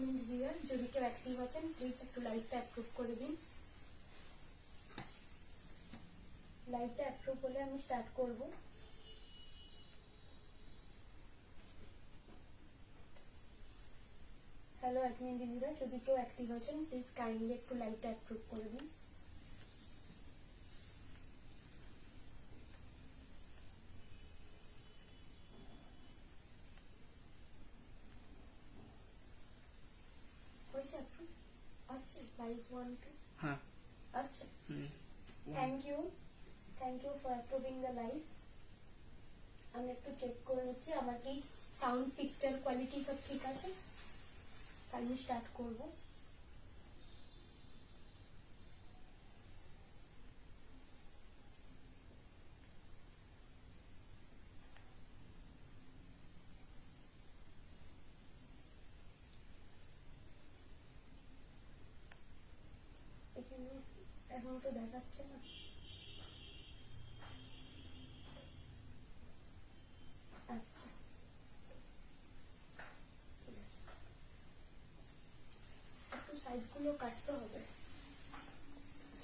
Admin দিদিরা যদি কেউ অ্যাক্টিভ আছেন প্লিজ একটু লাইভটা অ্যাপ্রুভ করে দিন। লাইভটা অ্যাপ্রুভ হলে আমি স্টার্ট করব। হ্যালো অ্যাডমিন দিদিরা যদি কেউ অ্যাক্টিভ আছেন প্লিজ কাইন্ডলি একটু লাইভটা অ্যাপ্রুভ করে দিন। হয়েছে অ্যাপ্রুভ? আসছে লাইভ 1 2 হ্যাঁ আসছে। Thank you for approving the live. আমি একটু চেক করে নিচ্ছি আমার কি সাউন্ড পিকচার কোয়ালিটি সব ঠিক আছে। আমি স্টার্ট করব। এখানে এখন তো দেখাচ্ছে না। আসছে, ঠিক আছে। একটু সাইডগুলো কাটতে হবে,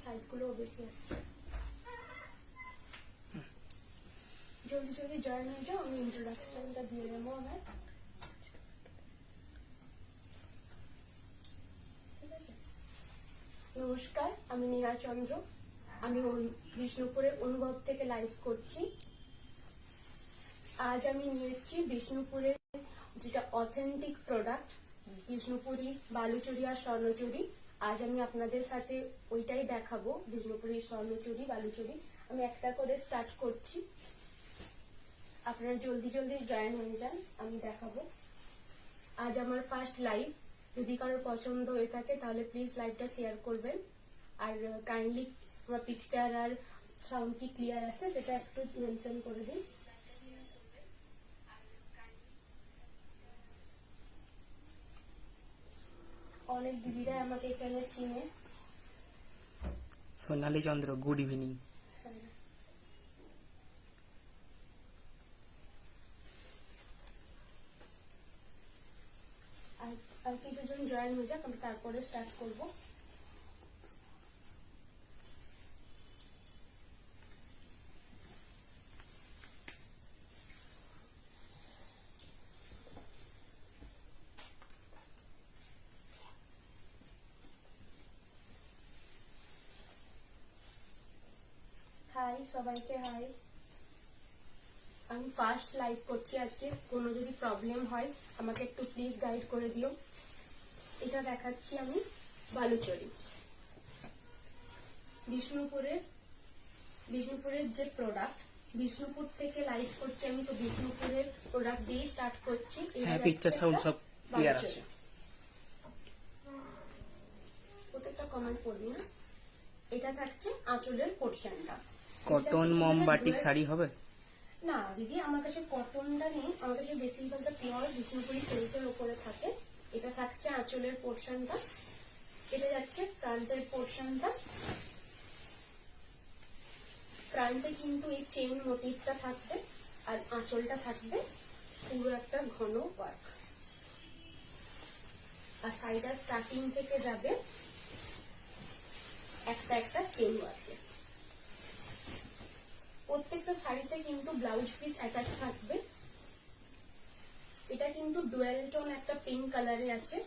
সাইডগুলো বেশি আসছে। জলদি জলদি জয়েন হয়ে যাও, আমি ইন্ট্রোডাকশনটা দিয়ে দেবো আমার। ঠিক আছে। নমস্কার, আমি নেহা চন্দ্র। আমি বিষ্ণুপুরের অনুভব থেকে লাইভ করছি। আজ আমি নিয়ে এসেছি বিষ্ণুপুরের যেটা অথেন্টিক প্রোডাক্ট, বিষ্ণুপুরি বালুচুরি আর স্বর্ণচুরি। আজ আমি আপনাদের সাথে ওইটাই দেখাবো, বিষ্ণুপুরি স্বর্ণচুরি বালুচুরি। আমি একটা করে স্টার্ট করছি, আপনারা জলদি জলদি জয়েন হয়ে যান, আমি দেখাবো। আজ আমার ফার্স্ট লাইভ। যদি কারোর পছন্দ হয়ে থাকে তাহলে প্লিজ লাইভটা শেয়ার করবেন। আর কাইন্ডলি আমার পিকচার আর সাউন্ড কি ক্লিয়ার আছে সেটা একটু মেনশন করে দিন। অনেক দিদিরা আমাকে এখানে চিনে। সোনালী চন্দ্র, গুড ইভিনিং। আর কিছুজন জয়েন হয়ে যাক, আমি তারপরে স্টার্ট করব। হাই সবাইকে, হাই। আমি ফার্স্ট লাইভ করছি আজকে, কোনো যদি প্রবলেম হয় আমাকে একটু প্লিজ গাইড করে দিও। এটা দেখাচ্ছি আমি বালুচরি, বিষ্ণুপুরের যে প্রোডাক্ট, বিষ্ণুপুর থেকে লাইভ করছি আমি, তো বিষ্ণুপুরের প্রোডাক্ট দিয়ে স্টার্ট করছি। হ্যাঁ, পিকচার সাউন্ড সব ক্লিয়ার আছে। প্রত্যেকটা কমেন্ট পড়বি না। এটা থাকছে আঁচলের পোর্শনটা। কটন মোমবাটিক শাড়ি হবে না দিদি, আমার কাছে কটনটা নেই, আমার কাছে বেশিরভাগটা পিওর বিষ্ণুপুরি সিল্কের উপরে থাকে। এটা থাকছে আঁচলের পোর্শনটা, এটা যাচ্ছে ফ্রন্টের পোর্শনটা। ফ্রন্টে কিন্তু এই চেন মোটিভটা থাকবে আর আঁচলটা থাকবে পুরো একটা ঘন ওয়ার্ক। আর সাইডটা স্টার্টিং থেকে যাবে একটা একটা চেন ওয়ার্কে। প্রত্যেকটা শাড়িতে কিন্তু ব্লাউজ পিস অ্যাটাচ থাকবে। এটা কিন্তু ডুয়েল টোন একটা পিঙ্ক কালারে আছে।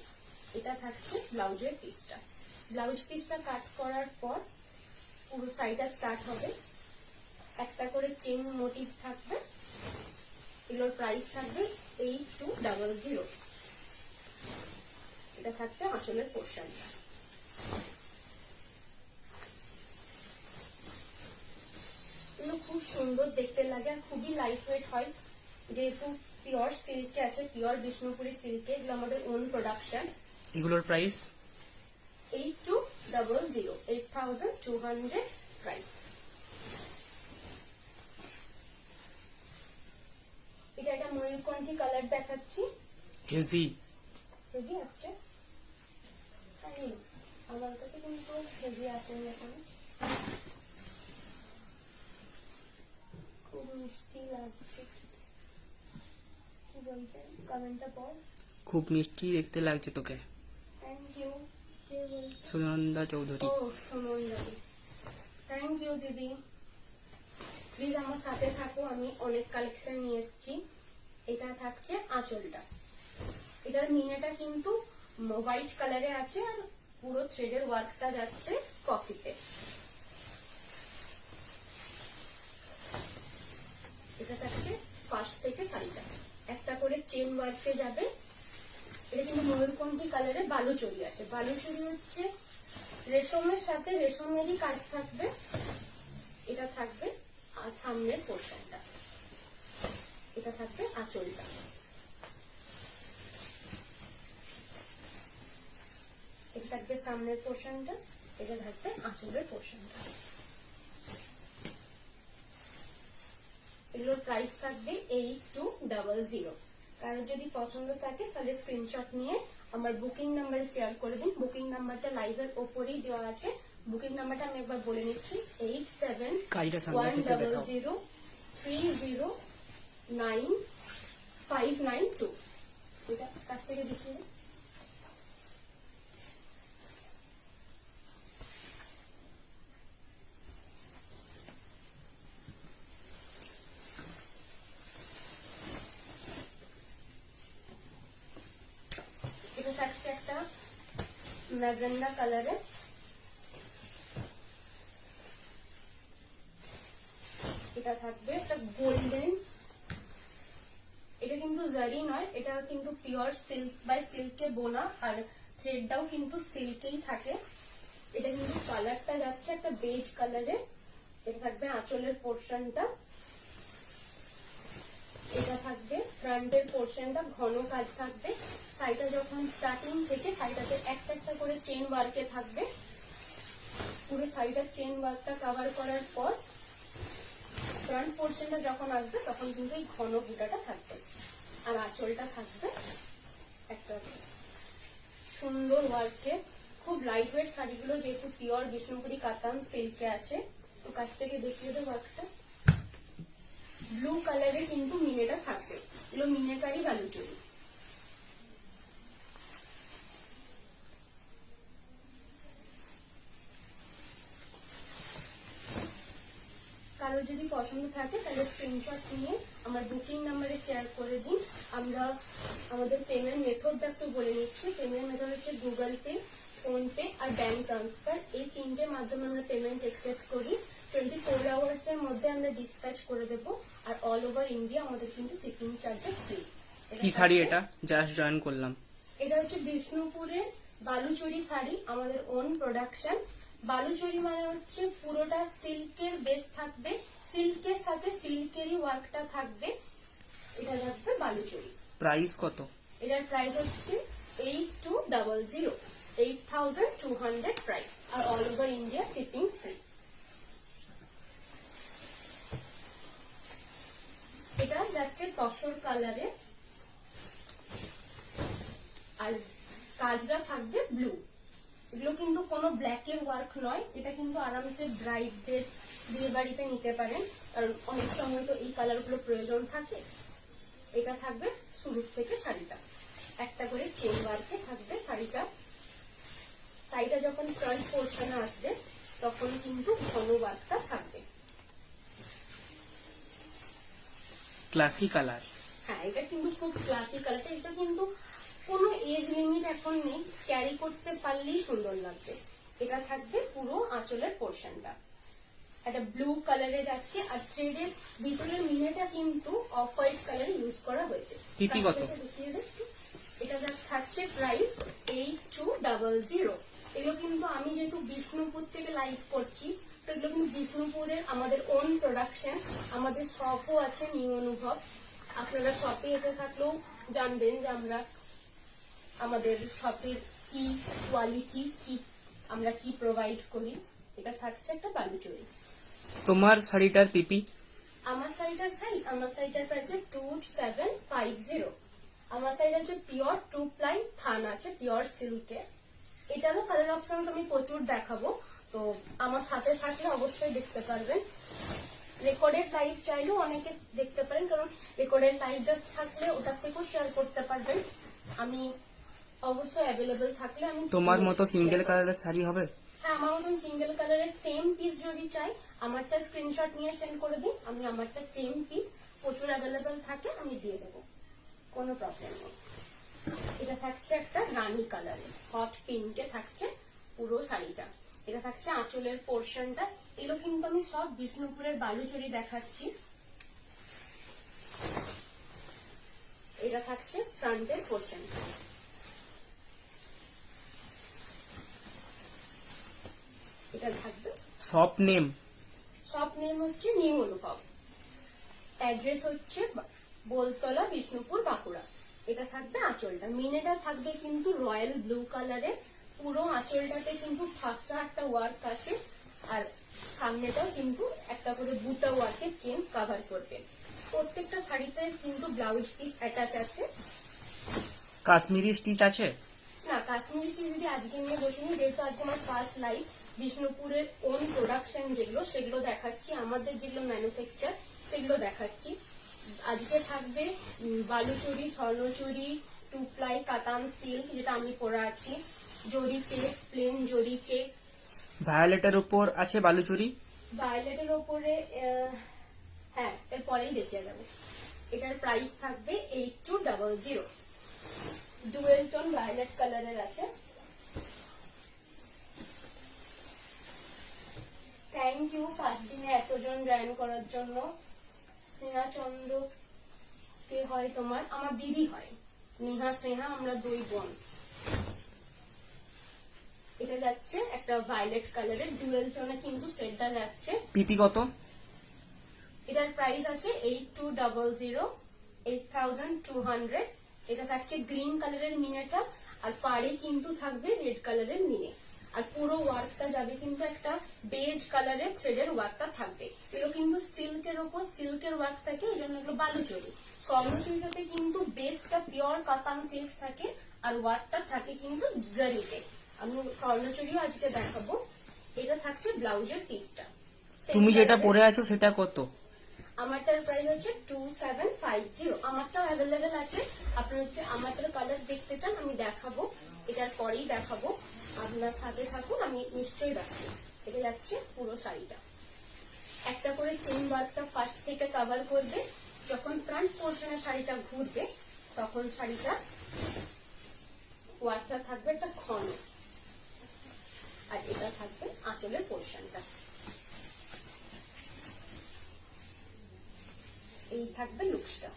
এটা থাকছে ব্লাউজের পিসটা। ব্লাউজ পিসটা কাট করার পর পুরো সাইডটা স্টার্ট হবে, একটা করে চেন মোটিভ থাকবে। এগুলোর প্রাইস থাকবে 8200। এটা থাকবে আঁচলের পোর্শনটা। এগুলো খুব সুন্দর দেখতে লাগে আর খুবই লাইট ওয়েট হয়, যেহেতু পিওর সিল্কে আছে, পিওর বিষ্ণুপুরি সিল্কে। এগুলো আমাদের ওন প্রোডাকশন। এগুলোর প্রাইস 8200, 8200 প্রাইস। এটা একটা ময়ূরকণ্ঠী কালার দেখাচ্ছি, হেজি হেভি আসছে। আমার কাছে কিন্তু হেভি আসেনি এখন। খুব মিষ্টি লাগছে, কি বলছেন কমেন্টটা পর। খুব মিষ্টি দেখতে লাগছে তোকে। সুনন্দা চৌধুরী। ও সুনন্দা, থ্যাংক ইউ দিদি। প্লিজ আমার সাথে থাকো, আমি অনেক কালেকশন নিয়ে এসেছি। এটা থাকছে আঁচলটা, এটার মিনাটা কিন্তু হোয়াইট কালারে আছে আর পুরো থ্রেডের ওয়ার্কটা যাচ্ছে কফিতে। এটা থাকছে ফার্স্ট থেকে শাড়িটা, একটা করে চেন ওয়ার্কে যাবে। এটা কিন্তু ময়ূরকণ্ঠী কালারে বালুচরি আছে। বালুচরি হচ্ছে রেশমের সাথে রেশমেরই কাজ থাকবে। এটা থাকবে আর সামনের পোর্শনটা, এটা থাকবে আঁচলটা। এটা থাকবে সামনের পোর্শনটা, এটা থাকবে আঁচলের পোর্শনটা। এগুলোর প্রাইস থাকবে 8200। কারো যদি পছন্দ থাকে তাহলে স্ক্রিনশট নিয়ে আমার বুকিং নাম্বারে শেয়ার করে দিন। বুকিং নাম্বারটা লাইভের ওপরেই দেওয়া আছে। বুকিং নাম্বারটা আমি একবার বলে নিচ্ছি, 871003095592। এটা কাছ থেকে দেখিয়ে দিন। এটা থাকছে একটা ম্যাজেন্ডা কালারে, এটা থাকবে একটা গোল্ডেন। এটা কিন্তু জারি নয়, এটা কিন্তু পিওর সিল্ক বাই সিল্কে বোনা, আর থ্রেডটাও কিন্তু সিল্কেই থাকে। এটা কিন্তু কালারটা যাচ্ছে একটা বেজ কালারে। এটা থাকবে আঁচলের পোর্শনটা, এটা থাকবে ফ্রন্টের পোর্শনটা, ঘন কাজ থাকবে। শাড়িটা যখন স্টার্টিং থেকে শাড়িটাতে একটা একটা করে চেন ওয়ার্কে থাকবে। পুরো শাড়িটার চেন ওয়ার্কটা কভার করার পর ফ্রন্ট পোর্শনটা যখন আসবে তখন কিন্তু এই ঘন বুটাটা থাকবে। আর আঁচলটা থাকবে একটা সুন্দর ওয়ার্কে। খুব লাইট ওয়েট শাড়িগুলো যেহেতু পিওর বিষ্ণুপুরি কাতান সিল্কে আছে, তো কাছ থেকে দেখিয়ে দেবো ওয়ার্কটা। ব্লু কালারে কিন্তু মিনেটা থাকবে, এগুলো মিনেকারি বালুচরি। কারো যদি পছন্দ থাকে তাহলে স্ক্রিনশট নিয়ে আমার বুকিং নাম্বারে শেয়ার করে দিন। আমরা আমাদের পেমেন্ট মেথডটা একটু বলে নিচ্ছি। পেমেন্ট মেথড হচ্ছে গুগল পে, ফোন পে আর ব্যাংক ট্রান্সফার। এই তিনটের মাধ্যমে আমরা পেমেন্ট অ্যাকসেপ্ট করি। 24 আওয়ার্স এর মধ্যে আমরা ডিসপ্যাচ করে দেব। আর অল ওভার ইন্ডিয়া আমাদের কিন্তু শিপিং চার্জেস ফ্রি। কি শাড়ি এটা? জাস্ট জয়েন করলাম। এটা হচ্ছে বিষ্ণুপুরের বালুচরি শাড়ি, আমাদের ওন প্রোডাকশন। বালুচরি মানে হচ্ছে পুরোটা সিল্কের বেস থাকবে, সিল্কের সাথে সিল্কেরই ওয়ার্কটা থাকবে। এটা থাকবে বালুচরি। প্রাইস কত? এটার প্রাইস হচ্ছে 8200, 8200 প্রাইস, আর all over India shipping free. এটা যাচ্ছে তসর কালারে আর কাজটা থাকবে ব্লু। এগুলো কিন্তু কোনো ব্ল্যাকের ওয়ার্ক নয়, এটা কিন্তু আরামসে ব্রাইডদের বিয়ে বাড়িতে নিতে পারেন, কারণ অনেক সময় তো এই কালারগুলো প্রয়োজন থাকে। এটা থাকবে শুরু থেকে শাড়িটা একটা করে চেন ওয়ার্কে থাকবে শাড়িটা। শাড়িটা যখন ফ্রন্ট পোর্শনে আসবে তখন কিন্তু ঘন ওয়ার্কটা থাকবে। Classy colour. হ্যাঁ, এটা কিন্তু খুব ক্লাসি কালারটা। এটা কিন্তু কোনো এজ লিমিট এখন নেই, ক্যারি করতে পারলেই সুন্দর লাগবে। এটা থাকবে পুরো আঁচলের পোর্শনটা, একটা ব্লু কালারে যাচ্ছে। আর থ্রেডের ভিতরের মিনেটা কিন্তু অফ হোয়াইট কালারে ইউজ করা হয়েছে। টিপি কত? এটা থাকছে প্রাইস 8200। এগুলো কিন্তু আমি যেহেতু বিষ্ণুপুর থেকে লাইভ করছি, তো এগুলো কিন্তু বিষ্ণুপুরের আমাদের ওন প্রোডাকশন। আমাদের শপও আছে নিউ অনুভব। আপনারা শপে এসে থাকলেও জানবেন যে আমরা আমাদের শপের কি কোয়ালিটি, কি আমরা কি প্রোভাইড করি। এটা থাকছে একটা বালুচরি। তোমার শাড়িটার পিপি? আমার শাড়িটার প্রাইস, আমার শাড়িটার প্রাইস 2750। আমার শাড়িটা হচ্ছে পিওর 2 প্লাই থান আছে, পিওর সিল্কে। এটারও কালার অপশনস আমি প্রচুর দেখাবো, তো আমার সাথে থাকলে অবশ্যই দেখতে পারবেন। রেকর্ডেড লাইভ চাইলেও অনেকে দেখতে পারেন, কারণ রেকর্ডেড লাইভটা থাকলে ওটার থেকেও শেয়ার করতে পারবেন। আমি অবশ্যই অ্যাভেলেবল থাকলে আমি তোমার মতো সিঙ্গেল কালারের শাড়ি হবে? হ্যাঁ, আমার মতন সিঙ্গেল কালারের সেম পিস যদি চাই আমারটা স্ক্রিনশট নিয়ে সেন্ড করে দিন, আমি আমারটা সেম পিস প্রচুর অ্যাভেলেবল থাকে আমি দিয়ে দেবো, কোনো প্রবলেম নেই। এটা থাকছে একটা রানী কালারে, হট পিঙ্কে থাকছে পুরো শাড়িটা। এটা থাকছে আঁচলের পোর্শনটা। এগুলো কিন্তু আমি সব বিষ্ণুপুরের বালুচরি দেখাচ্ছি। এটা থাকছে ফ্রন্টের পোর্শনটা। এটা থাকবে শপ নেম? শপ নেম হচ্ছে নিউ অনুভব, অ্যাড্রেস হচ্ছে বোলতলা, বিষ্ণুপুর, বাঁকুড়া। এটা থাকবে আঁচলটা, মিনেটা থাকবে কিন্তু রয়্যাল ব্লু কালারে। পুরো আঁচলটাতে কিন্তু ফার্স্টে একটা ওয়ার্ক আছে, আর সামনেটাও কিন্তু একটা করে বুটা ওয়ার্কের চেন কভার করবে। প্রত্যেকটা শাড়িতে কিন্তু ব্লাউজ পিস অ্যাটাচ আছে। কাশ্মীরি স্টিচ আছে? না, কাশ্মীরি স্টিচ যদি আজকে নিয়ে বসিনি, যেহেতু আজকে আমার ফার্স্ট লাইভ বিষ্ণুপুরের ওন প্রোডাকশন যেগুলো সেগুলো দেখাচ্ছি, আমাদের যেগুলো ম্যানুফ্যাকচার সেগুলো দেখাচ্ছি। আজকে থাকবে বালুচুরি, স্বর্ণচুরি, টু প্লাই, কাতান সিল্ক যেটা আমি পরে আছি, জরি চেক, প্লেন জরি চেক। ভায়োলেটের উপর আছে বালুচুরি? ভায়োলেটের ওপরে হ্যাঁ, এরপরেই দেখিয়ে দেবো। এটার প্রাইস থাকবে 8200। ডুয়েল টোন ভায়োলেট কালারের আছে। থ্যাংক ইউ ফার্স্ট দিনে এতজন জয়েন করার জন্য। স্নেহা চন্দ্র কে হয় তোমার? আমার দিদি হয়, নেহা স্নেহা, আমরা দুই বোন। এটা যাচ্ছে একটা ভায়োলেট কালারের ডুয়েল টোনে কিন্তু সেটটা যাচ্ছে। পিপি কত? এটার প্রাইস আছে 8200, 8200। এটা থাকছে গ্রিন কালারের মিনেটা, আর পাড়ে কিন্তু থাকবে রেড কালারের মিনে, আর পুরো ওয়ার্কটা যাবে কিন্তু একটা বেজ কালারের থ্রেডের ওয়ার্কটা থাকবে। এগুলো কিন্তু সিল্কের উপর সিল্কের ওয়ার্ক থাকে, এই জন্য এগুলো বালুচরি। স্বর্ণচুরিটাতে কিন্তু বেজটা পিওর কাতান সিল্ক থাকে, আর ওয়ার্কটা থাকে কিন্তু জারিতে। আমি স্বর্ণচুরিও আজকে দেখাবো। এটা থাকছে ব্লাউজের পিসটা। তুমি যেটা পরে আছো সেটা কত? আমারটার প্রাইস হচ্ছে 2750। আমারটাও অ্যাভেলেবেল আছে, আপনারা যদি আমারটার কালার দেখতে চান আমি দেখাবো, এটার পরেই দেখাবো। আপনার সাথে থাকুন, আমি নিশ্চয়ই দেখাবো। এটা যাচ্ছে পুরো শাড়িটা, একটা করে চেন ওয়ার্কটা ফার্স্ট থেকে কভার করবে। যখন ফ্রন্ট পোর্শনে শাড়িটা ঘুরবে তখন শাড়িটা ওয়ার্কটা থাকবে একটা ঘন, আর এটা থাকবে আঁচলের পোর্শনটা। এই থাকবে লুকসটা।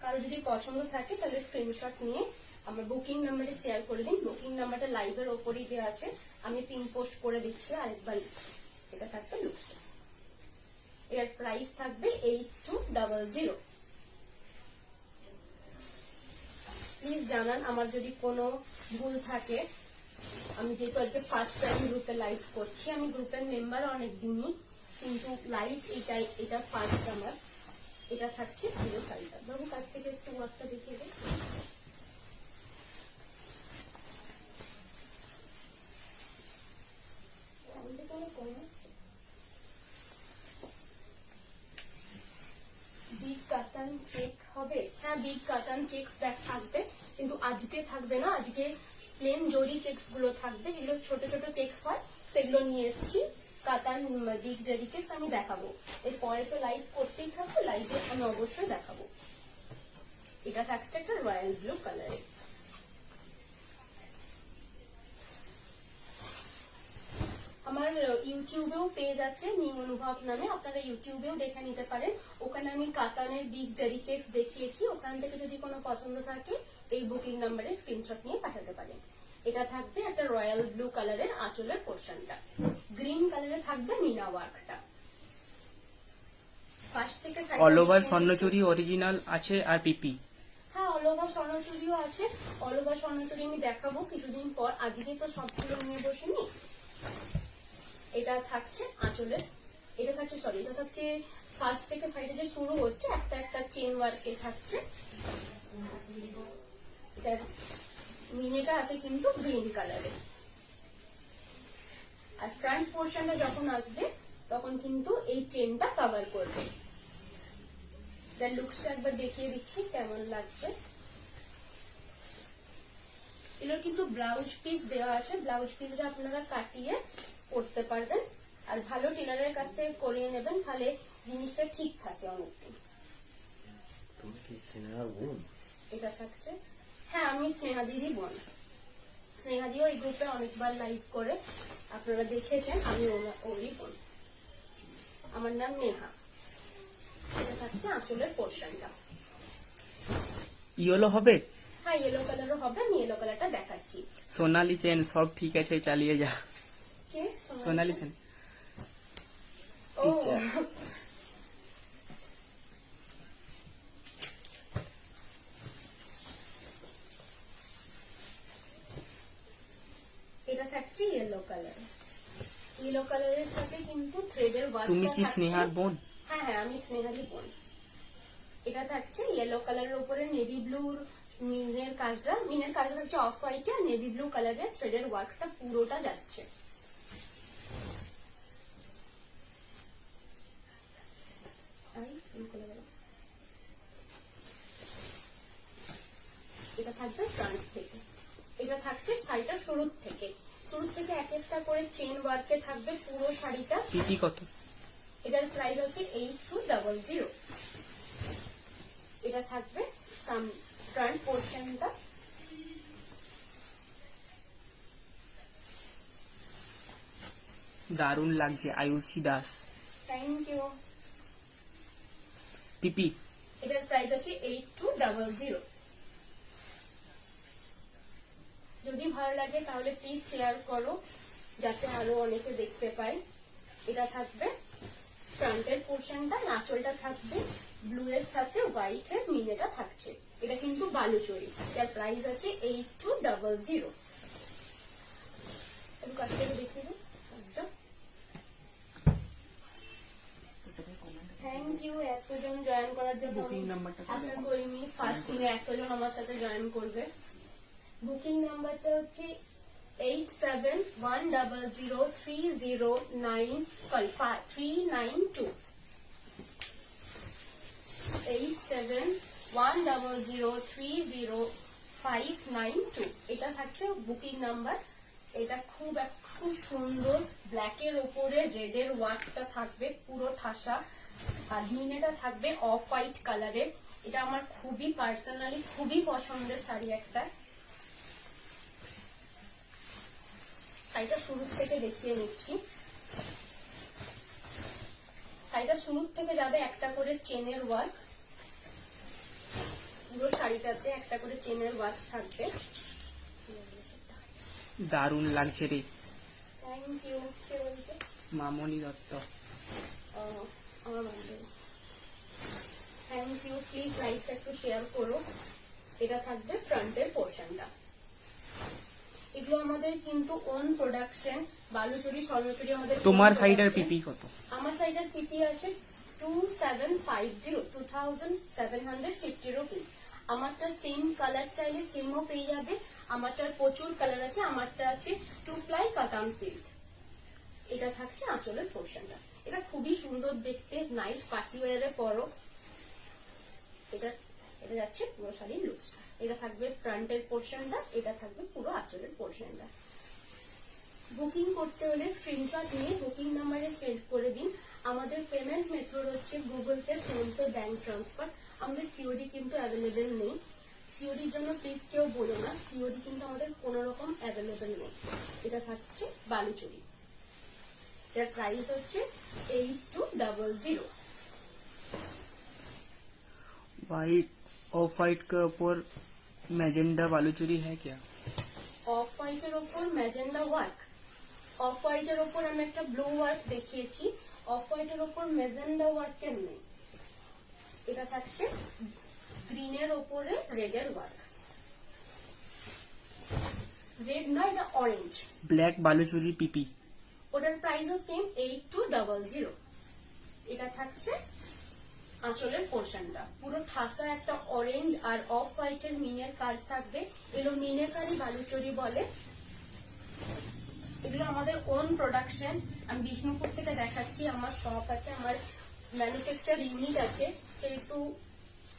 কারো যদি পছন্দ থাকে তাহলে স্ক্রিনশট নিয়ে আমার বুকিং নাম্বারে শেয়ার করে দিন। বুকিং নাম্বারটা লাইভের ওপরেই দেওয়া আছে, আমি পিন পোস্ট করে দিচ্ছি আরেকবার। এটা থাকবে লুকসটা। এর প্রাইস থাকবে 8200। প্লিজ জানান আমার যদি কোনো ভুল থাকে। আমি যেহেতু আজকে ফার্স্ট টাইম গ্রুপে লাইভ করছি, আমি গ্রুপের মেম্বার অনেক দিনই, কিন্তু লাইভ এটা ফার্স্ট আমার। এটা থাকছে পুরো শাড়িটা। বাবু কাছ থেকে একটু ওয়ার্কটা দেখিয়ে দেয়। বিগ কাতান চেক হবে? হ্যাঁ, বিগ কাতান চেকস ব্যাগ থাকবে, কিন্তু আজকে থাকবে না। আজকে প্লেন জরি চেকস গুলো থাকবে, যেগুলো ছোট ছোট চেকস হয় সেগুলো নিয়ে এসেছি। কাতান বিগ জরি চেকস আমি দেখাবো। এরপরে তো লাইভ করতেই থাকবো, লাইভে আমি অবশ্যই দেখাবো। এটা থাকছে একটা রয়্যাল ব্লু কালারে। আমার ইউটিউবেও পেজ আছে নিউ অনুভব নামে, আপনারা ইউটিউবেও দেখে নিতে পারেন। ওখানে আমি কাতানের বিগ জারি চেকস দেখিয়েছি, ওখান থেকে যদি কোনো পছন্দ থাকে এই বুকিং নাম্বারে স্ক্রিনশট নিয়ে পাঠাতে পারেন। এটা থাকবে একটা রয়্যাল ব্লু কালারের আঁচলের পোর্শনটা, গ্রিন কালারে থাকবে মিনা ওয়ার্কটা। ফার্স্ট থেকে অল ওভার স্বর্ণচুরি অরিজিনাল আছে আর পিপি? হ্যাঁ, অল ওভার স্বর্ণচুরিও আছে। অল ওভার স্বর্ণচুরি আমি দেখাবো কিছুদিন পর, আজকে তো সবগুলো নিয়ে বসিনি। এটা থাকছে আঁচলের, এটা থাকছে এটা থাকছে ফার্স্ট থেকে সাইডে যে শুরু হচ্ছে একটা একটা চেন ওয়ার্কে থাকছে। এটা মিনেটা আছে কিন্তু গ্রিন কালারে, আর ফ্রন্ট পোর্শনটা যখন আসবে তখন কিন্তু এই চেনটা কভার করবে। লুকসটা একবার দেখিয়ে দিচ্ছি কেমন লাগছে। এগুলোর কিন্তু ব্লাউজ পিস দেওয়া আছে, ব্লাউজ পিসটা আপনারা কাটিয়ে পরতে পারবেন। আর ভালো টেলারের কাছ থেকে করিয়ে নেবেন, তাহলে জিনিসটা ঠিক থাকে অনেকদিন। তুমি কি স্নেহার বোন? এটা থাকছে, হ্যাঁ আমি স্নেহা দিদি বোন। স্নেহা দিও এই গ্রুপে অনেকবার লাইভ করে, আপনারা দেখেছেন। আমি ওরই বোন, আমার নাম নেহা। এটা থাকছে আঁচলের পোর্শনটা। ইয়েলো হবে? হ্যাঁ ইয়েলো কালারও হবে, আমি ইয়েলো কালারটা দেখাচ্ছি। সোনালি সেন সব ঠিক আছে, চালিয়ে যা। কে? সোনালি সেন। ও এটা থাকছে ইয়েলো কালার। ইয়েলো কালারের সাথে কিন্তু থ্রেডের ওয়ার্ক। তুমি কি স্নেহার বোন? হ্যাঁ হ্যাঁ আমি স্নেহারই বোন। এটা থাকছে ইয়েলো কালারের উপরে নেভি ব্লুর মিনের কাজটা থাকছে অফ হোয়াইটে, আর নেভি ব্লু কালারের থ্রেডের ওয়ার্কটা পুরোটা যাচ্ছে। এটা থাকবে ফ্রন্ট থেকে, এটা থাকছে শাড়িটা শুরু থেকে এক একটা করে চেন ওয়ার্কে থাকবে পুরো শাড়িটা। পিপি কত? এটার প্রাইস হচ্ছে 8200। এটা থাকবে ফ্রন্ট পোর্শনটা। দারুণ লাগছে আয়ুষী দাস। Thank you. পিপি এটার প্রাইস আছে 8200। যদি ভালো লাগে তাহলে প্লিজ শেয়ার করো, যাতে আরো অনেকে দেখতে পায়। এটা থাকবে ফ্রন্টের পোর্শনটা, আঁচলটা থাকবে ব্লু এর সাথে হোয়াইট এর মিনেটা থাকছে। এটা কিন্তু বালুচরি, যার প্রাইস আছে 8200। একটু কাছ থেকে দেখিয়ে দিন। থ্যাংক ইউ এতজন জয়েন করার জন্য। বুকিং নাম্বারটা আশা করিনি ফার্স্ট দিনে এতজন আমার সাথে জয়েন করবে। বুকিং নাম্বারটা হচ্ছে 87100309 8710030592। এটা থাকছে বুকিং নাম্বার। এটা খুব সুন্দর ব্ল্যাকের ওপরে রেডের ওয়ার্কটা থাকবে পুরো ঠাসা, আর মিনেটা থাকবে অফ হোয়াইট কালারের। এটা আমার খুবই পার্সোনালি খুবই পছন্দের শাড়ি একটা। শাড়িটা শুরু থেকে দেখিয়ে নিচ্ছি। শাড়িটা শুরু থেকে যাবে একটা করে চেনের ওয়ার্ক, পুরো শাড়িটাতে একটা করে চেনের ওয়ার্ক থাকবে। দারুণ লাগছে রে। Thank you. কে বলছে? মামনি দত্ত। আমার বান্ধবী। Thank you. প্লিজ লাইভটা একটু শেয়ার করো। এটা থাকবে ফ্রন্টের পোর্শনটা। এগুলো আমাদের কিন্তু ওন প্রোডাকশন। বালুচরি স্বর্ণচুরি আমাদের। তোমার সাইডের পিপি কত? আমার সাইডের পিপি আছে 2750 রুপিস। আমারটা সেম কালার চাইলে সেমও পেয়ে যাবে। আমারটার প্রচুর কালার আছে। আমারটা আছে 2 প্লাই কাতান সিল্ক। এটা থাকছে আঁচলের পোর্শনটা। এটা খুবই সুন্দর দেখতে, নাইট পার্টি ওয়্যারে পরো। এটা যাচ্ছে পুরো শাড়ির লুকসটা। এটা থাকবে ফ্রন্টের পোর্শনটা, এটা থাকবে পুরো আঁচলের পোর্শনটা। বুকিং করতে হলে স্ক্রিনশট নিয়ে বুকিং নাম্বারে সেন্ড করে দিন। আমাদের পেমেন্ট মেথড হচ্ছে Google pay, phone pay, bank transfer. আমাদের সিওডি কিন্তু অ্যাভেলেবেল নেই। সিওডির জন্য প্লিজ কেউ বলো না, সিওডি কিন্তু আমাদের কোনো রকম অ্যাভেলেবেল নেই। এটা থাকছে বালুচরি। এর প্রাইস হচ্ছে 8200। वाइट ऑफ वाइट के ऊपर मैजेंडा बालूचरी है क्या? অফ হোয়াইটের ওপর ম্যাজেন্ডা ওয়ার্ক। অফ হোয়াইটের ওপর আমি একটা ব্লু ওয়ার্ক দেখিয়েছি, অফ হোয়াইটের ওপর ম্যাজেন্ডা ওয়ার্ক নেই। এটা থাকছে গ্রিনের ওপরে রেডের ওয়ার্ক। রেড নয়, এটা অরেঞ্জ। ब्लैक बालूचरी पीपी ওটার প্রাইসও সেম 8200। এটা থাকছে আঁচলের পোর্শনটা, পুরো ঠাসা একটা অরেঞ্জ আর অফ হোয়াইটের মিনের কাজ থাকবে। এগুলো মিনেকারি বালুচরি বলে। এগুলো আমাদের ওন প্রোডাকশন। আমি বিষ্ণুপুর থেকে দেখাচ্ছি। আমার শপ আছে, আমার ম্যানুফ্যাকচার ইউনিট আছে, সেহেতু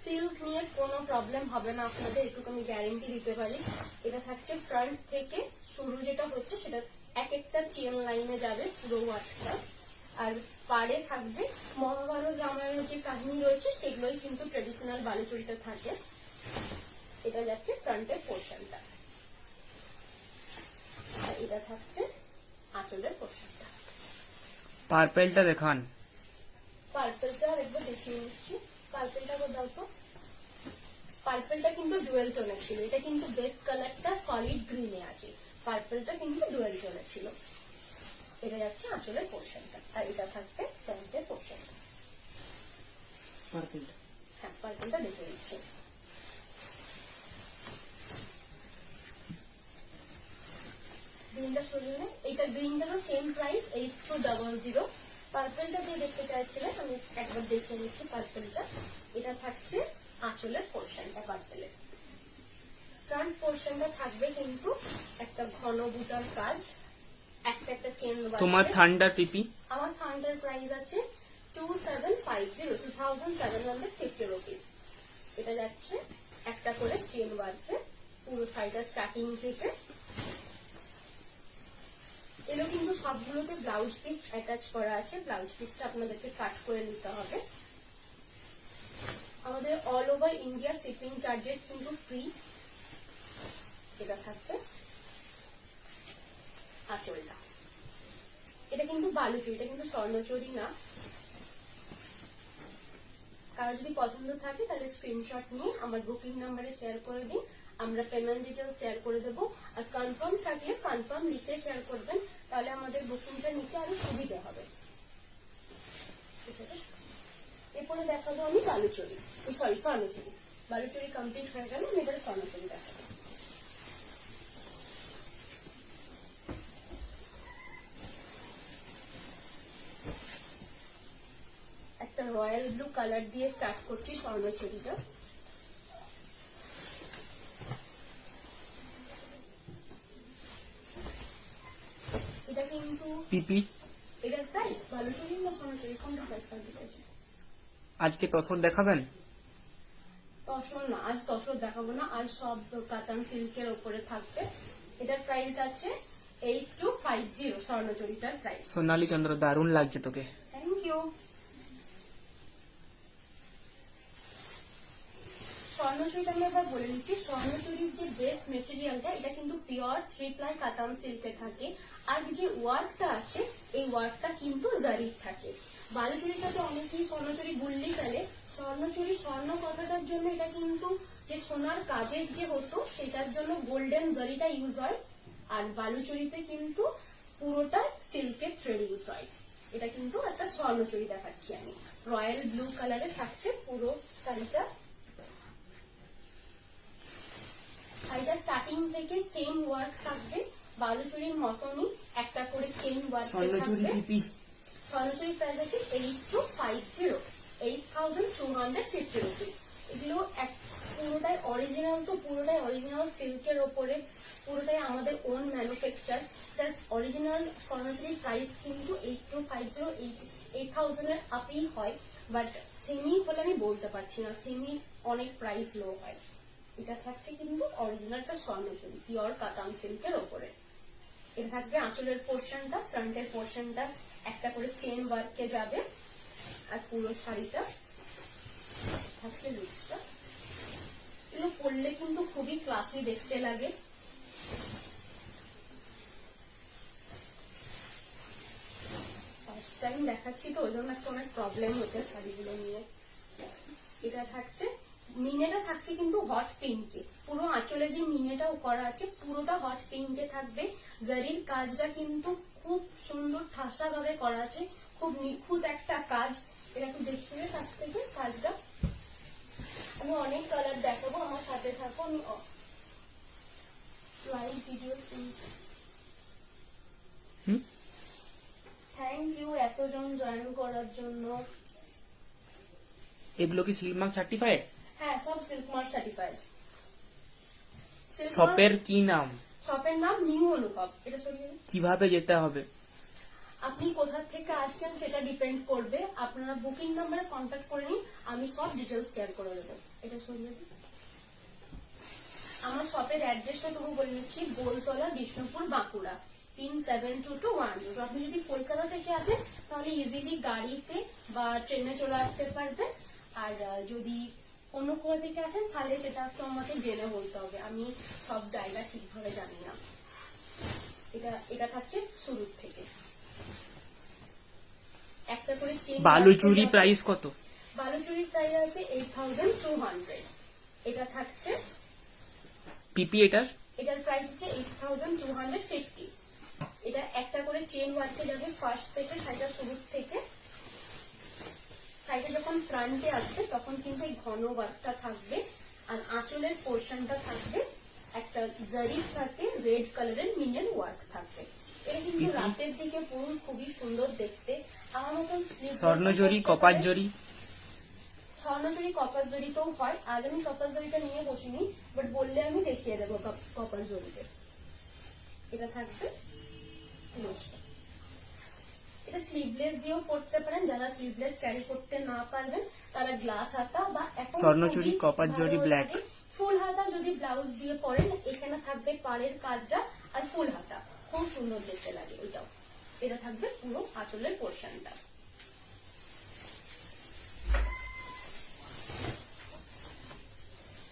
সিল্ক নিয়ে কোনো প্রবলেম হবে না আপনাদের, এটুকু আমি গ্যারেন্টি দিতে পারি। এটা থাকছে ফ্রন্ট থেকে শুরু যেটা হচ্ছে সেটা এক একটা চেন লাইনে যাবে পুরো ওয়ার্কটা, আর পাড়ে থাকবে মহাভারত রামায়ণের যে কাহিনী রয়েছে সেগুলোই কিন্তু ট্রেডিশনাল বালুচরিতে থাকে। এটা যাচ্ছে ফ্রন্টের পোর্শনটা, আর এটা থাকছে আঁচলের পোর্শনটা। পার্পেলটা দেখান। পার্পেলটা একবার দেখিয়ে নিচ্ছি। পার্পেলটা কোথাও তো, পার্পেলটা কিন্তু ডুয়েল টোনে ছিল, এটা কিন্তু বেস কালারটা সলিড গ্রিনে আছে, পার্পেলটা কিন্তু ডুয়েল টোনে ছিল। এটা যাচ্ছে আঁচলের পোর্শনটা, আর এটা থাকবে প্যান্টের পোর্শনটা। পার্পেলটা হ্যাঁ, পার্পেলটা দেখে দিচ্ছি। গ্রিনটা সরিয়ে নেই, এইটা গ্রিনটারও সেম প্রাইস 8200। পার্পেলটা যে দেখতে চাইছিলেন আমি একবার দেখে নিচ্ছি। পার্পেলটা এটা থাকছে আঁচলের পোর্শনটা, পার্পেলের ফ্রন্ট পোর্শনটা থাকবে কিন্তু একটা ঘন বুটার কাজ, একটা একটা চেন। তোমার থান্ডার পিপি? আমার থান্ডার প্রাইস আছে 2750 রুপিস। এটা যাচ্ছে একটা করে চেন ওয়ার্কে পুরো সাইডটা স্টার্টিং থেকে। এগুলো কিন্তু সবগুলোতে ব্লাউজ পিস অ্যাটাচ করা আছে, ব্লাউজ পিসটা আপনাদেরকে কাট করে নিতে হবে। আমাদের all over India shipping charges কিন্তু ফ্রি। এটা থাকবে আঁচলটা, এটা কিন্তু বালুচরি, এটা কিন্তু স্বর্ণচরি না। কারো যদি পছন্দ থাকে তাহলে স্ক্রিনশট নিয়ে আমার বুকিং নাম্বারে শেয়ার করে দিন, আমরা পেমেন্ট ডিটেলস শেয়ার করে দেবো। আর কনফার্ম থাকলে কনফার্ম লিখে শেয়ার করবেন, তাহলে আমাদের বুকিংটা নিতে আরো সুবিধা হবে। এরপরে দেখাবো আমি বালুচরি, সরি স্বর্ণচরি। বালুচরি কমপ্লিট হয়ে গেল, আমি এবারে স্বর্ণচরি দেখাবো। একটা রয়্যাল ব্লু কালার দিয়ে স্টার্ট করছি স্বর্ণচরিটা। এটা কিন্তু পিপি এটার প্রাইস বালুচরি না স্বর্ণচরি কোনটা প্রাইস আছে? আজকে তসর দেখাবেন? তসর না, আজ তসর দেখাবো না, আজ সব কাতান সিল্কের উপরে থাকবে। এটার প্রাইস আছে 8250 স্বর্ণচরিটার প্রাইস। সোনালী চন্দ্র, দারুণ লাগছে তোকে। Thank you. স্বর্ণচুরিটা আমি একবার বলে নিচ্ছি, স্বর্ণচুরির যে বেস মেটেরিয়ালটা এটা কিন্তু পিওর 3 প্লাই কাতান সিল্কে থাকে, আর যে ওয়ার্কটা আছে এই ওয়ার্কটা কিন্তু জারির থাকে। বালুচুরির সাথে অনেকেই স্বর্ণচুরি বললেই গেলে, স্বর্ণচুরি স্বর্ণ কথাটার জন্য এটা কিন্তু যে সোনার কাজের যে হতো সেটার জন্য গোল্ডেন জারিটা ইউজ হয়, আর বালুচুরিতে কিন্তু পুরোটা সিল্কের থ্রেড ইউজ হয়। এটা কিন্তু একটা স্বর্ণচুরি দেখাচ্ছি আমি, রয়্যাল ব্লু কালারে থাকছে পুরো শাড়িটা। শাড়িটা স্টার্টিং থেকে সেম ওয়ার্ক থাকবে, বালুচুরির মতনই একটা করে চেইন ওয়ার্ক থাকবে। স্বর্ণচুরি প্রাইস আছে 8250 রুপিস। এগুলো পুরোটাই অরিজিনাল, তো পুরোটাই অরিজিনাল সিল্কের ওপরে, পুরোটাই আমাদের ওন ম্যানুফ্যাকচার। তার অরিজিনাল স্বর্ণচুরির প্রাইস কিন্তু 8000 এর আপই হয়, বাট সেমি হলে আমি বলতে পারছি না, সেমি অনেক প্রাইস লো হয়। এটা থাকছে কিন্তু অরিজিনালটা স্বর্ণচুরি পিওর কাতান সিল্কের ওপরে। এটা থাকবে আঁচলের পোর্শনটা, ফ্রন্টের পোর্শনটা একটা করে চেন ওয়ার্কে যাবে, আর পুরো শাড়িটা থাকছে লুজটা। এগুলো পরলে কিন্তু খুবই ক্লাসি দেখতে লাগে। ফার্স্ট টাইম দেখাচ্ছি তো ওই জন্য একটা অনেক প্রবলেম হচ্ছে শাড়িগুলো নিয়ে। এটা থাকছে মিনেটা থাকছে কিন্তু হট পিঙ্কে, পুরো আঁচলে যে মিনেটাও করা আছে পুরোটা হট পিঙ্কে থাকবে। জারির কাজটা কিন্তু খুব সুন্দর ঠাসা ভাবে করা আছে, খুব নিখুঁত একটা কাজ। এটা একটু দেখিয়ে কাছ থেকে কাজটা। আমি অনেক কালার দেখাবো, আমার সাথে থাকো, আমি লাইভ ভিডিও। থ্যাংক ইউ এতজন জয়েন করার জন্য। এগুলো কি সিল্ক মার্ক সার্টিফাইড? হ্যাঁ, সব সিল্ক মার্ক সার্টিফাইড। শপের কি নাম? শপের নাম নিউ অনুভব। এটা সরিয়ে কিভাবে যেতে হবে? আপনি কোথা থেকে আসছেন সেটা ডিপেন্ড করবে। আপনারা বুকিং নাম্বারে কন্ট্যাক্ট করে নিন, আমি সব ডিটেলস শেয়ার করে দেবো। এটা সরিয়ে দিন। আমার শপের অ্যাড্রেসটা তবু বলে নিচ্ছি, গোলতলা, বিষ্ণুপুর, বাঁকুড়া 372210। আপনি যদি কলকাতা থেকে আসেন তাহলে ইজিলি গাড়িতে বা ট্রেনে চলে আসতে পারবেন। আর যদি অন্য কোথা থেকে আসেন তাহলে সেটা একটু আমাকে জেনে বলতে হবে, আমি সব জায়গা ঠিকভাবে জানি না। এটা থাকছে শুরুর থেকে। একটা করে চেন। বালুচুরি প্রাইস কত? বালুচুরির প্রাইস আছে 8200। এটা থাকছে পিপি এটার প্রাইস হচ্ছে 8250। এটা একটা করে চেন ওয়ার্কে যাবে ফার্স্ট থেকে, শাড়িটা শুরুর থেকে। শাড়িটা যখন ফ্রন্টে আসবে তখন কিন্তু এই ঘন ওয়ার্কটা থাকবে, আর আঁচলের পোর্শনটা থাকবে একটা জারির সাথে রেড কালারের মিনের ওয়ার্ক থাকবে। এটা কিন্তু রাতের দিকে পুরো খুবই সুন্দর দেখতে। আমার মতন স্বর্ণজরি, কপার জরি। স্বর্ণজরি কপার জরিতেও হয়। আজ আমি কপার জরিটা নিয়ে বসিনি, বাট বললে আমি দেখিয়ে দেবো কপার জরিতে। এটা থাকবে ব্লাউজটা। এটা স্লিভলেস দিয়েও পরতে পারেন, যারা স্লিভলেস ক্যারি করতে না পারবেন তারা গ্লাস হাতা বা এখন স্বর্ণচুরি, কপার জরি, ব্ল্যাক। ফুল হাতা যদি ব্লাউজ দিয়ে পরেন, এখানে থাকবে পাড়ের কাজটা আর ফুল হাতা, খুব সুন্দর দেখতে লাগে ওইটাও। এটা থাকবে পুরো আঁচলের পোর্শনটা।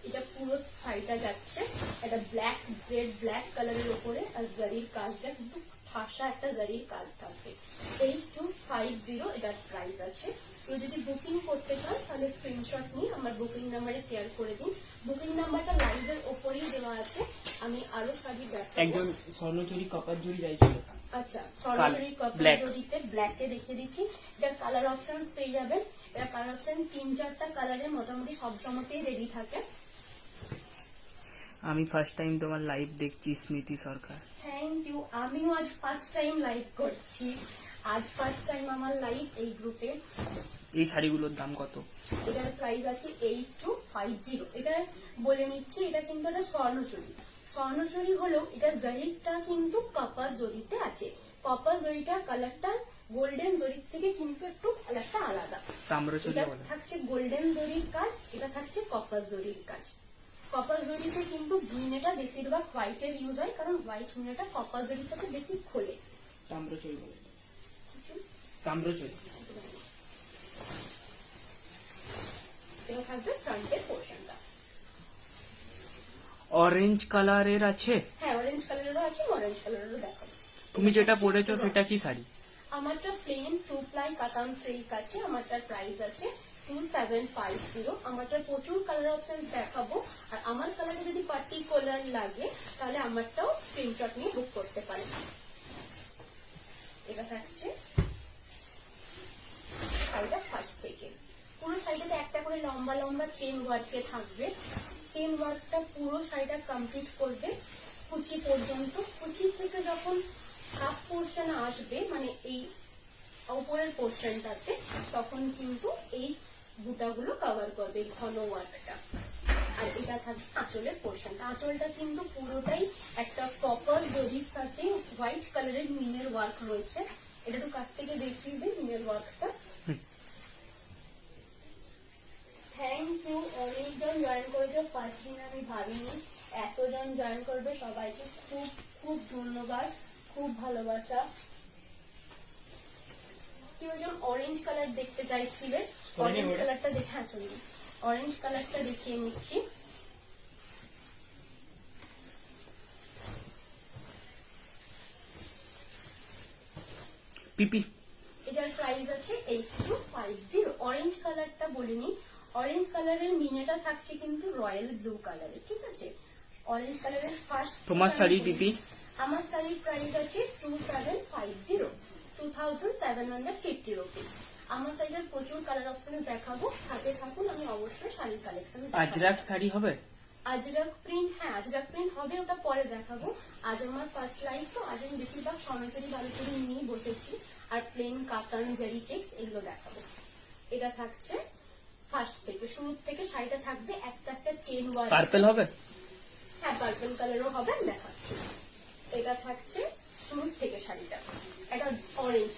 এটা পুরো শাড়িটা যাচ্ছে এটা ব্ল্যাক জেড ব্ল্যাক কালারের উপরে, আর জারির কাজটা কিন্তু ঠাসা একটা জারির কাজ থাকবে। 8250 এটার প্রাইস আছে। কেউ যদি বুকিং করতে চান তাহলে স্ক্রিনশট নিয়ে আমার বুকিং নাম্বারে শেয়ার করে দিন। বুকিং নাম্বারটা লাইভের ওপরেই দেওয়া আছে। আমি আরো শাড়ি দেখাবো। একজন স্বর্ণচুরি, কপার জরি চাইছিল। আচ্ছা, স্বর্ণজরি কপার জরিতে ব্ল্যাকে দেখিয়ে দিচ্ছি। এটা কালার অপশনস পেয়ে যাবেন। এটা কালার অপশন 3-4টা কালারের মোটামুটি সব সময়তেই রেডি থাকে। আমি ফার্স্ট টাইম তোমার লাইভ দেখছি, স্মৃতি সরকার। Thank you. আমিও আজ ফার্স্ট টাইম লাইভ করছি। আজ ফার্স্ট টাইম আমার লাইভ এই গ্রুপে। এই শাড়িগুলোর দাম কত? এটার প্রাইস আছে 8250। এটা বলে নিচ্ছি, এটা কিন্তু একটা স্বর্ণচুরি। স্বর্ণচুরি হলেও এটা জারিটা কিন্তু কপার জরিতে আছে। কপার জরিটার কালারটা গোল্ডেন জরির থেকে কিন্তু একটু কালারটা আলাদা। তাম্রচুরি এটা বলে। থাকছে গোল্ডেন জরির কাজ, এটা থাকছে কপার জরির কাজ। কপার জরিতে কিন্তু মিনেটা বেশিরভাগ হোয়াইটের ইউজ হয়, কারণ হোয়াইট মিনেটা কপার জরির সাথে বেশি খোলে। তাম্রচুরি বলে। তাম্রচুরি। এটা থাকবে ফ্রন্টের পোর্শনটা। অরেঞ্জ কালারের আছে? হ্যাঁ, অরেঞ্জ কালারেরও আছে, অরেঞ্জ কালারেরও দেখাবো। তুমি যেটা পরেছো সেটা কি শাড়ি? আমারটা প্লেন 2 প্লাই কাতান সিল্ক আছে। আমারটার প্রাইস আছে 2750। আমারটার প্রচুর কালার অপশন দেখাবো, আর আমার কালারে যদি পার্টিকুলার লাগে তাহলে আমারটাও স্ক্রিনশট নিয়ে বুক করতে পারেন। এটা থাকছে শাড়িটা ফার্স্ট থেকে। পুরো শাড়িটাতে একটা করে লম্বা লম্বা চেন ওয়ার্কে থাকবে। চেন ওয়ার্কটা পুরো শাড়িটা কমপ্লিট করবে কুচি পর্যন্ত। কুচি থেকে যখন হাফ পোর্শন আসবে, মানে এই উপরের পোর্শনটাতে, তখন কিন্তু এই বুটাগুলো কভার করবে ঘন ওয়ার্কটা। আর এটা থাকবে আঁচলের পোর্শনটা। আঁচলটা কিন্তু পুরোটাই একটা কপার জরির সাথে হোয়াইট কালারের মিনের ওয়ার্ক রয়েছে। এটা একটু কাছ থেকে দেখিয়ে দিই মিনের ওয়ার্কটা। Thank you. অনেকজন জয়েন করেছে, ফার্স্ট দিন আমি ভাবিনি এতজন জয়েন করবে। সবাইকে খুব খুব ধন্যবাদ, খুব ভালোবাসা। কেউ একজন অরেঞ্জ কালার দেখতে চাইছিলে, অরেঞ্জ কালারটা দেখে আসুন। অরেঞ্জ কালারটা দেখিয়ে নিচ্ছি। পিপি। এটার প্রাইস আছে 8250। অরেঞ্জ কালারটা বলিনি, অরেঞ্জ কালারের মিনেটা থাকছে কিন্তু রয়্যাল ব্লু কালারের, ঠিক আছে? অরেঞ্জ কালারের ফার্স্ট। তোমার শাড়ি পিপি? আমার শাড়ির প্রাইস আছে 2750, 2750 রুপিস। আমার শাড়িটার প্রচুর কালার অপশন দেখাবো, সাথে থাকুন। আমি অবশ্যই শাড়ির কালেকশন আজরাক শাড়ি হবে? আজরাক প্রিন্ট, হ্যাঁ আজরাক প্রিন্ট হবে, ওটা পরে দেখাবো। আজ আমার ফার্স্ট লাইভ, তো আজ আমি বেশিরভাগ স্বর্ণচুরি বালুচুরি নিয়েই বসেছি, আর প্লেন কাতান জারি চেক্স এগুলো দেখাবো। এটা থাকছে ফার্স্ট থেকে, শুরু থেকে শাড়িটা থাকবে একটা একটা চেন ওয়ার্ক। পার্পল হবে? হ্যাঁ, পার্পল কালারও হবে, দেখাচ্ছি। এটা থাকছে শুরুর থেকে শাড়িটা একটা অরেঞ্জ,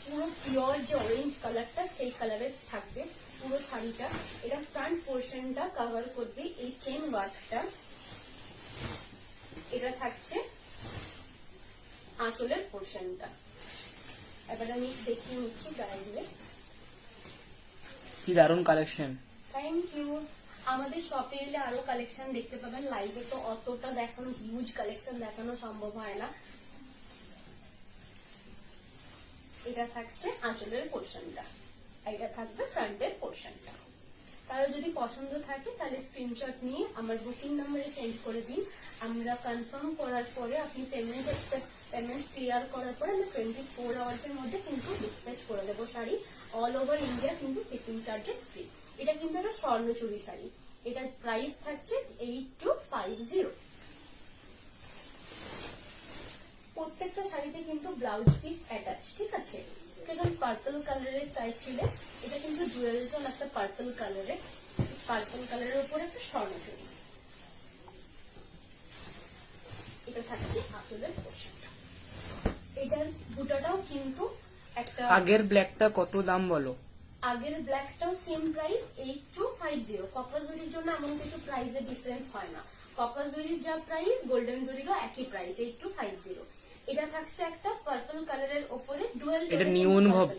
পুরো পিওর যে অরেঞ্জ কালারটা সেই কালারের থাকবে পুরো শাড়িটা। এটা ফ্রন্ট পোর্শনটা কভার করবে এই চেন ওয়ার্কটা। এটা থাকছে আঁচলের পোর্শনটা। এবার আমি দেখিয়ে নিচ্ছি গায়ে দিয়ে। কি দারুণ কালেকশন। Thank you. আমাদের শপে এলে আরো কালেকশন দেখতে পাবেন, লাইভে তো অতটা দেখানো, হিউজ কালেকশন দেখানো সম্ভব হয় না। এটা থাকছে আঁচলের পোর্শনটা, এটা থাকবে ফ্রন্টের পোর্শনটা। কারো যদি পছন্দ থাকে তাহলে স্ক্রিনশট নিয়ে আমার বুকিং নাম্বারে সেন্ড করে দিন। আমরা কনফার্ম করার পরে আপনি পেমেন্ট ক্লিয়ার করার পরে আমরা 24 আওয়ার্সের মধ্যে কিন্তু ডিসপ্যাচ করে দেবো শাড়ি। অল ওভার ইন্ডিয়া কিন্তু শিপিং চার্জেস ফ্রি। এটা কিন্তু একটা স্বর্ণচুরি শাড়ি। এটার প্রাইস থাকছে 8250। প্রত্যেকটা শাড়িতে কিন্তু ব্লাউজ পিস অ্যাটাচ, ঠিক আছে। এখন পার্পল কালারের চাইছিলে, এটা কিন্তু জুয়েল টোন একটা পার্পল কালারের, পার্পল কালারের উপরে একটা স্বর্ণচুরি। এটা থাকছে আঁচলের পোর্শনটা। এটার বুটাটাও কিন্তু একটা, আগের ব্ল্যাকটা কত দাম বলো? আগের ব্ল্যাকটাও সেম প্রাইস 8250। কপার জরির জন্য এমন কিছু প্রাইসের ডিফারেন্স হয় না। কপার জরির যা প্রাইস গোল্ডেন জরিরও একই প্রাইস 8250। এটা থাকছে একটা পার্পল কালারের উপরে ডুয়াল। এটা নিউ অনুভব?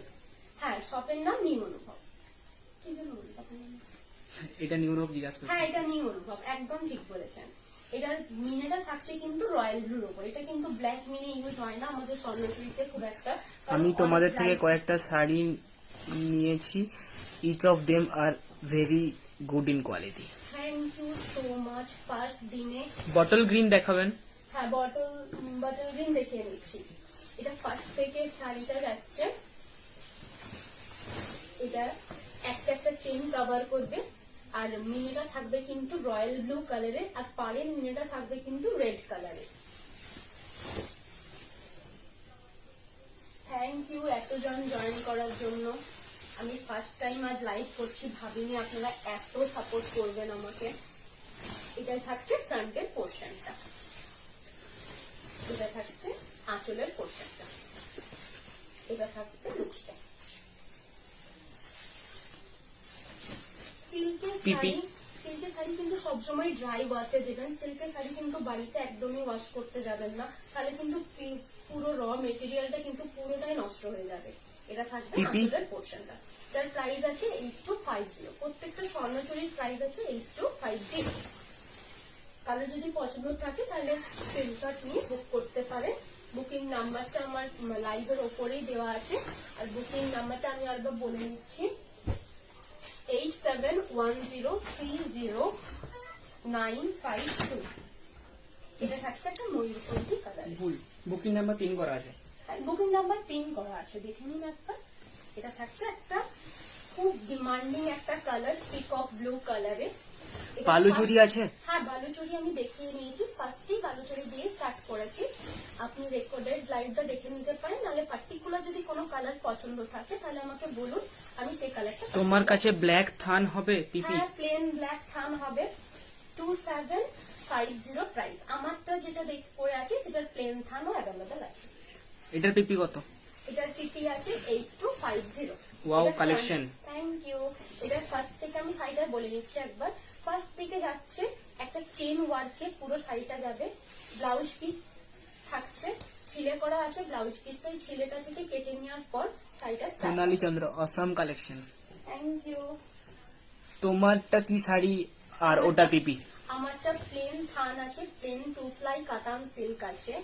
হ্যাঁ, শপের নাম নিউ অনুভব। কি জন্য বলি শপের নাম? এটা নিউ অনুভব জিজ্ঞাসা করছি। হ্যাঁ, এটা নিউ অনুভব, একদম ঠিক বলেছেন। এটার মিনেটা থাকছে কিন্তু রয়্যাল ব্লুর উপর। এটা কিন্তু ব্ল্যাক মিনে ইউজ হয় না আমাদের স্বর্ণচুরিতে খুব একটা। কারণ আমি অনেক তোমাদের থেকে bright- কয়েকটা শাড়ি নিয়েছি, each of them are very good in quality. Thank you so much. First দিনে, বটল গ্রিন দেখাবেন? হ্যাঁ, বটল গ্রিন দেখিয়ে নিচ্ছি। এটা ফার্স্ট থেকে শাড়িটা যাচ্ছে, এটা একটা একটা চেন কভার করবে। আর মিনেটা থাকবে কিন্তু রয়্যাল ব্লু কালারের, আর পাড়ের মিনেটা থাকবে কিন্তু রেড কালারের। থ্যাংক ইউ এতজন জয়েন করার জন্য। আমি ফার্স্ট টাইম আজ লাইভ করছি, ভাবিনি আপনারা এত সাপোর্ট করবেন আমাকে। এটা থাকছে ফ্রন্টের পোর্শনটা, এটা থাকছে আঁচলের পোর্শনটা, এটা থাকছে লুকসটা। সিল্কের পিপি। শাড়ি কিন্তু সবসময় ড্রাই ওয়াশে দেবেন। সিল্কের শাড়ি কিন্তু বাড়িতে একদমই ওয়াশ করতে যাবেন না, তাহলে কিন্তু পুরো র মেটেরিয়ালটা কিন্তু পুরোটাই নষ্ট হয়ে যাবে। এটা থাকবে পিপি। আঁচলের পোর্শনটা। তার প্রাইস আছে 8250। প্রত্যেকটা স্বর্ণচুরির প্রাইস আছে 8250। কারো যদি পছন্দ থাকে তাহলে স্ক্রিনশট নিয়ে বুক করতে পারে। বুকিং নাম্বারটা আমার লাইভের ওপরেই দেওয়া আছে। আর বুকিং নাম্বারটা আমি আরেকবার বলে নিচ্ছি, 8710309552। এটা থাকছে একটা ময়ূরপঙ্খী কালার। ভুল, বুকিং নাম্বার পিন করা আছে। বুকিং নাম্বার পিন করা আছে, দেখে নিন একবার। এটা থাকছে একটা খুব ডিমান্ডিং একটা কালার, পিকক ব্লু কালারে। বালুচুরি আছে? হ্যাঁ, বালুচুরি আমি দেখিয়ে নিয়েছি। ফার্স্টেই বালুচুরি দিয়ে স্টার্ট করেছি। আপনি রেকর্ডেড লাইভটা দেখে নিতে পারেন, নাহলে পার্টিকুলার যদি কোনো কালার পছন্দ থাকে তাহলে আমাকে বলুন, আমি সেই কালারটা। তোমার কাছে ব্ল্যাক থান হবে পিপি? হ্যাঁ, প্লেন ব্ল্যাক থান হবে। 2750 প্রাইস। আমারটা যেটা পরে আছে সেটার প্লেন থানও অ্যাভেলেবেল আছে। এটার পিপি কত? এটার টিপি আছে 8250। Wow, collection. Thank you. এটা ফার্স্ট থেকে আমি শাড়িটা বলে নিচ্ছি একবার। ফার্স্ট থেকে যাচ্ছে একটা চেন ওয়ার্কে পুরো শাড়িটা যাবে। ব্লাউজ পিস থাকছে, ছিলে করা আছে ব্লাউজ পিসটা। এই ছিলেটা থেকে কেটে নেওয়ার পর শাড়িটা Sonali Chandra, awesome collection. Thank you. তোমারটা কি শাড়ি আর ওটা পিপি? আমারটা প্লেন থান আছে, প্লেন 2 প্লাই কাতান সিল্ক আছে।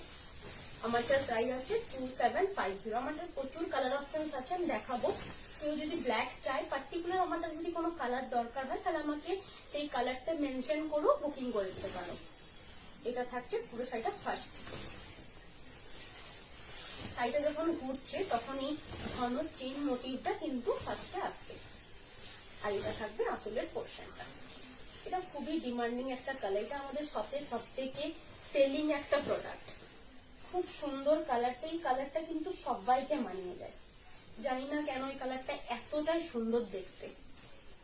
আমারটার প্রাইস আছে 2750। আমারটার প্রচুর কালার অপশনস আছে, আমি দেখাবো। কেউ যদি ব্ল্যাক চায়, পার্টিকুলার আমারটা যদি কোনো কালার দরকার হয় তাহলে আমাকে সেই কালারটা মেনশন করো, বুকিং করে দিতে পারো। এটা থাকছে পুরো শাড়িটা ফার্স্ট। শাড়িটা যখন ঘুরছে তখন এই ঘন চেন মোটিভটা কিন্তু ফার্স্টে আসবে। আর এটা থাকবে আঁচলের পোর্শনটা। এটা খুবই ডিমান্ডিং একটা কালার। এটা আমাদের শপে সব থেকে সেলিং একটা প্রোডাক্ট। খুব সুন্দর কালারটা। এই কালারটা কিন্তু সবাইকে মানিয়ে যায়, জানি না কেন এই কালারটা এতটাই সুন্দর দেখতে।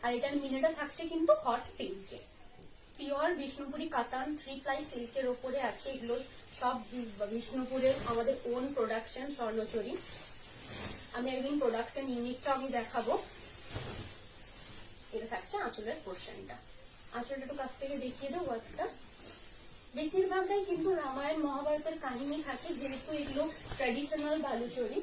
আর এটার মিনেটা থাকছে কিন্তু হট পিঙ্কে। পিওর বিষ্ণুপুরি কাতান 3 প্লাই সিল্কের ওপরে আছে। এগুলো সব বিষ্ণুপুরের আমাদের ওন প্রোডাকশন স্বর্ণচুরি। আমি একদিন প্রোডাকশন ইউনিটটা আমি দেখাবো। এটা থাকছে আঁচলের পোর্শনটা। আঁচলটা একটু কাছ থেকে দেখিয়ে দেবো একটা। বেশিরভাগটাই কিন্তু রামায়ণ মহাভারতের কাহিনী থাকে, যেহেতু এগুলো ট্র্যাডিশনাল বালুচরি।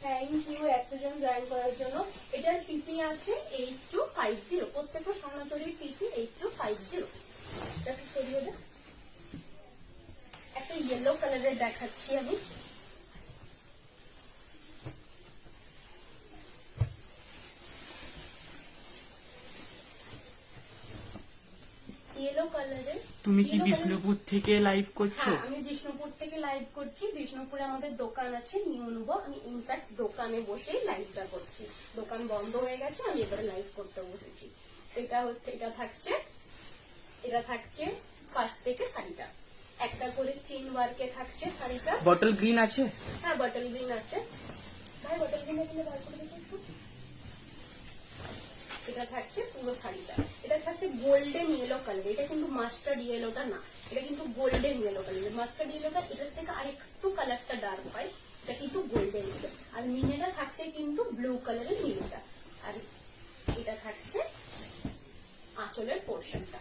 থ্যাংক ইউ এতজন জয়েন করার জন্য। এটার পিপি আছে 8250, প্রত্যেকটা স্বর্ণচুরির পিপি 8250। একটু সরিয়ে দে। একটা ইয়েলো কালারের দেখাচ্ছি আমি। ইয়েলো কালারের। তুমি কি বিষ্ণুপুর থেকে লাইভ করছো? হ্যাঁ, আমি বিষ্ণুপুর থেকে লাইভ করছি। বিষ্ণুপুরে আমাদের দোকান আছে নিউ অনুভব। আমি ইনফ্যাক্ট দোকানে বসে লাইভটা করছি। দোকান বন্ধ হয়ে গেছে, আমি এবারে লাইভ করতে বসেছি। এটা থাকছে ফার্স্ট থেকে শাড়িটা একটা করে চিন ওয়ার্কে থাকছে শাড়িটা। বটল গ্রিন আছে? হ্যাঁ, বটল গ্রিন আছে। ভাই বটল গ্রিন এখানে বার করে দিতে একটু। এটা থাকছে পুরো শাড়িটা। এটা থাকছে গোল্ডেন ইয়েলো কালার। এটা কিন্তু মাস্টার্ড ইয়েলোটা না, এটা কিন্তু গোল্ডেন ইয়েলো কালার। মাস্টার্ড ইয়েলোটা এটার থেকে আরেকটু কালারটা ডার্ক হয়, এটা কিন্তু গোল্ডেন ইয়েলো। আর মিনেটা থাকছে কিন্তু ব্লু কালারের মিনেটা। আর এটা থাকছে আঁচলের পোর্শনটা।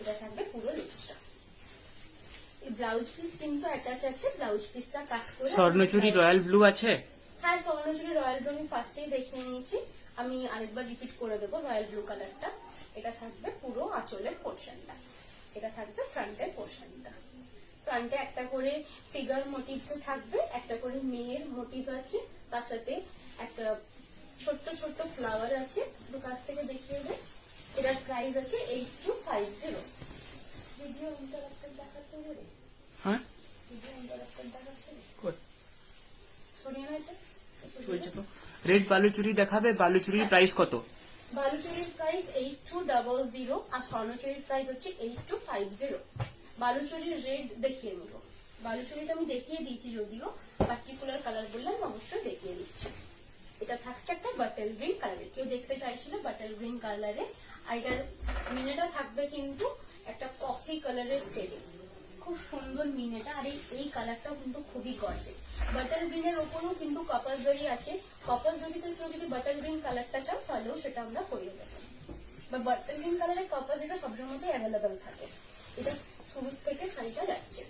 এটা থাকবে পুরো লিপসটা। এই ব্লাউজ পিস কিন্তু অ্যাটাচ আছে। ব্লাউজ পিসটা কাট করে স্বর্ণচুরি রয়্যাল ব্লু আছে? হ্যাঁ, স্বর্ণচুরি রয়্যাল ব্লু আমি ফার্স্টেই দেখিয়ে নিয়েছি। আমি আরেকবার রিপিট করে দেবো রয়্যাল ব্লু কালারটা। এটা থাকবে পুরো আঁচলের পোর্শনটা। এটা থাকবে ফ্রন্টের পোর্শনটা। ফ্রন্টে একটা করে ফিগার মোটিভস থাকবে, একটা করে মেয়ের মোটিভ আছে, তার সাথে একটা ছোট্ট ছোট্ট ফ্লাওয়ার আছে। একটু কাছ থেকে দেখিয়ে দেয়। এটার প্রাইস আছে 8250। ভিডিও ইন্টারাপ্টেড দেখাচ্ছে রে? হ্যাঁ, ভিডিও ইন্টারাপ্টেড দেখাচ্ছে রে? কই? সরিয়ে না এটা চলছে তো। রেড বালুচুরি দেখাবে। বালুচুরির প্রাইস কত? বালুচুরির প্রাইস 8200 আর স্বর্ণচুরির প্রাইস হচ্ছে 8250। বালুচুরির রেড দেখিয়ে নিব। বালুচুরিটা আমি দেখিয়ে দিয়েছি, যদিও পার্টিকুলার কালার বললে আমি অবশ্যই দেখিয়ে দিচ্ছি। এটা থাকছে একটা বাটল গ্রিন কালারে। কেউ দেখতে চাইছিল বাটল গ্রিন কালারে। আর এটার মিনেটা থাকবে কিন্তু একটা কফি কালারের শেডে। খুব সুন্দর মিনেটা। আর এই কালারটাও কিন্তু খুবই গর্জিয়াস। বাটল গ্রিনের ওপরও কিন্তু কপাস জরি আছে। কপাস জরিতে কেউ যদি বাটল গ্রিন কালারটা চাও তাহলেও সেটা আমরা করিয়ে দেবো। বা বাটল গ্রিন কালারের কপাস এটা সবসময় অ্যাভেলেবেল থাকে। এটা শুরু থেকে শাড়িটা যাচ্ছে।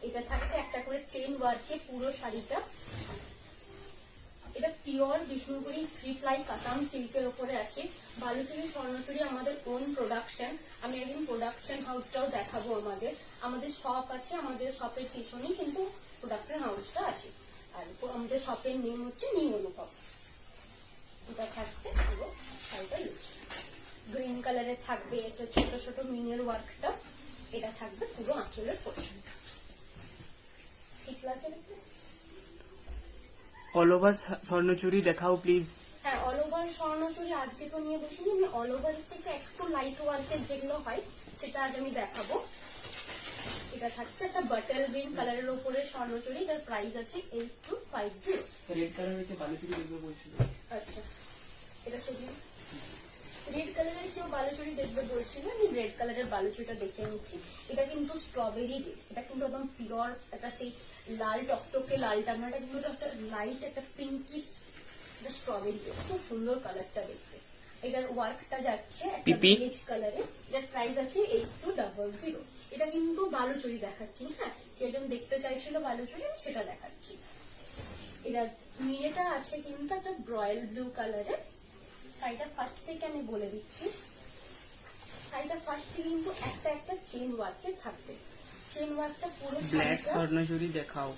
এটা থাকছে একটা করে চেন ওয়ার্কে পুরো শাড়িটা। এটা পিওর বিষ্ণুপুরি 3 প্লাই কাতান সিল্কের উপরে আছে। বালুচুরি স্বর্ণচুরি আমাদের ওন প্রোডাকশন। আমি একদিন প্রোডাকশন হাউসটাও দেখাবো। আমাদের শপ আছে, আমাদের শপের পিছনেই কিন্তু প্রোডাকশন হাউসটা আছে। আর আমাদের শপের নেম হচ্ছে নিউ অনুভব। এটা থাকবে পুরো শাড়িটা গ্রিন কালারের থাকবে একটা ছোট ছোট মিনের ওয়ার্কটা। এটা থাকবে পুরো আঁচলের পোর্শনটা। ঠিক আছে? অল ওভার স্বর্ণচুরি দেখাও প্লিজ। হ্যাঁ, অল ওভার স্বর্ণচুরি আজকে তো নিয়ে বসিনি। আমি অল ওভার থেকে একটু লাইট ওয়ার্কের যেগুলো হয় সেটা আজ আমি দেখাবো। এটা থাকছে একটা বাটল গ্রিন কালারের উপরে স্বর্ণচুরি। এটার প্রাইস আছে 8250। রেড কালার হচ্ছে বালুচুরি দেখবে বলছিল। আচ্ছা, এটা শুধু রেড কালারের কেউ বালুচুরি দেখবে বলছিল। আমি রেড কালারের বালুচুরিটা দেখে নিচ্ছি। এটা কিন্তু স্ট্রবেরি রেড। এটা কিন্তু একদম পিওর একটা সেই লাল টকটকে লালটা না, এটা কিন্তু একটা লাইট একটা পিঙ্কিশ স্ট্রবেরি রেড। খুব সুন্দর কালারটা দেখতে। এটার ওয়ার্কটা যাচ্ছে একটা বেজ কালারে। এটার প্রাইস আছে 8200। এটা কিন্তু বালুচুরি দেখাচ্ছি। হ্যাঁ, কেউ একজন দেখতে চাইছিল বালুচুরি, আমি সেটা দেখাচ্ছি। এটার মিয়েটা আছে কিন্তু একটা রয়্যাল ব্লু কালারের। শাড়িটা ফার্স্ট থেকে আমি বলে দিচ্ছি। শাড়িটা ফার্স্ট থেকে কিন্তু একটা একটা চেন ওয়ার্কে থাকবে। চেন ওয়ার্কটা পুরো ব্ল্যাক স্বর্ণচুরি দেখাও।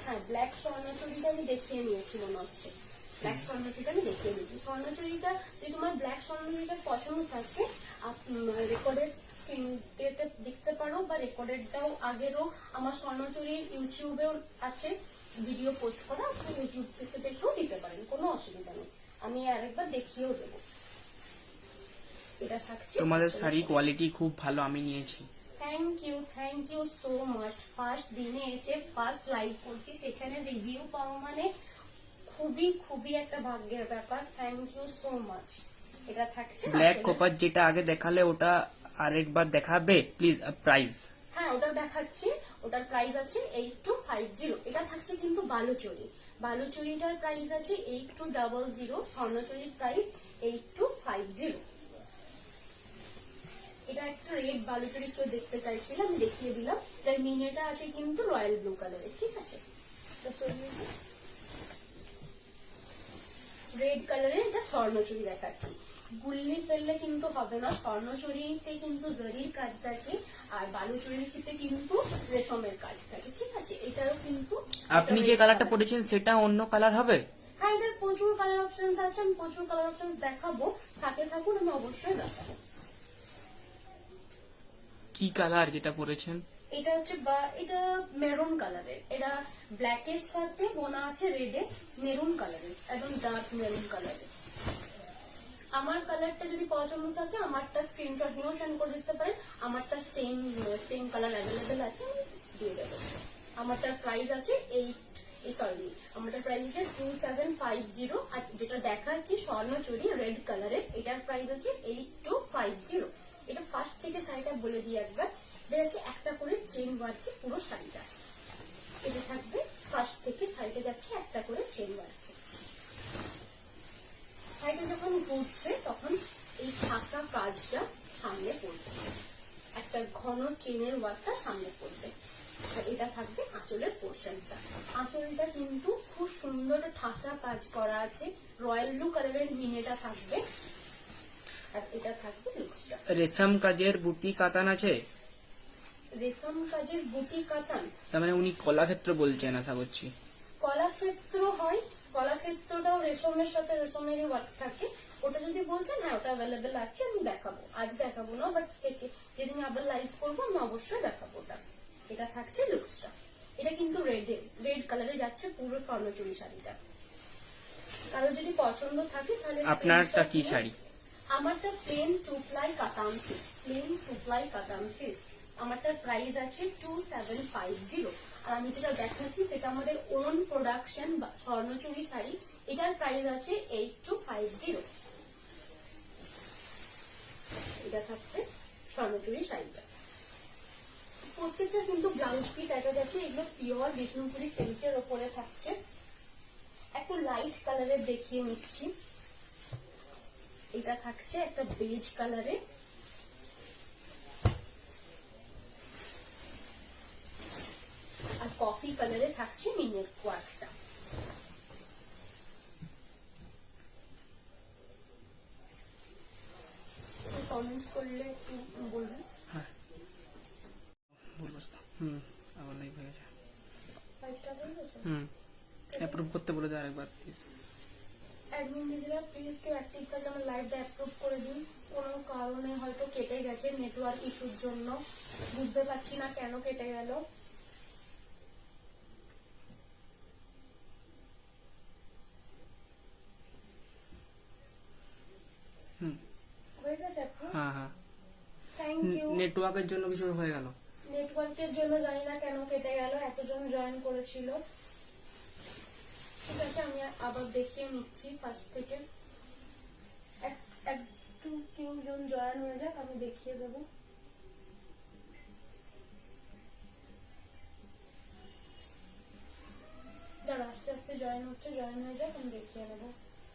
হ্যাঁ, ব্ল্যাক স্বর্ণচুরিটা আমি দেখিয়ে নিয়েছি মনে হচ্ছে। ব্ল্যাক স্বর্ণচুরিটা আমি দেখিয়ে নিয়েছি। স্বর্ণচুরিটা যদি তোমার ব্ল্যাক স্বর্ণচুরিটা পছন্দ থাকে, রেকর্ডেড স্ক্রিনতে দেখতে পারো, বা রেকর্ডেডটাও আগেরও আমার স্বর্ণচুরির ইউটিউবেও আছে ভিডিও পোস্ট করা। আপনি ইউটিউব থেকে দেখেও দিতে পারেন, কোনো অসুবিধা নেই। আমি আরেকবার দেখিয়েও দেবো। এটা থাকছে তোমাদের শাড়ি কোয়ালিটি খুব ভালো, আমি নিয়েছি। Thank you so much. First দিনে এসে ফার্স্ট লাইভ করছি, সেখানে রিভিউ পাওয়া মানে খুবই খুবই একটা ভাগ্যের ব্যাপার। Thank you so much. এটা থাকছে ব্ল্যাক আঁচলের- কপার যেটা আগে দেখালে ওটা আরেকবার দেখাবে প্লিজ, প্রাইস। হ্যাঁ ওটা দেখাচ্ছি, ওটার প্রাইস আছে 8250। এটা থাকছে কিন্তু বালুচরি, বালুচরিটার প্রাইস আছে 8200, স্বর্ণচুরির প্রাইস 8250। এটা একটা রেড বালুচরি কেউ দেখতে চাইছিল, আমি দেখিয়ে দিলাম। এটার মিনেটা আছে কিন্তু রয়্যাল ব্লু কালারের, ঠিক আছে। রেড কালারের এটা স্বর্ণচুরি দেখাচ্ছি। গুল্লি ফেললে কিন্তু হবে না, স্বর্ণচুরিতে কিন্তু জরির কাজ থাকে আর বালুচুরিতে কিন্তু রেশমের কাজ থাকে, ঠিক আছে। এটারও কিন্তু আপনি যে কালারটা পরেছেন সেটা অন্য কালার হবে? হ্যাঁ এটার প্রচুর কালার অপশনস আছে, আমি প্রচুর কালার অপশনস দেখাবো, সাথে থাকুন, আমি অবশ্যই দেখাবো। কি কালার যেটা পরেছেন? এটা হচ্ছে এটা মেরুন কালারের, এটা ব্ল্যাকের সাথে বোনা আছে রেডে, মেরুন কালারের, একদম ডার্ক মেরুন কালারের। আমার কালারটা যদি পছন্দ থাকে আমারটা স্ক্রিনশট নিয়েও সেন্ড করে দিতে পারেন, আমারটা সেম কালার অ্যাভেলেবেল আছে, আমি দিয়ে দেবো। আমারটার প্রাইস আছে আমারটার প্রাইস আছে 2750। আর যেটা দেখাচ্ছি স্বর্ণচুরি রেড কালারের, এটার প্রাইস আছে 8250। এটা ফার্স্ট থেকে শাড়িটা বলে দিই একবার। এটা হচ্ছে একটা করে চেন ওয়ার্কে পুরো শাড়িটা, এটা থাকবে ফার্স্ট থেকে শাড়িটা যাচ্ছে একটা করে চেন ওয়ার্কে। শাড়িটা যখন ঘুরছে তখন এই ঠাসা কাজটা সামনে পড়বে, একটা ঘন চেনের ওয়ার্কটা সামনে পড়বে। আর এটা থাকবে আঁচলের পোর্শনটা, আঁচলটা কিন্তু খুব সুন্দর ঠাসা কাজ করা আছে, রয়্যাল ব্লু কালারের মিনেটা থাকবে। আর এটা থাকবে লুকসটা, রেশম কাজের বুটি কাতান আছে? রেশম কাজের বুটি কাতান, তার মানে উনি কলাক্ষেত্র বলছেন আশা করছি। কলাক্ষেত্র হয়, কলাক্ষেত্রটাও রেশমের সাথে রেশমেরই ওয়ার্ক থাকে। ওটা যদি বলছেন হ্যাঁ ওটা অ্যাভেলেবেল আছে, আমি দেখাবো, আজ দেখাবো না, বাট যেদিন আবার লাইভ করবো আমি অবশ্যই দেখাবো ওটা। এটা থাকছে লুকসটা, এটা কিন্তু রেড কালারে যাচ্ছে পুরো স্বর্ণচুরি শাড়িটা। কারো যদি পছন্দ থাকে তাহলে আপনারটা screenshot কি নিয়ে- শাড়ি? আমারটা প্লেন টু প্লাই কাতান সিল্ক, প্লেন টু প্লাই কাতান সিল্ক। আমারটার প্রাইস আছে 2750। আর আমি যেটা দেখাচ্ছি সেটা আমাদের ওন প্রোডাকশন স্বর্ণচুরি শাড়ি, এটার প্রাইস আছে 8250। এটা থাকবে স্বর্ণচুরি শাড়িটা। প্রত্যেকটা কিন্তু ব্লাউজ পিস এটা যাচ্ছে, এগুলো পিওর বিষ্ণুপুরি সিল্কের ওপরে থাকছে। একটু লাইট কালারের দেখিয়ে নিচ্ছি, এটা থাকছে একটা বেজ কালারে, আর কফি কালারে থাকছে মিনের ওয়ার্কটা। কমেন্ট করলে একটু বলবেন। আমার লাইভ হয়ে গেছে। 5 টা হয়ে গেছে। অ্যাপ্রুভ করতে বলে দেয় আরেকবার প্লিজ। অ্যাডমিন দিদিরা প্লিজ কেউ অ্যাক্টিভ থাকলে আমার লাইভটা অ্যাপ্রুভ করে দিন। কোনো কারণে হয়তো কেটে গেছে নেটওয়ার্ক ইস্যুর জন্য, বুঝতে পারছি না কেন কেটে গেল। হয়ে গেছে অ্যাপ্রুভ, হ্যাঁ হ্যাঁ, থ্যাংক ইউ। নেটওয়ার্কের জন্য কিছু হয়ে গেল। নেটওয়ার্কের জন্য জানি না কেন কেটে গেল, এতজন জয়েন করেছিল। ঠিক আছে আমি আবার দেখিয়ে নিচ্ছি ফার্স্ট থেকে, একটু তিনজন জয়েন হয়ে যাক, আমি দেখিয়ে দেবো। যারা আস্তে আস্তে জয়েন হচ্ছে জয়েন হয়ে যাক, আমি দেখিয়ে দেবো।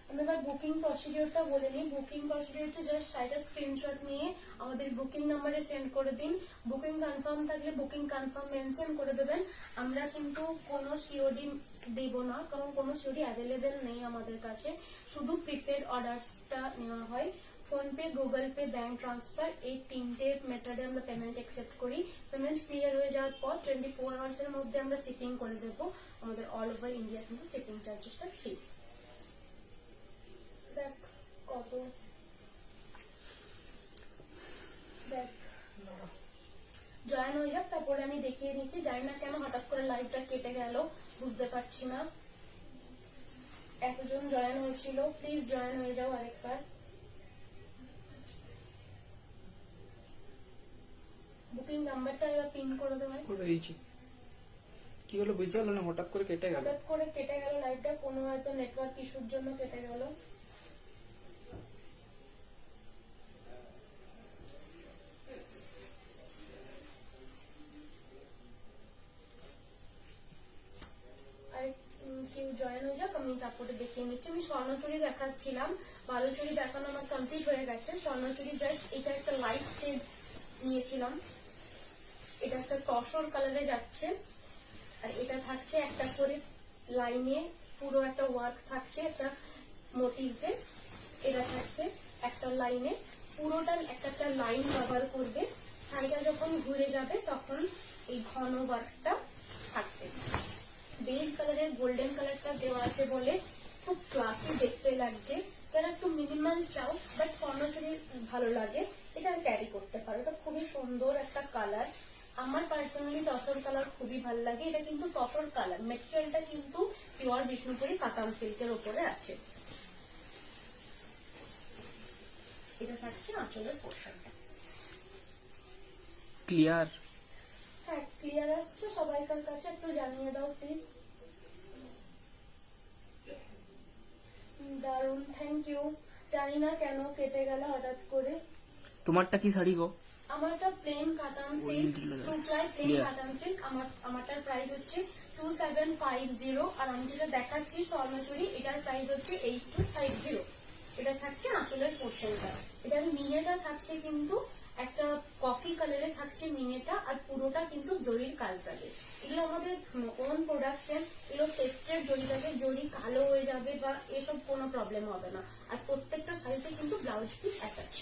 আমি এবার বুকিং প্রসিডিওরটা বলে নিই। বুকিং প্রসিডিওর হচ্ছে জাস্ট সাইটের স্ক্রিনশট নিয়ে আমাদের বুকিং নাম্বারে সেন্ড করে দিন। বুকিং কনফার্ম থাকলে বুকিং কনফার্ম মেনশন করে দেবেন। আমরা কিন্তু কোনো সিওডি দেব না, কারণ কোনো সিওডি অ্যাভেলেবেল নেই আমাদের কাছে, শুধু প্রিপেড অর্ডারসটা নেওয়া হয়। PhonePe, Google pay, bank transfer, এই তিনটে মেথডে আমরা পেমেন্ট অ্যাকসেপ্ট করি। পেমেন্ট ক্লিয়ার হয়ে যাওয়ার পর 24 আওয়ার্স এর মধ্যে আমরা শিপিং করে দেবো। আমাদের অল ওভার ইন্ডিয়া কিন্তু শিপিং চার্জেসটা ফ্রি। দেখ কত, দেখ জয়েন হয়ে যাক, তারপরে আমি দেখিয়ে নিচ্ছি। জানি না কেন হঠাৎ করে লাইভটা কেটে গেল, বুঝতে পারছি না। এতজন জয়েন হয়েছিল, প্লিজ জয়েন হয়ে যাও আরেকবার। বুকিং নাম্বারটা এবার পিন করে দেবেন। করে দিয়েছি। কি হলো বুঝতে পারলো না, হঠাৎ করে কেটে গেল। হঠাৎ করে কেটে গেল লাইভটা, কোনো হয়তো নেটওয়ার্ক ইস্যুর জন্য কেটে গেল। দেখাচ্ছিলাম, বালুচুরি দেখানো আমার কমপ্লিট হয়ে গেছে। স্বর্ণচুরি জাস্ট এটা একটা লাইট শেড নিয়েছিলাম, এটা একটা তসর কালারে যাচ্ছে, আর এটা থাকছে একটা করে লাইনে, পুরো একটা ওয়ার্ক থাকছে একটা মোটিভসে। এটা থাকছে একটা লাইনে, পুরোটা একটা লাইন ব্যবহার করবে, সাইডে যখন ঘুরে যাবে তখন এই ঘন ওয়ার্কটা থাকবে। বেজ কালারের গোল্ডেন কালারটা দেওয়া আছে বলে খুব ক্লাসি দেখতে লাগছে। যারা একটু মিনিমাল চাও বাট স্বর্ণচুরি ভালো লাগে, এটা ক্যারি করতে পারো। এটা খুবই সুন্দর একটা কালার, আমার পার্সোনালি তসর কালার খুবই ভালো লাগে। এটা কিন্তু তসর কালার, মেটেরিয়ালটা কিন্তু পিওর বিষ্ণুপুরি কাতান সিল্কের উপরে আছে। এটা থাকছে আঁচলের পোর্শনটা। ক্লিয়ার? হ্যাঁ ক্লিয়ার আসছে সবাইকার কাছে, একটু জানিয়ে দাও প্লিজ। দারুন, থ্যাংক ইউ। জানি না কেন কেটে গেল হঠাৎ করে। তোমারটা কি শাড়ি গো? আমারটা প্লেন কাতান সিল্ক, টু প্লাই প্লেন কাতান সিল্ক। আমারটার প্রাইস হচ্ছে 2750, আর আমি যেটা দেখাচ্ছি স্বর্ণচুরি, এটার প্রাইস হচ্ছে 8250। এটা থাকছে আঁচলের পোর্শনটা। এটার মিনেটা থাকছে কিন্তু একটা কফি কালারে থাকছে মিনেটা, আর পুরোটা কিন্তু জরির কাজ থাকে। এগুলো আমাদের ওন প্রোডাকশন, এগুলো টেস্টের জরি থাকে, জরি কালো হয়ে যাবে বা এসব কোনো প্রবলেম হবে না। আর প্রত্যেকটা শাড়িতে কিন্তু ব্লাউজ পিস অ্যাটাচ।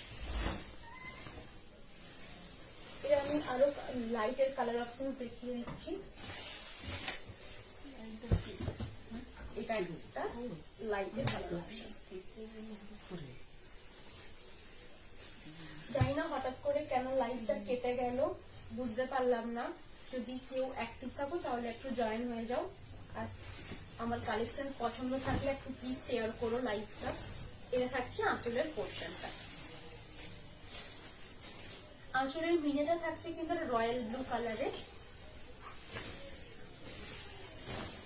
এটা আমি আরো লাইটের কালার অপশন দেখিয়ে দিচ্ছি। এটা একটা লাইটের কালার অপশন। জানি না হঠাৎ করে কেন লাইটটা কেটে গেল, বুঝতে পারলাম না। যদি কেউ অ্যাক্টিভ থাকো তাহলে একটু জয়েন হয়ে যাও, আর আমার কালেকশন পছন্দ থাকলে একটু প্লিজ শেয়ার করো লাইভটা। এটা থাকছে আঁচলের পোর্শনটা। আঁচলের মিনেটা থাকছে কিন্তু রয়্যাল ব্লু কালারে।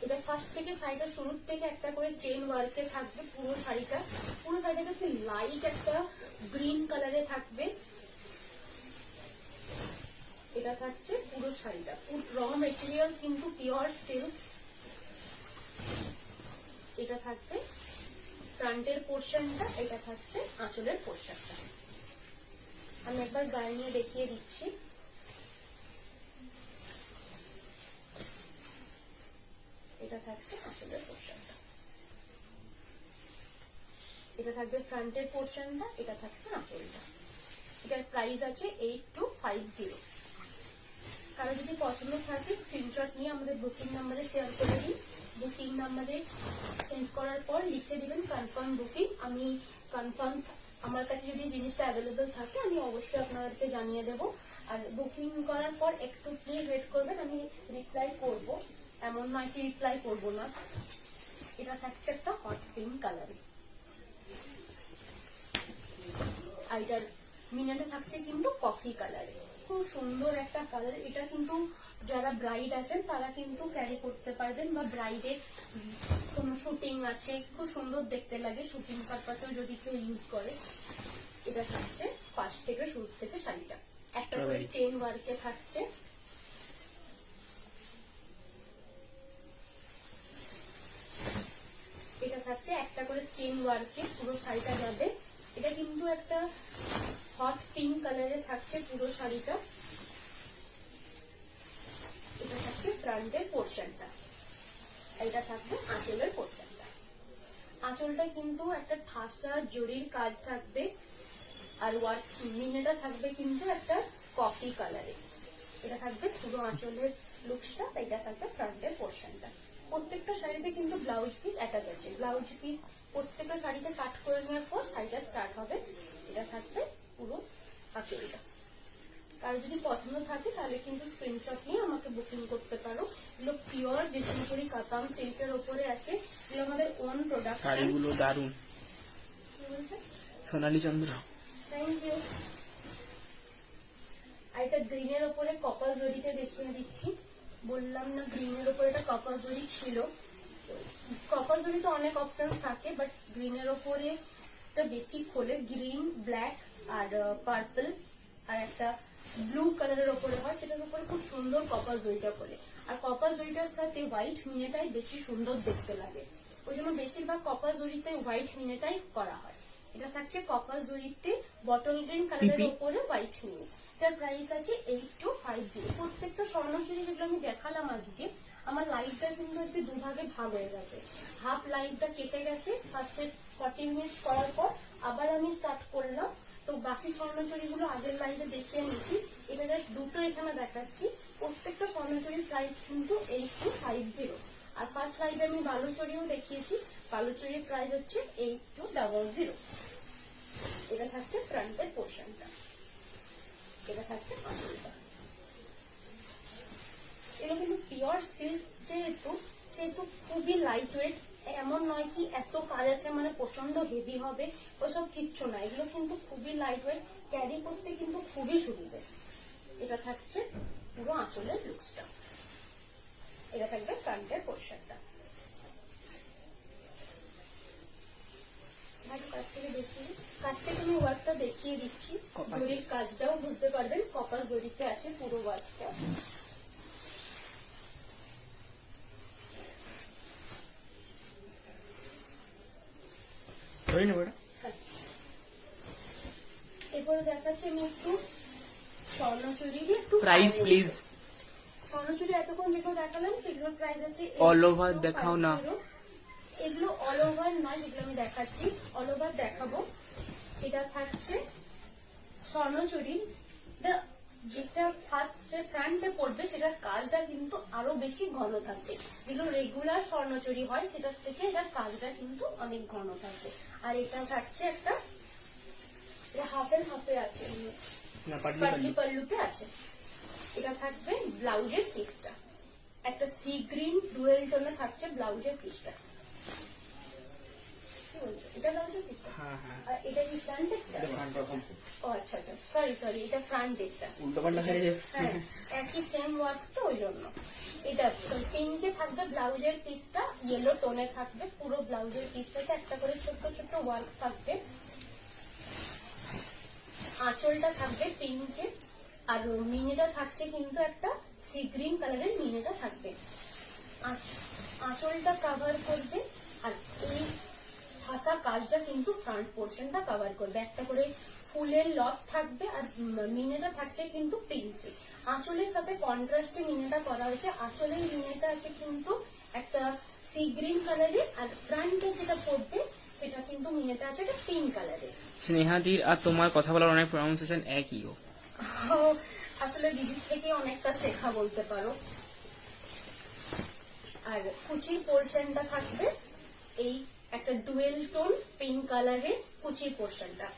এটা ফার্স্ট থেকে সাইডের শুরুর থেকে একটা করে চেন ওয়ার্কে থাকবে পুরো শাড়িটা। পুরো শাড়িটা একটু লাইট একটা গ্রিন কালারে থাকবে। এটা থাকছে পুরো শাড়িটা, র মেটেরিয়াল কিন্তু পিওর সিল্ক। এটা থাকবে ফ্রন্টের পোর্শনটা, এটা থাকছে আঁচলের পোর্শনটা। আমি একবার গায়ে নিয়ে দেখিয়ে দিচ্ছি। এটা থাকছে আঁচলের পোর্শনটা, এটা থাকবে ফ্রন্টের পোর্শনটা, এটা থাকছে আঁচলটা। এটার প্রাইস আছে 8250। কারো যদি পছন্দ থাকে স্ক্রিনশট নিয়ে আমাদের বুকিং নাম্বারে শেয়ার করে দিন। বুকিং নাম্বারে সেন্ড করার পর লিখে দিবেন কনফার্ম বুকিং। আমি কনফার্ম, আমার কাছে যদি জিনিসটা অ্যাভেলেবল থাকে আমি অবশ্যই আপনাদেরকে জানিয়ে দেব। আর বুকিং করার পর একটু প্লিজ ওয়েট করবেন, আমি রিপ্লাই করব, এমন নয় কি রিপ্লাই করব না। এটা থাকছে একটা হট পিঙ্ক কালারে, আর এটার মিনাটা থাকছে কিন্তু কফি কালারে। খুব সুন্দর একটা কালার। এটা কিন্তু যারা ব্রাইড আছেন তারা কিন্তু ক্যারি করতে পারবেন, বা ব্রাইডে কোনো শুটিং আছে, খুব সুন্দর দেখতে লাগে, শুটিং পারপাসেও যদি কেউ ইউজ করে। এটা থাকছে পাশ থেকে শুরু থেকে শাড়িটা একটা করে চেন ওয়ার্কে থাকছে। এটা থাকছে একটা করে চেন ওয়ার্কে পুরো শাড়িটা যাবে। এটা কিন্তু একটা হট পিঙ্ক কালারে থাকছে পুরো শাড়িটা। এটা থাকছে ফ্রন্টের পোর্শনটা, এটা থাকবে আঁচলের পোর্শনটা। আঁচলটা কিন্তু একটা ঠাসা জরির কাজ থাকবে, আর ওয়ার্ক মিনেটা থাকবে কিন্তু একটা কফি কালারে। এটা থাকবে পুরো আঁচলের লুকসটা, এটা থাকবে ফ্রন্টের পোর্শনটা। প্রত্যেকটা শাড়িতে কিন্তু ব্লাউজ পিস অ্যাটাচ আছে। ব্লাউজ পিস প্রত্যেকটা শাড়িতে কাট করে নেওয়ার পর শাড়িটা স্টার্ট হবে। এটা থাকবে পুরো আঁচলটা। কারো যদি পছন্দ থাকে তাহলে কিন্তু স্ক্রিনশট নিয়ে আমাকে বুকিং করতে পারো। এগুলো পিওর বিষ্ণুপুরি কাতান সিল্কের উপরে আছে, এগুলো আমাদের ওন প্রোডাক্ট। শাড়িগুলো দারুন। কি বলছে? সোনালী চন্দ্র, থ্যাংক ইউ। আর এটা গ্রিনের উপরে কপার জরিতে দেখিয়ে দিচ্ছি। বললাম না গ্রিনের উপরে একটা কপার জরি ছিল। কপার জরিতে অনেক অপশন থাকে, বাট গ্রিনের উপরে বেশি খোলে। গ্রিন, ব্ল্যাক আর পার্পল আর একটা ব্লু কালারের উপরে হয়, সেটার উপরে খুব সুন্দর কপার জরিটা খোলে। আর কপার জরিটার সাথে হোয়াইট মিনেটাই বেশি সুন্দর দেখতে লাগে। ওই জন্য বেশিরভাগ কপার জরিতে হোয়াইট মিনেটাই করা হয়। এটা থাকছে কপার জরিতে বটল গ্রিন কালারের PP উপরে হোয়াইট মিনে। এটার প্রাইস আছে 8250। প্রত্যেকটা স্বর্ণচুরি যেগুলো আমি দেখালাম আজকে, আমার লাইভটা কিন্তু আজকে দুভাগে ভাগ হয়ে গেছে। হাফ লাইভটা কেটে গেছে ফার্স্টে 40 মিনিট করার পর, আবার আমি স্টার্ট করলাম। তো বাকি স্বর্ণচুরিগুলো আগের লাইভে দেখিয়ে নিচ্ছি। এটা জাস্ট দুটো এখানে দেখাচ্ছি। প্রত্যেকটা স্বর্ণচুরির প্রাইস কিন্তু 8250। আর ফার্স্ট লাইভে আমি বালুচুরিও দেখিয়েছি, বালুচুরির প্রাইস হচ্ছে 8200। এটা থাকছে ফ্রন্টের পোর্শনটা, এটা থাকছে আঁচলটা। এগুলো কিন্তু পিওর সিল্ক, যেহেতু খুবই লাইট ওয়েট। এমন নয় কি এত কাজ আছে মানে প্রচন্ড হেভি হবে, ওসব কিচ্ছু না। এগুলো কিন্তু খুবই লাইট ওয়েট, ক্যারি করতে কিন্তু খুবই সুবিধে। এটা থাকছে পুরো আঁচলের লুকসটা, এটা থাকবে ফ্রন্টের পোর্শনটা। কাছ থেকে আমি ওয়ার্কটা দেখিয়ে দিচ্ছি, জরির কাজটাও বুঝতে পারবেন। কপার জরিতে আসে পুরো ওয়ার্কটা। এরপরে দেখাচ্ছি আমি একটু স্বর্ণচুরির একটু প্রাইস প্লিজ। স্বর্ণচুরি এতক্ষণ যেগুলো দেখালাম সেগুলোর প্রাইস আছে অল ওভার দেখাও না। এগুলো অল ওভার নয়, যেগুলো আমি দেখাচ্ছি অল ওভার দেখাবো। এটা থাকছে স্বর্ণচুরি, যেটা ফার্স্টে ফ্রন্টে পড়বে সেটার কাজটা কিন্তু আরো বেশি ঘন থাকবে। যেগুলো রেগুলার স্বর্ণচুরি হয় সেটার থেকে এটার কাজটা কিন্তু অনেক ঘন থাকবে। আর এটা থাকছে একটা, এটা হাফ এন্ড হাফে আছে, পাটলি পাল্লুতে আছে। এটা থাকবে ব্লাউজের পিসটা, একটা সি গ্রিন ডুয়েল টোনে থাকছে ব্লাউজের পিসটা। কি বলছো, এটা ব্লাউজের পিসটা? আর এটা কি ফ্রন্টেরটা? ও আচ্ছা আচ্ছা, সরি, এটা ফ্রন্টেরটা। হ্যাঁ, একই সেম ওয়ার্ক তো ওই জন্য। এটা পিঙ্কে থাকবে ব্লাউজের পিসটা, ইয়েলো টোনে থাকবে পুরো ব্লাউজের পিসটাতে একটা করে ছোট্ট ছোট্ট ওয়ার্ক থাকবে। আঁচলটা থাকবে পিঙ্কে, আর মিনেটা থাকছে কিন্তু একটা সি গ্রিন কালারের মিনেটা থাকবে। আঁচলটা কভার করবে, আর এই ঠাসা কাজটা কিন্তু ফ্রন্ট পোর্শনটা কভার করবে। একটা করে ফুলের লট থাকবে, আর মিনেটা থাকছে কিন্তু পিঙ্কে। আঁচলের সাথে কন্ট্রাস্টে মিনেটা করা হয়েছে। আঁচলের মিনেটা আছে কিন্তু একটা সি গ্রিন কালারের, আর ফ্রন্টে যেটা পড়বে সেটা কিন্তু মিনেটা আছে একটা পিঙ্ক কালারের। স্নেহাদির আর তোমার কথা বলার অনেক প্রনাউন্সিয়েশন একই ও। আসলে দিদির থেকে অনেকটা শেখা বলতে পারো। আর কুচির পোর্শনটা থাকবে এই একটা ডুয়েল টোন পিঙ্ক কালারের কুচির পোর্শনটা।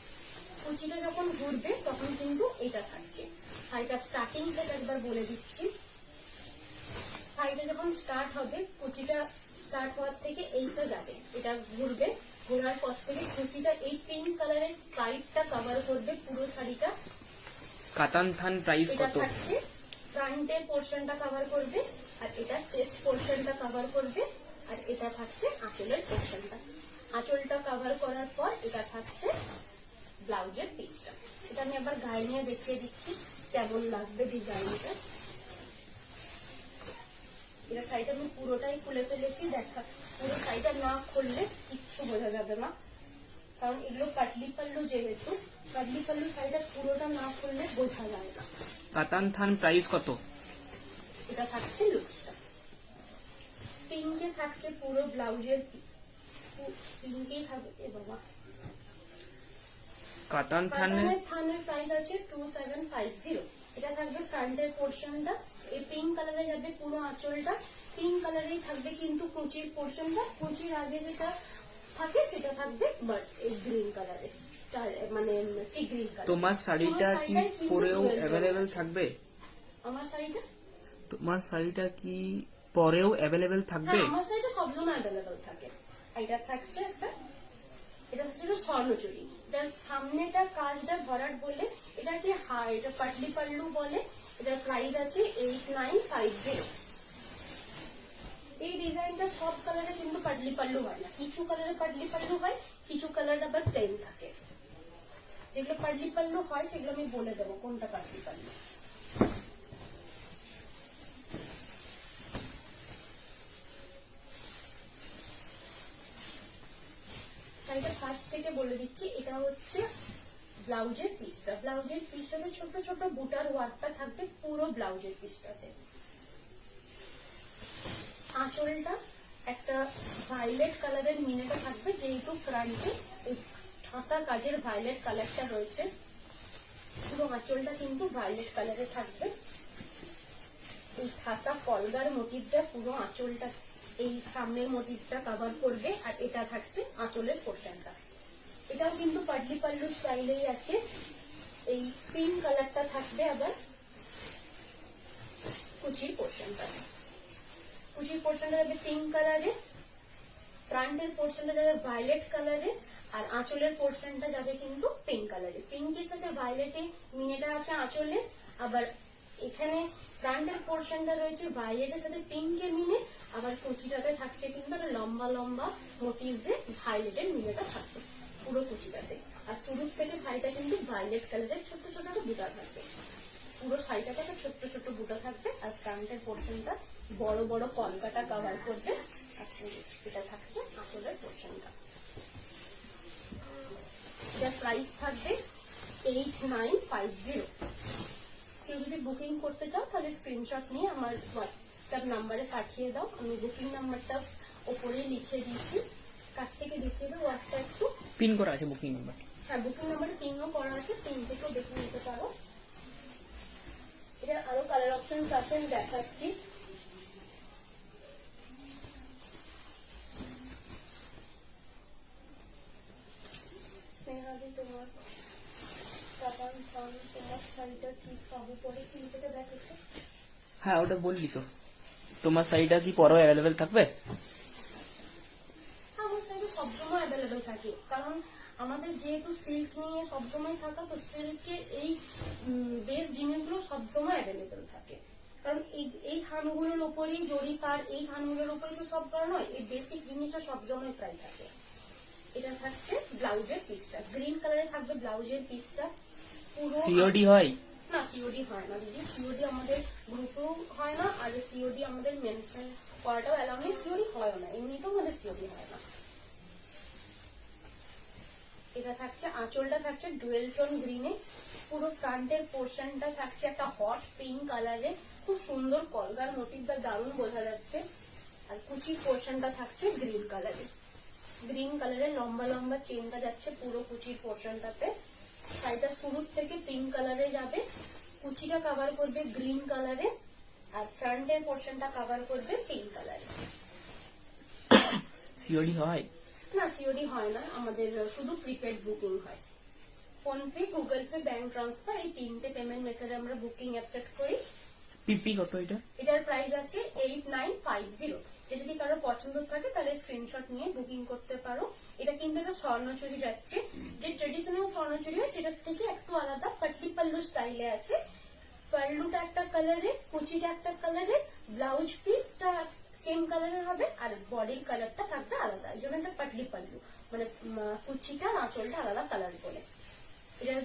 কুচিটা যখন ঘুরবে তখন কিন্তু এটা থাকছে। শাড়িটা স্টার্টিং থেকে একবার বলে দিচ্ছি, শাড়িটা যখন স্টার্ট হবে কুচিটা স্টার্ট হওয়ার থেকে এইটা যাবে, এটা ঘুরবে, ঘোরার পর থেকে কুচিটা এই পিঙ্ক কালারের স্ট্রাইপটা কভার করবে পুরো শাড়িটা। কাতান থান প্রাইস এটা কত? থাকছে ফ্রন্টের পোর্শনটা কভার করবে, আর এটা চেস্ট পোর্শনটা কভার করবে, আর এটা থাকছে আঁচলের পোর্শনটা। আঁচলটা কভার করার পর এটা থাকছে ব্লাউজের পিসটা। এটা আমি আবার গায়ে নিয়ে দেখিয়ে দিচ্ছি কেমন লাগবে ডিজাইনটা। এটা সাইডটা আমি পুরোটাই খুলে ফেলেছি, দেখা পুরো সাইডটা না খুললে কিচ্ছু বোঝা যাবে না, কারণ এগুলো পাটলি পাল্লু, যেহেতু পাটলি পাল্লু সাইডটা পুরোটা না খুললে বোঝা যায় না। কাতান থান প্রাইস কত? এটা থাকছে লুকসটা, পিঙ্কে থাকছে পুরো ব্লাউজের, পিঙ্কেই থাকবে। এ বাবা, কাতান থানের থানের প্রাইস আছে 2750। এটা থাকবে ফ্রন্টের পোর্শনটা, এই পিঙ্ক কালারে যাবে পুরো আঁচলটা, পিঙ্ক কালারেই থাকবে কিন্তু কুচির পোর্শনটা। কুচির আগে যেটা থাকে সেটা থাকবে বাট এই গ্রিন কালারের, মানে সি গ্রিন কালার। তোমার শাড়িটা কি পরেও অ্যাভেলেবেল থাকবে? আমার শাড়িটা, তোমার শাড়িটা কি পরেও অ্যাভেলেবেল থাকবে? হ্যাঁ আমার শাড়িটা সবসময় অ্যাভেলেবেল থাকে। এটা থাকছে একটা, এটা হচ্ছে স্বর্ণচুরি। এটার সামনেটা কাজটা ভরাট বলে এটাকে এটা পাটলি পাল্লু বলে। এটার প্রাইস আছে 8950। এই ডিজাইনটা সব কালারে কিন্তু পাটলি পাল্লু হয় না, কিছু কালারে পাটলি পাল্লু হয়, কিছু কালার আবার প্লেন থাকে। যেগুলো পাটলি পাল্লু হয় সেগুলো আমি বলে দেবো কোনটা পাটলি পাল্লু। থেকে বলে দিচ্ছি, এটা হচ্ছে ব্লাউজের পিসটা। ব্লাউজের পিসটাতে ছোট ছোট বুটার ওয়ার্কটা থাকবে পুরো ব্লাউজের পিসটাতে। আঁচলটা একটা ভায়োলেট কালারের মিনেটা থাকবে, যেহেতু ফ্রন্টে এই ঠাসা কাজের ভায়োলেট কালারটা রয়েছে, পুরো আঁচলটা কিন্তু ভায়োলেট কালারে থাকবে। এই ঠাসা কলগার মোটিভটা পুরো আঁচলটা, এই সামনের মোটিভটা কভার করবে। আর এটা থাকছে আঁচলের পোর্শনটা। এটাও কিন্তু পাটলি পাল্লু স্টাইলেই আছে। এই পিঙ্ক কালারটা থাকবে আবার কুচির পোর্শনটা। কুচির পোর্শনটা যাবে পিঙ্ক কালারে, ফ্রন্টের পোর্শনটা যাবে ভায়োলেট কালারে, আর আঁচলের পোর্শনটা যাবে কিন্তু পিঙ্ক কালারে। পিঙ্কের সাথে ভায়োলেটে মিনেটা আছে আঁচলে, আবার এখানে ফ্রন্টের পোর্শনটা রয়েছে ভায়োলেটের সাথে পিঙ্কের মিনে, আবার কুচিটাতে থাকছে কিন্তু একটা লম্বা লম্বা মোটিভে ভায়োলেটের মিনেটা থাকবে পুরো কুচিটাতে। আর শুরুর থেকে শাড়িটা কিন্তু ভায়োলেট কালারের ছোট ছোট বুটা থাকবে, পুরো শাড়িটাতে একটা ছোট্ট ছোট্ট বুটা থাকবে। আর ফ্রন্টের পোর্শনটা বড় বড় কলকাটা কভার করবে। এটা থাকছে আঁচলের পোর্শনটা। এটার প্রাইস থাকবে 8950। কেউ যদি বুকিং করতে চাও তাহলে স্ক্রিনশট নিয়ে আমার হোয়াটসঅ্যাপ নাম্বারে পাঠিয়ে দাও। আমি বুকিং নাম্বারটা ওপরে লিখে দিয়েছি, কাছ থেকে দেখিয়ে দেবো। হোয়াটসঅ্যাপ একটু পিন করা আছে বুকিং নাম্বার। হ্যাঁ, বুকিং নাম্বারে পিনও করা আছে, পিন থেকেও দেখে নিতে পারো। এটা আরো কালার অপশন আছে, আমি দেখাচ্ছি। স্নেহাদি, তোমার তোমার শাড়িটা কি পাবো পরে কিনতে দেখেছো? হ্যাঁ ওটা বললি তো, তোমার শাড়িটা কি পরেও অ্যাভেলেবেল থাকবে? আমার শাড়ি সবসময় অ্যাভেলেবেল থাকে, কারণ আমাদের যেহেতু সিল্ক নিয়ে সবসময় থাকা, তো সিল্কে এই বেস জিনিসগুলো সবসময় অ্যাভেলেবেল থাকে। কারণ এই থানগুলোর উপরেই জরি পার, এই থানগুলোর উপরেই তো সব করা নয়, এই বেসিক জিনিসটা সবসময় প্রায় থাকে। এটা থাকছে ব্লাউজের পিসটা, গ্রিন কালারে থাকবে ব্লাউজের পিসটা পুরো। সিওডি হয় না, সিওডি হয় না দিদি, সিওডি আমাদের গ্রুপেও হয় না, আর সিওডি আমাদের মেনশন করাটাও অ্যালাউ নেই, সিওডি হয় না, এমনিতেও আমাদের সিওডি হয় না। এটা থাকছে আঁচলটা থাকছে ডুয়েল টোন গ্রিনে, পুরো ফ্রন্টের পোর্শনটা থাকছে একটা হট পিঙ্ক কালারে, খুব সুন্দর কলগার মোটিভটা দারুণ বোঝা যাচ্ছে। আর কুচির পোর্শনটা থাকছে গ্রিন কালারে, গ্রিন কালারের লম্বা লম্বা চেনটা যাচ্ছে পুরো কুচির পোর্শনটাতে। শাড়িটা শুরুর থেকে পিঙ্ক কালারে যাবে, কুচিটা কভার করবে গ্রিন কালারে, আর ফ্রন্টের পোর্শনটা কভার করবে পিঙ্ক কালারে। সিওডি হয় না, সিওডি হয় না, আমাদের শুধু প্রিপেড বুকিং হয়। PhonePe, Google pay, bank transfer, এই তিনটে পেমেন্ট মেথডে আমরা বুকিং অ্যাকসেপ্ট করি। পিপি কত এটা? এটার প্রাইস আছে 8950। এটা যদি কারো পছন্দ থাকে তাহলে স্ক্রিনশট নিয়ে বুকিং করতে পারো। এটা কিন্তু একটা স্বর্ণচুরি যাচ্ছে, যে ট্রেডিশনাল স্বর্ণচুরি হয় সেটার থেকে একটু আলাদা, পাটলি পাল্লু স্টাইলে আছে। পাল্লুটা একটা কালারে, কুচিটা একটা কালারে, ব্লাউজ পিসটা সেম কালারের হবে, আর বডির কালারটা থাকবে আলাদা। এই জন্য একটা পাটলি পাল্লু, মানে কুচিটা আঁচলটা আলাদা কালার বলে। এটার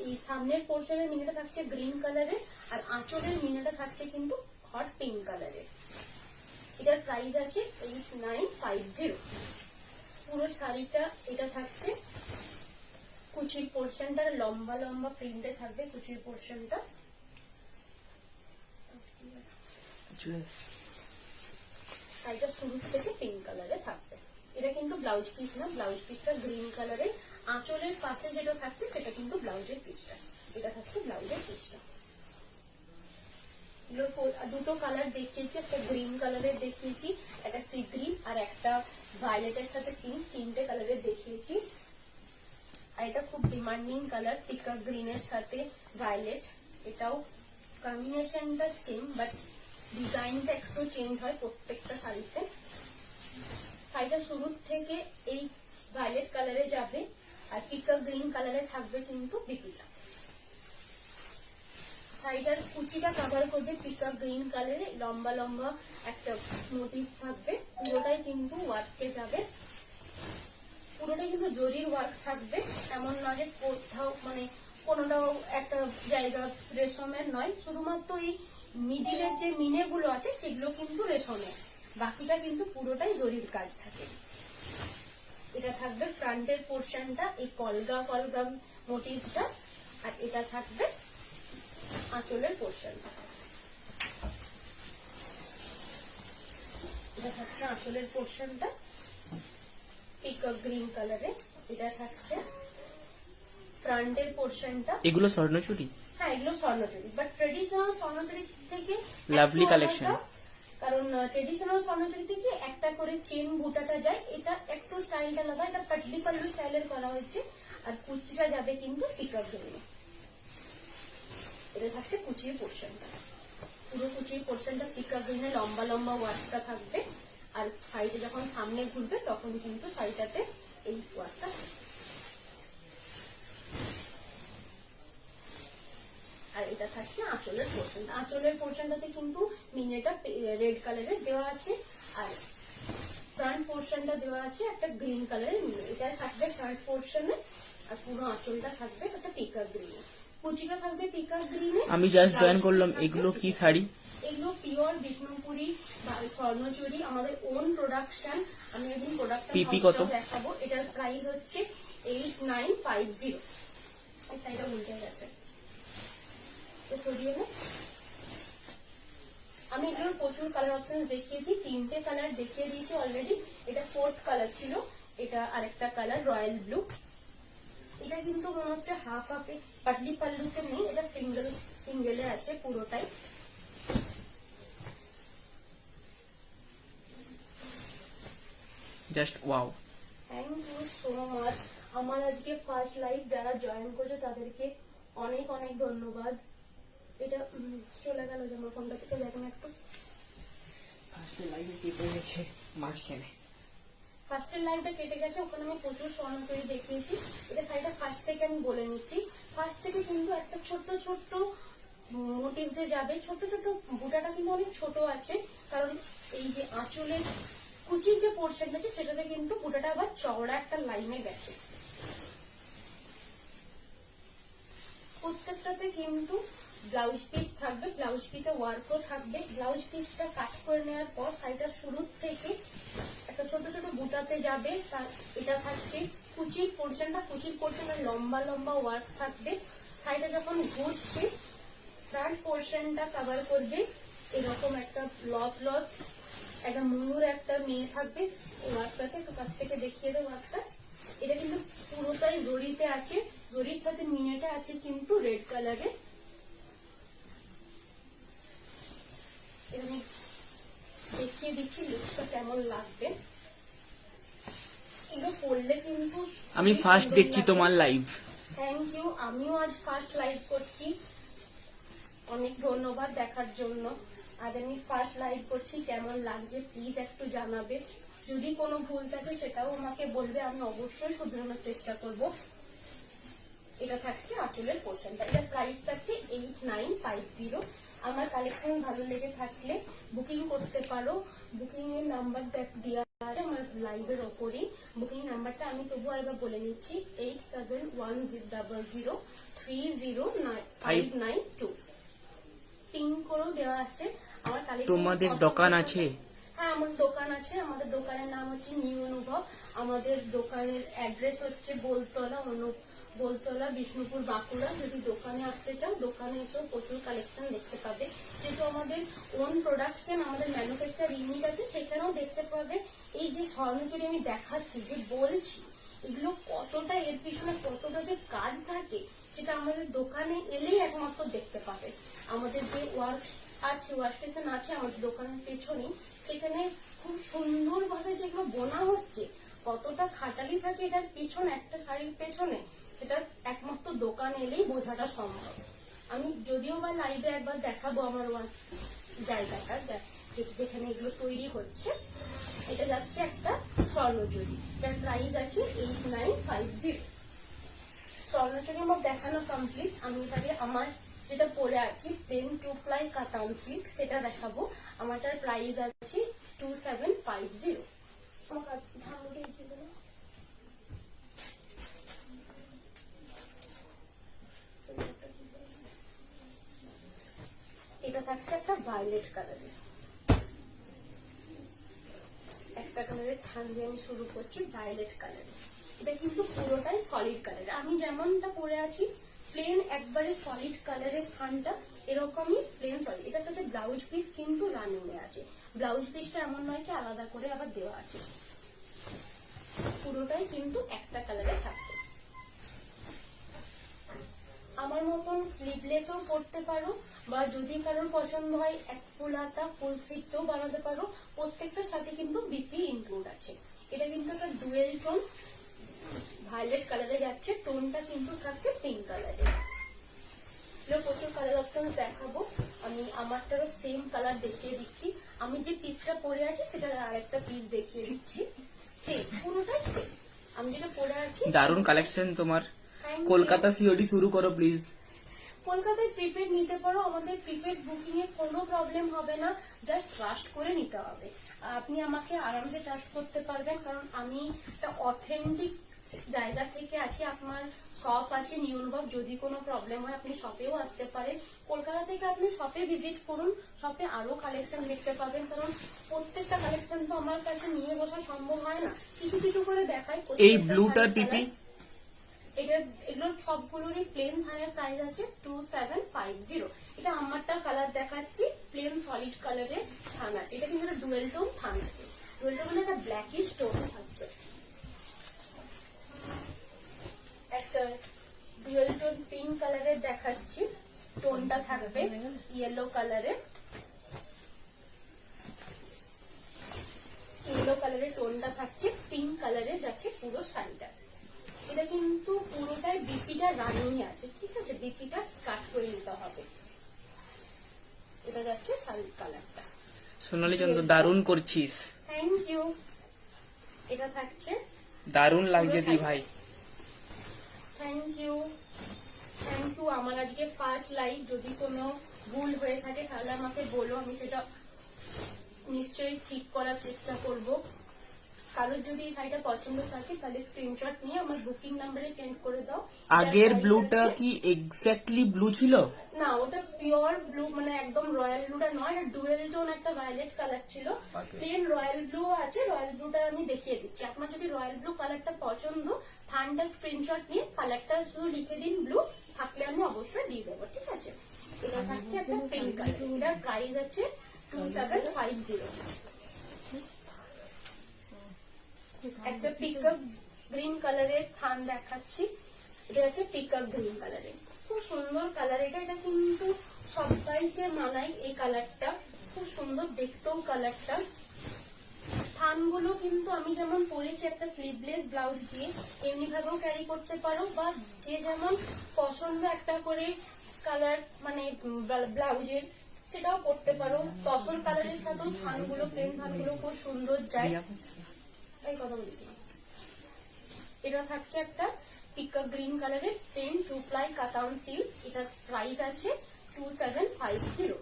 এই সামনের পোর্শনের মিনেটা থাকছে গ্রিন কালারে, আর আঁচলের মিনেটা থাকছে কিন্তু হট পিঙ্ক কালারে। এটার প্রাইস আছে 8950। পুরো শাড়িটা এটা থাকছে, কুচির পোর্শনটা লম্বা লম্বা প্রিন্টে থাকবে, কুচির পোর্শনটা। শাড়িটা শুরু থেকে পিঙ্ক কালারে থাকবে। এটা কিন্তু ব্লাউজ পিস না, ব্লাউজ পিসটা গ্রিন কালারে, আঁচলের পাশে যেটা থাকছে সেটা কিন্তু ব্লাউজের পিসটা। এটা থাকছে ব্লাউজের পিসটা। দুটো কালার দেখিয়েছি, একটা গ্রিন কালারের দেখিয়েছি, একটা সি গ্রিন, আর একটা ভায়োলেটের সাথে পিঙ্ক, তিনটে কালারের দেখিয়েছি। আর এটা খুব ডিমান্ডিং কালার, পিকক গ্রিনের সাথে ভায়োলেট। এটাও কম্বিনেশনটা সেম, বাট ডিজাইনটা একটু চেঞ্জ হয় প্রত্যেকটা শাড়িতে। শাড়িটা শুরুর থেকে এই ভায়োলেট কালারে যাবে, আর পিকক গ্রিন কালারে থাকবে কিন্তু বিপিটা। শাড়িটার কুচিটা কভার করবে পিকক গ্রিন কালারে, লম্বা লম্বা একটা মোটিভ থাকবে, পুরোটাই কিন্তু ওয়ার্কে যাবে, পুরোটাই কিন্তু জরির ওয়ার্ক থাকবে। এমন নয় যে কোথাও মানে কোনোটাও একটা জায়গা রেশমের নয়, শুধুমাত্র এই মিডিলের যে মিনেগুলো আছে সেগুলো কিন্তু রেশমের, বাকিটা কিন্তু পুরোটাই জরির কাজ থাকে। এটা থাকবে ফ্রন্টের পোর্শনটা, এই কলগা কলগা মোটিভটা, আর এটা থাকবে আঁচলের পোর্শনটা। এটা থাকছে আঁচলের পোর্শনটা পিকক গ্রিন কালারে। এটা থাকছে ফ্রন্টের পোর্শনটা। এগুলো স্বর্ণচুরি? হ্যাঁ, এগুলো স্বর্ণচুরি, বাট ট্রেডিশনাল স্বর্ণচুরি থেকে লাভলি একটু কালেকশন। আলাদা, কারণ ট্রেডিশনাল স্বর্ণচুরি থেকে একটা করে চেন বুটাটা যায়, এটা একটু স্টাইলটা আলাদা, এটা পাটলি পাল্লু স্টাইলের করা হয়েছে, আর কুচিটা যাবে কিন্তু পিকক গ্রিনে। এটা থাকছে কুচির পোর্শনটা, পুরো কুচির পোর্শনটা পিকক গ্রিনে লম্বা লম্বা ওয়ার্কটা থাকবে, আর সাইডে যখন সামনে ঘুরবে তখন কিন্তু সাইডটাতে এই ওয়ার্কটা। আর এটা থাকছে আঁচলের পোর্শনটা। আঁচলের পোর্শনটাতে কিন্তু মিনেটা রেড কালারের দেওয়া আছে, আর ফ্রন্ট পোর্শনটা দেওয়া আছে একটা গ্রিন কালারের মিনে। এটা থাকবে ফ্রন্ট পোর্শনে, আর পুরো আঁচলটা থাকবে একটা পিকক গ্রিনে, কুচিটা থাকবে পিকক গ্রিনে। আমি জাস্ট জয়েন করলাম। এগুলো কি শাড়ি? এগুলো পিওর বিষ্ণুপুরি স্বর্ণচুরি, আমাদের ওন প্রোডাকশন। আমি একদিন প্রোডাকশন পিপি কত? দেখাবো। এটার প্রাইস হচ্ছে 8950। এই সাইডটা উল্টে গেছে, তো সরিয়ে নে। আমি এগুলোর প্রচুর কালার অপশন দেখিয়েছি, 3টে কালার দেখিয়ে দিয়েছি অলরেডি। এটা 4th কালার ছিল, এটা আরেকটা কালার রয়্যাল ব্লু। এটা কিন্তু মনে হচ্ছে হাফ হাফে, পাটলি পাল্লুতে নেই, এটা সিঙ্গেলে আছে পুরোটাই। Just wow. Thank you so much. আমার আজকে ফার্স্ট লাইভ যারা জয়েন করছে তাদেরকে অনেক অনেক ধন্যবাদ। এটা চলে গেল যে আমার ফোনটা থেকে, দেখুন একটু। ফার্স্টে লাইভে কেটে গেছে মাঝখানে। ফার্স্টের লাইভটা কেটে গেছে, ওখানে আমি প্রচুর স্বর্ণচুরি দেখিয়েছি। এটা সাইডটা ফার্স্ট থেকে আমি বলে নিচ্ছি। ফার্স্ট থেকে কিন্তু একটা ছোট্ট ছোট্ট মোটিভসে যাবে, ছোট ছোট বুটাটা কিন্তু অনেক ছোট আছে, কারণ এই যে আঁচলের কুচির যে পোর্শনটা আছে সেটাতে কিন্তু বুটাটা আবার চওড়া একটা লাইনে গেছে। প্রত্যেকটাতে কিন্তু ব্লাউজ পিস থাকবে, ব্লাউজ পিসে ওয়ার্কও থাকবে। ব্লাউজ পিসটা কাট করে নেওয়ার পর সাইডটা শুরু থেকে একটা ছোট ছোট বুটাতে যাবে, তার এটা থাকছে কুচির পোর্শনটা। কুচির পোর্শনটা লম্বা লম্বা ওয়ার্ক থাকবে। সাইডে যখন ঘুরছে ফ্রন্ট পোর্শনটা কভার করবে এরকম একটা লট লট একটা ময়ূর একটা মেয়ে থাকবে। ওয়ার্কটাকে একটু কাছ থেকে দেখিয়ে দেবো ওয়ার্কটা। এটা কিন্তু পুরোটাই জরিতে আছে, জরির সাথে মিনেটা আছে কিন্তু রেড কালারে। আমি দেখিয়ে দিচ্ছি লুকসটা কেমন লাগবে। এগুলো পরলে কিন্তু আমি ফার্স্ট দেখছি তোমার লাইভ। Thank you. আমিও আজ ফার্স্ট লাইভ করছি, অনেক ধন্যবাদ দেখার জন্য। আজ আমি ফার্স্ট লাইভ করছি, কেমন লাগছে প্লিজ একটু জানাবে। যদি কোনো ভুল থাকে সেটাও আমাকে বলবে, আমি অবশ্যই শুধরানোর চেষ্টা করব। এটা থাকছে আঁচলের পোর্শনটা। এটা প্রাইস থাকছে 8950। আমার কালেকশন ভালো লেগে থাকলে বুকিং করতে পারো। বুকিং এর নাম্বার দেওয়া আছে আমার লাইভের ওপরেই। বুকিং নাম্বারটা আমি তবু আরেকবার বলে নিচ্ছি, 8710030592। পিন করেও দেওয়া আছে। আমার কালেকশন তোমাদের দোকান আছে? হ্যাঁ, আমার দোকান আছে। আমাদের দোকানের নাম হচ্ছে নিউ অনুভব। আমাদের দোকানের অ্যাড্রেস হচ্ছে বোলতলা বিষ্ণুপুর বাঁকুড়া। যদি দোকানে আসতে চাও দোকানে এসেও প্রচুর কালেকশন দেখতে পাবে। যেহেতু আমাদের ওন প্রোডাকশন, আমাদের ম্যানুফ্যাকচার ইউনিট আছে, সেখানেও দেখতে পাবে। এই যে স্বর্ণচুরি আমি দেখাচ্ছি, যে বলছি এগুলো কতটা, এর পিছনে কতটা যে কাজ থাকে সেটা আমাদের দোকানে এলেই একমাত্র দেখতে পাবে। আমাদের যে ওয়ার্ক স্টেশন আছে আমাদের দোকানের পেছনেই, সেখানে খুব সুন্দরভাবে যেগুলো বোনা হচ্ছে, কতটা খাটালি থাকে এটার পিছনে, একটা শাড়ির পেছনে, সেটা একমাত্র দোকান এলেই বোঝাটা সম্ভব। আমি যদিও বা লাইভে একবার দেখাবো আমার জায়গাটা যেখানে এগুলো তৈরি হচ্ছে। এটা যাচ্ছে একটা স্বর্ণচুরি, যার প্রাইস আছে 8950। স্বর্ণচুরি আমার দেখানো কমপ্লিট। আমি এবারে আমার যেটা পরে আছি প্লেন 2 প্লাই কাতান সিল্ক, সেটা দেখাবো। আমারটার প্রাইস আছে 2750। এটা থাকছে একটা ভায়োলেট কালারের, একটা কালারের কালারের থান দিয়ে আমি শুরু করছি, ভায়োলেট কালারে। এটা কিন্তু পুরোটাই সলিড কালার, আমি যেমনটা পরে আছি প্লেন একবারে সলিড কালারের থানটা এরকমই প্লেন সলিড। এটার সাথে ব্লাউজ পিস কিন্তু রানিং এ আছে, ব্লাউজ পিসটা এমন নয় কি আলাদা করে আবার দেওয়া আছে, পুরোটাই কিন্তু একটা কালারে থাকবে। আমার মতন স্লিভলেসও পরতে পারো, বা যদি কারোর পছন্দ হয় এক ফুল হাতা ফুল স্লিভসও বানাতে পারো। প্রত্যেকটার সাথে কিন্তু বিপি ইনক্লুড আছে। এটা কিন্তু একটা ডুয়েল টোন ভায়োলেট কালারে যাচ্ছে, টোনটা কিন্তু থাকছে পিঙ্ক কালারে। প্রচুর কালার অপশন দেখাবো, আমি আমারটারও সেম কালার দেখিয়ে দিচ্ছি। আমি যে পিসটা পরে আছি সেটা আরেকটা পিস দেখিয়ে দিচ্ছি, সেম পুরোটাই সেম। আমি যেটা পরে আছি দারুণ কালেকশন তোমার। Thank you. কলকাতা সিওডি শুরু করো প্লিজ। কলকাতায় প্রিপেড নিতে পারো, আমাদের প্রিপেড বুকিং এ কোনো প্রবলেম হবে না, জাস্ট ট্রাস্ট করে নিতে হবে। আপনি আমাকে আরামসে ট্রাস্ট করতে পারবেন, কারণ আমি একটা অথেন্টিক জায়গা থেকে আছি। আপনার শপ আছে নিউ অনুভব, যদি কোনো প্রবলেম হয় আপনি শপেও আসতে পারেন। কলকাতা থেকে আপনি শপে ভিজিট করুন, শপে আরো কালেকশন দেখতে পাবেন, কারণ প্রত্যেকটা কালেকশন তো আমার কাছে নিয়ে বসা সম্ভব হয় না, কিছু কিছু করে দেখাই। এই ব্লুটার পিপি এগুলোর সবগুলোরই প্লেন থানের প্রাইস আছে 2750। এটা আমারটা কালার দেখাচ্ছি, প্লেন সলিড কালারের থান আছে। এটা কিন্তু একটা ডুয়েল টোন থান আছে, ডুয়েল টোন মানে একটা ব্ল্যাকিশ টোন থাকবে। একটা ডুয়েল টোন পিঙ্ক কালারের দেখাচ্ছি, টোনটা থাকবে ইয়েলো কালারে, ইয়েলো কালারের টোনটা থাকছে, পিঙ্ক কালারে যাচ্ছে পুরো শাড়িটা। এটা কিন্তু পুরোটাই বিপিটা রানিং আছে, ঠিক আছে, বিপিটা কাট করে নিতে হবে। এটা যাচ্ছে শাড়ির কালারটা। সোনালী চন্দ্র দারুণ করছিস, থ্যাংক ইউ। এটা থাকছে, দারুণ লাগছে দি ভাই। Thank you, thank you. আমার আজকে ফার্স্ট লাইভ, যদি কোনো ভুল হয়ে থাকে তাহলে আমাকে বলো, আমি সেটা নিশ্চয়ই ঠিক করার চেষ্টা করব। কারোর যদি এই শাড়িটা পছন্দ থাকে তাহলে স্ক্রিনশট নিয়ে আমার বুকিং নাম্বারে সেন্ড করে দাও। আগের ব্লুটা কি এক্স্যাক্টলি ব্লু ছিল? না, ওটা পিওর ব্লু, মানে একদম রয়্যাল ব্লুটা নয়, এটা ডুয়েল টোন একটা ভায়োলেট কালার ছিল। প্লেন রয়্যাল ব্লু আছে, রয়্যাল ব্লুটা আমি দেখিয়ে দিচ্ছি। আপনার যদি রয়্যাল ব্লু কালারটা পছন্দ, থানটা স্ক্রিনশট নিয়ে কালারটা শুধু লিখে দিন ব্লু, থাকলে আমি অবশ্যই দিয়ে দেবো, ঠিক আছে। এটা থাকছে একটা পিঙ্ক কালার, এটার প্রাইস আছে 2750। একটা পিকক গ্রিন কালারের থান দেখাচ্ছি, এটা হচ্ছে পিকক গ্রিন কালারের, খুব সুন্দর কালার। এটা কিন্তু সবাইকে মানায়, এই কালারটা খুব সুন্দর দেখতেও কালারটা। থানগুলো কিন্তু আমি যেমন পরেছি একটা স্লিভলেস ব্লাউজ দিয়ে, এমনি ভাবেও ক্যারি করতে পারো, বা যে যেমন পছন্দ একটা করে কালার মানে ব্লাউজের সেটাও করতে পারো। তসর কালারের সাথেও থানগুলো, প্লেন থানগুলো খুব সুন্দর যায়। এই কথা বলছিলাম। এটা থাকছে একটা পিকক গ্রিন কালারের প্লেন 2 প্লাই কাতান সিল্ক, এটার প্রাইস আছে 2750।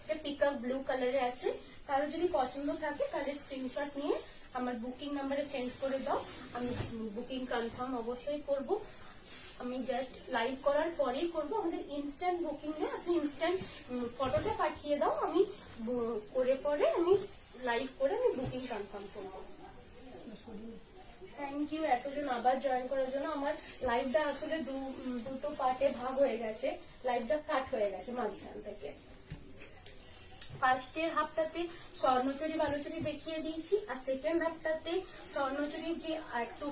এটা পিকক ব্লু কালারে আছে, কারো যদি পছন্দ থাকে তাহলে স্ক্রিনশট নিয়ে আমার বুকিং নাম্বারে সেন্ড করে দাও, আমি বুকিং কনফার্ম অবশ্যই করব। আমি জাস্ট লাইভ করার পরেই করব, আমাদের ইনস্ট্যান্ট বুকিং নেই, আপনি ইনস্ট্যান্ট ফটোটা পাঠিয়ে দাও, আমি করে পরে আমি লাইভ করে আমি বুকিং কনফার্ম করবো। থ্যাংক ইউ এতজন আবার জয়েন করার জন্য। আমার লাইভটা আসলে দুটো পার্টে ভাগ হয়ে গেছে, লাইভটা কাট হয়ে গেছে মাঝখান থেকে। ফার্স্টের হাফটাতে স্বর্ণচুরি বালুচুরি দেখিয়ে দিয়েছি, আর সেকেন্ড হাফটাতে স্বর্ণচুরির যে একটু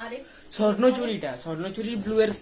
আরেক স্বর্ণচুরি ব্লু এর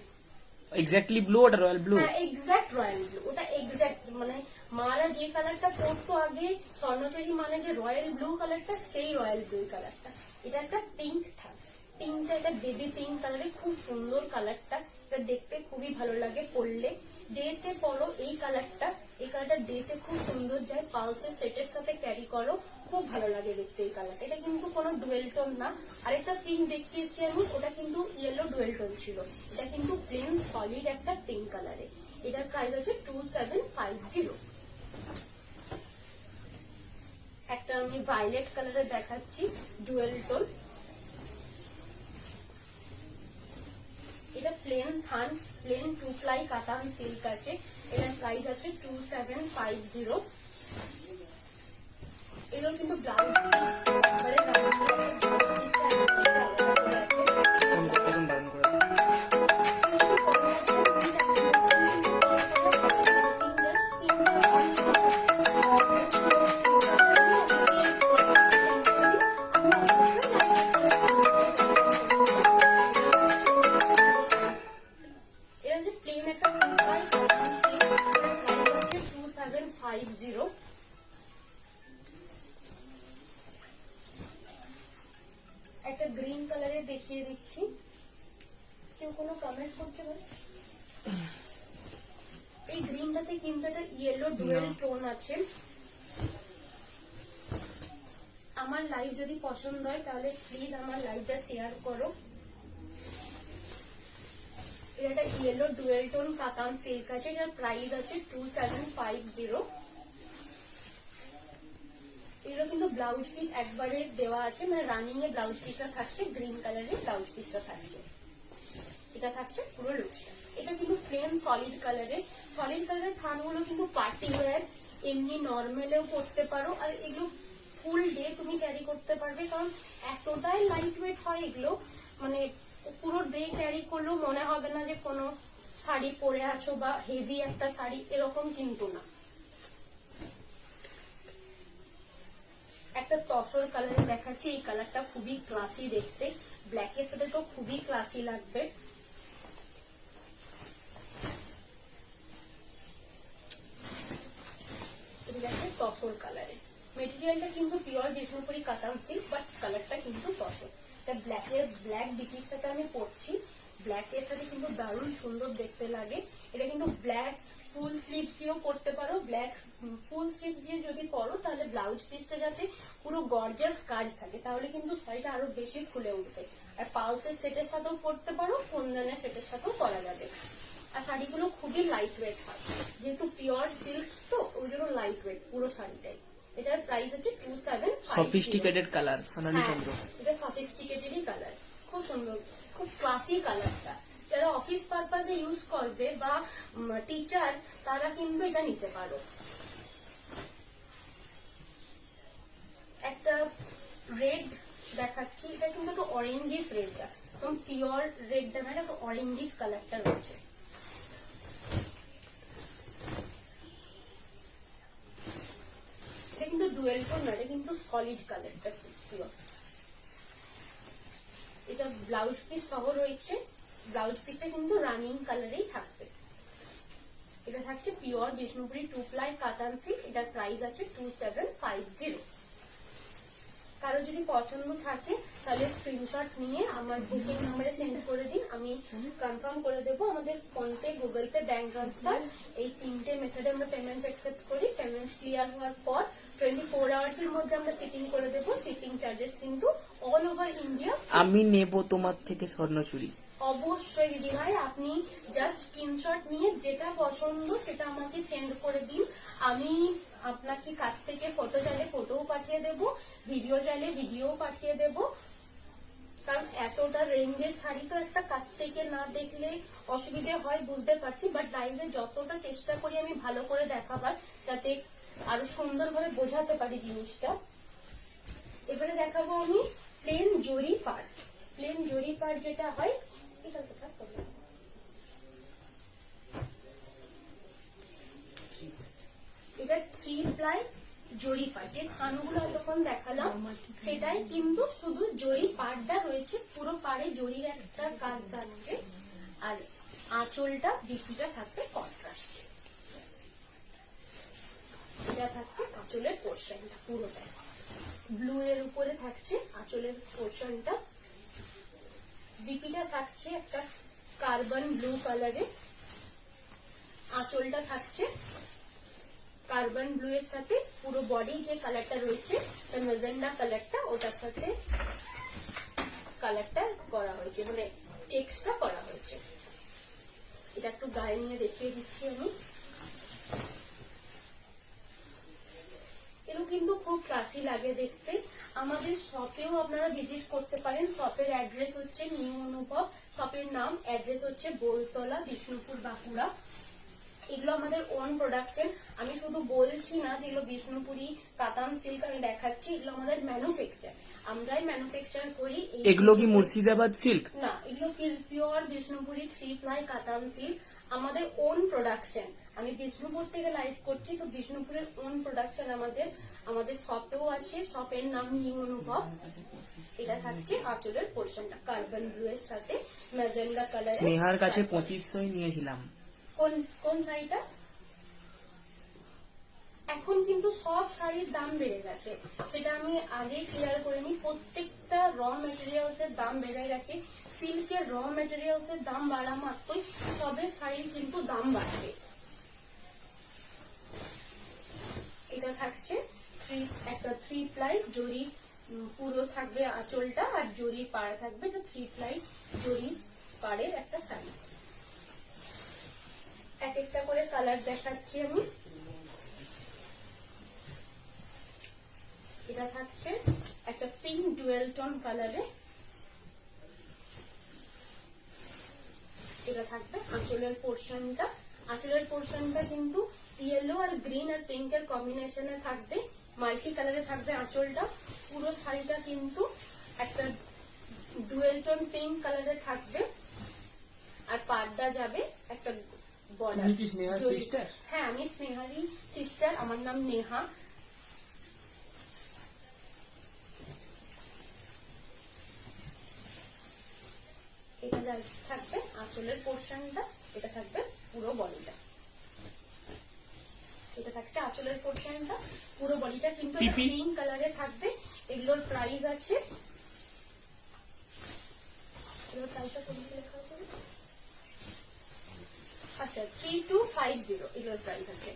এক্স্যাক্টলি ব্লু, ওটা রয়্যাল ব্লু। হ্যাঁ, এক্স্যাক্ট রয়্যাল ব্লু, ওটা এক্স্যাক্ট মানে মারা যে কালারটা পরতো আগে স্বর্ণচুরি মানে যে রয়্যাল ব্লু কালারটা, সেই রয়্যাল ব্লু কালারটা। এটা একটা পিঙ্ক থাক, পিঙ্কটা এটা বেবি পিঙ্ক কালারের, খুব সুন্দর কালারটা, এটা দেখতে খুবই ভালো লাগে পরলে। ডেতে পরো এই কালারটা, এই কালারটা ডেতে খুব সুন্দর যায়, পালসের সেটের সাথে ক্যারি করো, খুব ভালো লাগে দেখতে এই কালারটা। এটা কিন্তু কোনো ডুয়েল টোন না। আরেকটা পিঙ্ক দেখিয়েছি আমি, ওটা কিন্তু ইয়েলো ডুয়েল টোন ছিল, এটা কিন্তু প্লেন সলিড একটা পিঙ্ক কালারে। এটার প্রাইস আছে 2750। একটা আমি ভায়োলেট কালারে দেখাচ্ছি, ডুয়েল টোন, এটা প্লেন থান, প্লেন 2 প্লাই কাতান সিল্ক আছে, এটার প্রাইস আছে 2750। এগুলো কিন্তু ব্লাউজ এবারে রাউন্ড ফোন করতে এখন বারণ করে দাও। এটা হচ্ছে প্লেন একটা 2750। একটা গ্রিন কালারে দেখিয়ে দিচ্ছি, কেউ কোনো কমেন্ট করছে না? এই গ্রিনটাতে কিন্তু একটা ইয়েলো ডুয়েল টোন আছে। আমার লাইভ যদি পছন্দ হয় তাহলে প্লিজ আমার লাইভটা শেয়ার করো। এটা একটা ইয়েলো ডুয়েল টোন কাতান সিল্ক আছে, এটার প্রাইস আছে 2750। এগুলো কিন্তু ব্লাউজ পিস একবারে দেওয়া আছে, মানে রানিং এ ব্লাউজ পিসটা থাকছে, গ্রিন কালারের ব্লাউজ পিসটা থাকছে, এটা থাকছে পুরো লুকসটা। এটা কিন্তু প্লেন সলিড কালারের থানগুলো কিন্তু পার্টি ওয়্যার, এমনি নর্মালেও পরতে পারো, আর এগুলো ফুল ডে তুমি ক্যারি করতে পারবে, কারণ এতটাই লাইট ওয়েট হয় এগুলো, মানে পুরো ডে ক্যারি করলেও মনে হবে না যে কোনো শাড়ি পরে আছো বা হেভি একটা শাড়ি, এরকম কিন্তু না। একটা তসর কালারে দেখাচ্ছি, এই কালারটা খুবই ক্লাসি দেখতে, ব্ল্যাকের সাথে তো খুবই ক্লাসি লাগবে। তসর কালারে মেটেরিয়ালটা কিন্তু পিওর বিষ্ণুপুরি কাতান সিল্ক, বাট কালারটা কিন্তু তসর। ব্ল্যাক ডিপির সাথে আমি পরছি, ব্ল্যাকের সাথে কিন্তু দারুণ সুন্দর দেখতে লাগে। এটা কিন্তু ব্ল্যাক ফুল স্লিভস দিয়েও পরতে পারো, ব্ল্যাক ফুল স্লিভস দিয়ে যদি পরো তাহলে ব্লাউজ পিসটা যাতে পুরো গর্জাস কাজ থাকে, তাহলে কিন্তু শাড়িটা আরো বেশি ফুলে উঠবে। আর পালসের সেটের সাথেও পরতে পারো, কুন্দনের সেটের সাথেও পরা যাবে। আর শাড়িগুলো খুবই লাইট ওয়েট হয়, যেহেতু পিওর সিল্ক তো ওই জন্য লাইট ওয়েট পুরো শাড়িটাই। এটার প্রাইস হচ্ছে 2750। সফিস্টিকেটেড কালার সোনালী চন্দ্র। এটা সফিস্টিকেটেডই কালার, খুব সুন্দর, খুব ক্লাসি কালারটা। যারা অফিস পারপাসে ইউজ করবে বা টিচার, তারা কিন্তু এটা নিতে পারো। একটা রেড দেখাচ্ছি, এটা কিন্তু একটা অরেঞ্জিস রেডটা, একদম পিওর রেডটা না, একটা অরেঞ্জিস কালারটা রয়েছে। এটা কিন্তু ডুয়েল টোন না, এটা কিন্তু সলিড কালারটা পিওর। এটা ব্লাউজ পিস সহ রয়েছে, ব্লাউজ পিসটা কিন্তু রানিং কালারেই থাকবে। এটা থাকছে পিওর বিষ্ণুপুরি 2 প্লাই কাতান সিল্ক, এটার প্রাইস আছে 2750। কারো যদি পছন্দ থাকে তাহলে স্ক্রিনশট নিয়ে আমার বুকিং নাম্বারে সেন্ড করে দিন, আমি কনফার্ম করে দেবো। আমাদের PhonePe, Google pay, bank transfer এই 3টে মেথডে আমরা পেমেন্ট অ্যাকসেপ্ট করি। পেমেন্ট ক্লিয়ার হওয়ার পর 24 আওয়ার্স এর মধ্যে আমরা শিপিং করে দেবো। শিপিং চার্জেস কিন্তু অল ওভার ইন্ডিয়া। আমি নেব তোমার থেকে স্বর্ণচুরি। অবশ্যই দিদি ভাই, আপনি জাস্ট স্ক্রিনশট নিয়ে যেটা পছন্দ সেটা আমাকে সেন্ড করে দিন, আমি আপনাকে কাছ থেকে ফটো চাইলে ফটোও পাঠিয়ে দেব, ভিডিও চাইলে ভিডিও পাঠিয়ে দেব। কারণ এতটা রেঞ্জের শাড়ি তো একটা কাছ থেকে না দেখলে অসুবিধে হয়, বুঝতে পারছি, বাট লাইভে যতটা চেষ্টা করি আমি ভালো করে দেখাবার, যাতে আরো সুন্দরভাবে বোঝাতে পারি জিনিসটা। এবারে দেখাবো আমি প্লেন জরি পাড়। প্লেন জরি পাড় যেটা হয়, এটা কোথায় করবো? এটা 3 প্লাই জরি পাড়, যে থানগুলো যখন দেখালাম সেটাই কিন্তু শুধু জরি পাড়টা রয়েছে, পুরো পাড়ে জরির একটা কাজ থাকছে, আর আঁচলটা বিপিটা থাকবে কন্ট্রাস্টে। এটা থাকছে আঁচলের পোর্শনটা পুরোটা, ব্লু এর উপরে থাকছে আঁচলের পোর্শনটা। বিপিটা থাকছে একটা কার্বন ব্লু কালারে, আঁচলটা থাকছে কার্বন ব্লু এর সাথে পুরো বডি যে কালারটা রয়েছে মেজেন্ডা কালারটা, ওটার সাথে কালারটা করা হয়েছে, মানে চেক্সটা করা হয়েছে। এটা একটু গায়ে নিয়ে দেখিয়ে দিচ্ছি আমি। এগুলো কিন্তু খুব ক্লাসি লাগে দেখতে। আমাদের শপেও আপনারা ভিজিট করতে পারেন। শপের অ্যাড্রেস হচ্ছে নিউ অনুভব, শপের নাম, অ্যাড্রেস হচ্ছে বোলতলা, বিষ্ণুপুর, বাঁকুড়া। এগুলো আমাদের ওন প্রোডাকশন। আমি শুধু বলছি না যে এগুলো বিষ্ণুপুরি কাতান সিল্ক আমি দেখাচ্ছি, এগুলো আমাদের ম্যানুফ্যাকচার, আমরাই ম্যানুফ্যাকচার করি। এগুলো কি মুর্শিদাবাদ সিল্ক? না, এগুলো পিওর বিষ্ণুপুরি 3 প্লাই কাতান সিল্ক, আমাদের ওন প্রোডাকশন। আমি বিষ্ণুপুর থেকে লাইভ করছি, তো বিষ্ণুপুরের ওন প্রোডাকশন আমাদের শপেও আছে, শপের নাম নিউ অনুভব। এটা থাকছে আঁচলের পোর্শনটা কার্বন ব্লু এর সাথে ম্যাজেন্ডা কালার। স্নেহার কাছে 2500 নিয়েছিলাম। কোন শাড়িটা? এখন কিন্তু সব শাড়ির দাম বেড়ে গেছে, সেটা আমি আগে ক্লিয়ার করে নিই। প্রত্যেকটা র মেটেরিয়ালস এর দাম বেড়ে গেছে। সিল্কের র মেটেরিয়ালস এর দাম বাড়া মাত্রই সবের শাড়ির কিন্তু দাম বাড়বে। এটা থাকছে একটা 3 প্লাই জরি, পুরো থাকবে আঁচলটা আর জরির পাড়া থাকবে। এটা 3 প্লাই জরি পাড়ের একটা শাড়ি। এক একটা করে কালার দেখাচ্ছি আমি। এটা থাকছে একটা পিঙ্ক ডুয়েল টোন কালারে। এটা থাকবে আঁচলের পোর্শনটা। আঁচলের পোর্শনটা কিন্তু ইয়েলো আর গ্রিন আর পিঙ্কের কম্বিনেশনে থাকবে, মাল্টি কালারে থাকবে আঁচলটা। পুরো শাড়িটা কিন্তু একটা ডুয়েল টোন পিঙ্ক কালারে থাকবে, আর পাড়টা যাবে একটা বর্ডার। তুমি কি স্নেহার সিস্টার? হ্যাঁ, আমি স্নেহারই সিস্টার, আমার নাম নেহা। এটা থাকবে আঁচলের পোর্শনটা, এটা থাকবে পুরো বডিটা। এটা থাকছে আঁচলের পোর্শনটা, পুরো বডিটা কিন্তু পিঙ্ক কালারে থাকবে। এগুলোর প্রাইস আছে, এগুলোর প্রাইসটা কোন লেখা আছে? আচ্ছা, 3250 এগুলোর প্রাইস আছে।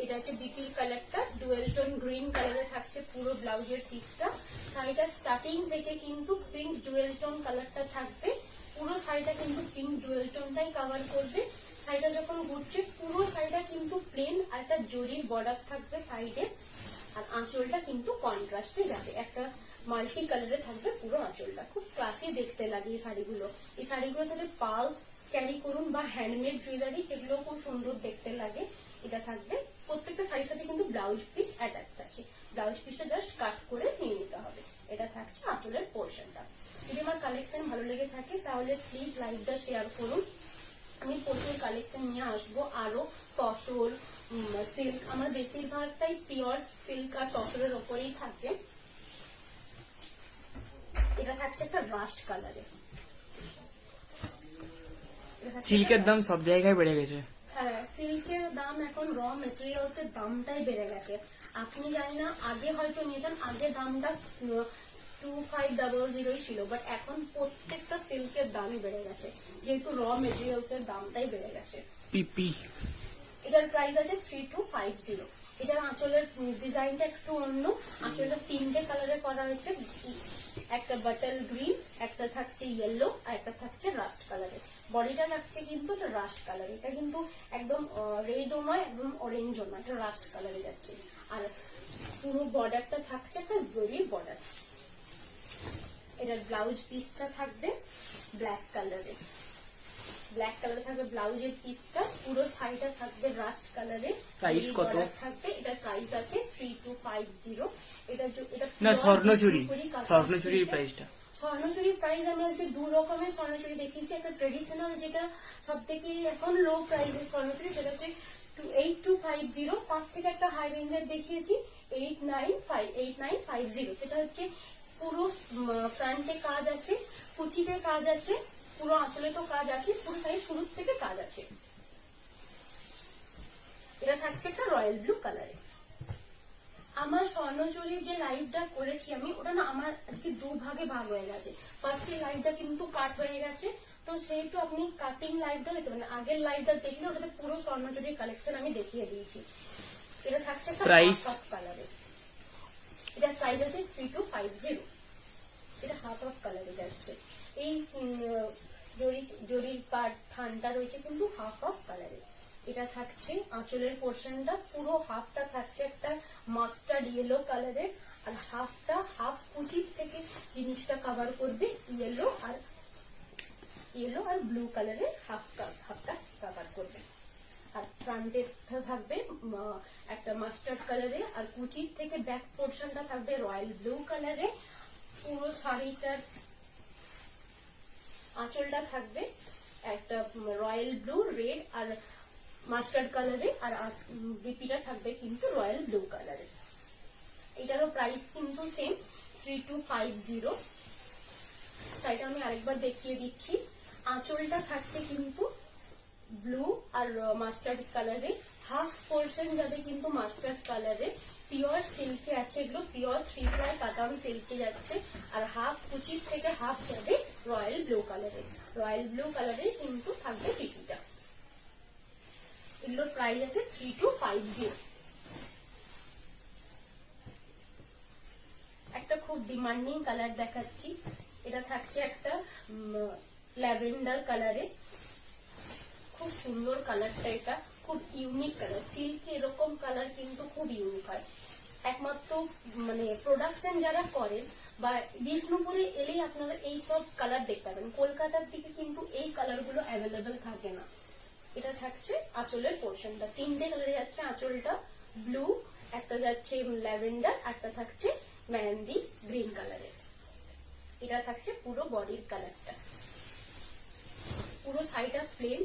এটা হচ্ছে বিপি কালারটা, ডুয়েল টোন গ্রিন কালারে থাকছে পুরো ব্লাউজের পিসটা। শাড়িটা স্টার্টিং থেকে কিন্তু পিঙ্ক ডুয়েল টোন কালারটা থাকবে, পুরো শাড়িটা কিন্তু পিঙ্ক ডুয়েল টোনটাই কভার করবে। শাড়িটা যখন ঘুরছে পুরো শাড়িটা কিন্তু প্লেন, আর একটা জরির বর্ডার থাকবে সাইডে, আর আঁচলটা কিন্তু কন্ট্রাস্টে যাবে, একটা মাল্টি কালারে থাকবে পুরো আঁচলটা। খুব ক্লাসি দেখতে লাগে এই শাড়িগুলো। এই শাড়িগুলোর সাথে পার্লস ক্যারি করুন বা হ্যান্ডমেড জুয়েলারি, সেগুলো খুব সুন্দর দেখতে লাগে। এটা থাকবে প্রত্যেকটা শাড়ির সাথে কিন্তু ব্লাউজ পিস অ্যাটাচ আছে, ব্লাউজ পিসটা জাস্ট কাট করে নিয়ে নিতে হবে। এটা থাকছে আঁচলের পোর্শনটা। যদি আমার কালেকশন ভালো লেগে থাকে তাহলে প্লিজ লাইভটা শেয়ার করুন। আমি প্রচুর কালেকশন নিয়ে আসবো, আরো তসর সিল্ক, আমার বেশিরভাগটাই পিওর সিল্ক আর তসরের ওপরেই থাকে। এটা থাকছে একটা রাস্ট কালারে। সিল্কের দাম সব জায়গায় বেড়ে গেছে। হ্যাঁ, সিল্কের দাম এখন র মেটেরিয়ালস এর দামটাই বেড়ে গেছে। আপনি জানি না আগে হয়তো নিয়েছেন, আগে দামটা 2500 ছিল, বাট এখন প্রত্যেকটা সিল্কের দামই বেড়ে গেছে, যেহেতু র মেটেরিয়ালস এর দামটাই বেড়ে গেছে। পিপি এটার প্রাইস আছে 3250। এটার আঁচলের ডিজাইনটা একটু অন্য, আঁচলটা 3টে কালারে করা হয়েছে, একটা বাটল গ্রিন, একটা থাকছে ইয়েলো, আর একটা থাকছে রাস্ট কালারে। বডিটা থাকছে কিন্তু এটা রাস্ট কালার, এটা কিন্তু একদম রেডও নয় একদম অরেঞ্জও নয়, এটা রাস্ট কালারে যাচ্ছে। আর পুরো বর্ডারটা থাকছে একটা জরির বর্ডার। এটার ব্লাউজ পিসটা থাকবে ব্ল্যাক কালারে, ব্ল্যাক কালারে থাকবে ব্লাউজের পিসটা, পুরো শাড়িটা থাকবে রাস্ট কালারে। প্রাইস কত থাকবে? এটার প্রাইস আছে 3250। এটা না স্বর্ণচুরির প্রাইসটা? স্বর্ণচুরির প্রাইস আমি আজকে 2 রকমের স্বর্ণচুরি দেখিয়েছি। একটা ট্রেডিশনাল যেটা সব থেকে এখন লো প্রাইসের স্বর্ণচুরি, সেটা হচ্ছে 8250। তার থেকে একটা হাই রেঞ্জের দেখিয়েছি 8950। সেটা হচ্ছে পুরো ফ্রন্টে কাজ আছে, কুচিতে কাজ আছে, পুরো আঁচলে তো কাজ আছে, পুরো শাড়ি শুরুর থেকে কাজ আছে। এটা থাকছে একটা রয়্যাল ব্লু কালারে। আমার স্বর্ণচুরির যে লাইভটা করেছি আমি, ওটা না আমার আজকে 2 ভাগে ভাগ হয়ে গেছে। ফার্স্টের লাইভটা কিন্তু কাট হয়ে গেছে, তো সেহেতু আপনি কাটিং লাইভটা দেখতে পারেন। আগের লাইভটা দেখলে ওটাতে পুরো স্বর্ণচুরির কালেকশন আমি দেখিয়ে দিয়েছি। এটা থাকছে একটা প্রাইস কালারে। এটা প্রাইস আছে 3250। এটা হাফ অফ কালারে যাচ্ছে। এই জরির পার্ট থানটা রয়েছে কিন্তু হাফ অফ কালারে। এটা থাকছে আঁচলের পোর্শনটা, পুরো হাফটা থাকছে একটা মাস্টার্ড ইয়েলো কালারের, আর হাফটা হাফ কুচির থেকে জিনিসটা কভার করবে ইয়েলো আর ব্লু কালারের হাফটা কভার করবে। আর ফ্রন্টে থাকবে একটা মাস্টার্ড কালারে, আর কুচির থেকে ব্যাক পোর্শনটা থাকবে রয়্যাল ব্লু কালারে। পুরো শাড়িটার আঁচলটা থাকবে একটা রয়্যাল ব্লু, রেড আর মাস্টার্ড কালারে, আর বিপিটা থাকবে কিন্তু রয়্যাল ব্লু কালারের। এটারও প্রাইস কিন্তু সেম 3250। শাড়িটা আমি আরেকবার দেখিয়ে দিচ্ছি। আঁচলটা থাকছে কিন্তু ব্লু আর মাস্টার্ড কালারে, হাফ পোর্শন যাবে কিন্তু মাস্টার্ড কালারে, পিওর সিল্কে আছে, এগুলো পিওর 3 ply কাতান সিল্কে যাচ্ছে, আর হাফ কুচির থেকে হাফ যাবে রয়্যাল ব্লু কালারে। রয়্যাল ব্লু কালারে কিন্তু থাকবে পিপিটা। এগুলোর প্রাইস আছে 3250। একটা খুব ডিমান্ডিং কালার দেখাচ্ছি। এটা থাকছে একটা ল্যাভেন্ডার কালারে, খুব সুন্দর কালারটা, এটা খুব ইউনিক কালার। সিল্কে এরকম কালার কিন্তু খুব ইউনিক হয়। একমাত্র মানে প্রোডাকশন যারা করেন বা বিষ্ণুপুরে এলেই আপনারা এই সব কালার দেখতে পাবেন, কলকাতার দিকে কিন্তু এই কালারগুলো অ্যাভেলেবেল থাকে না। এটা থাকছে আঁচলের পোর্শনটা, 3টে কালারে যাচ্ছে আঁচলটা, ব্লু, একটা যাচ্ছে ল্যাভেন্ডার, একটা থাকছে মেহেন্দি গ্রিন কালারের। এটা থাকছে পুরো বডির কালারটা। পুরো শাড়িটা প্লেন,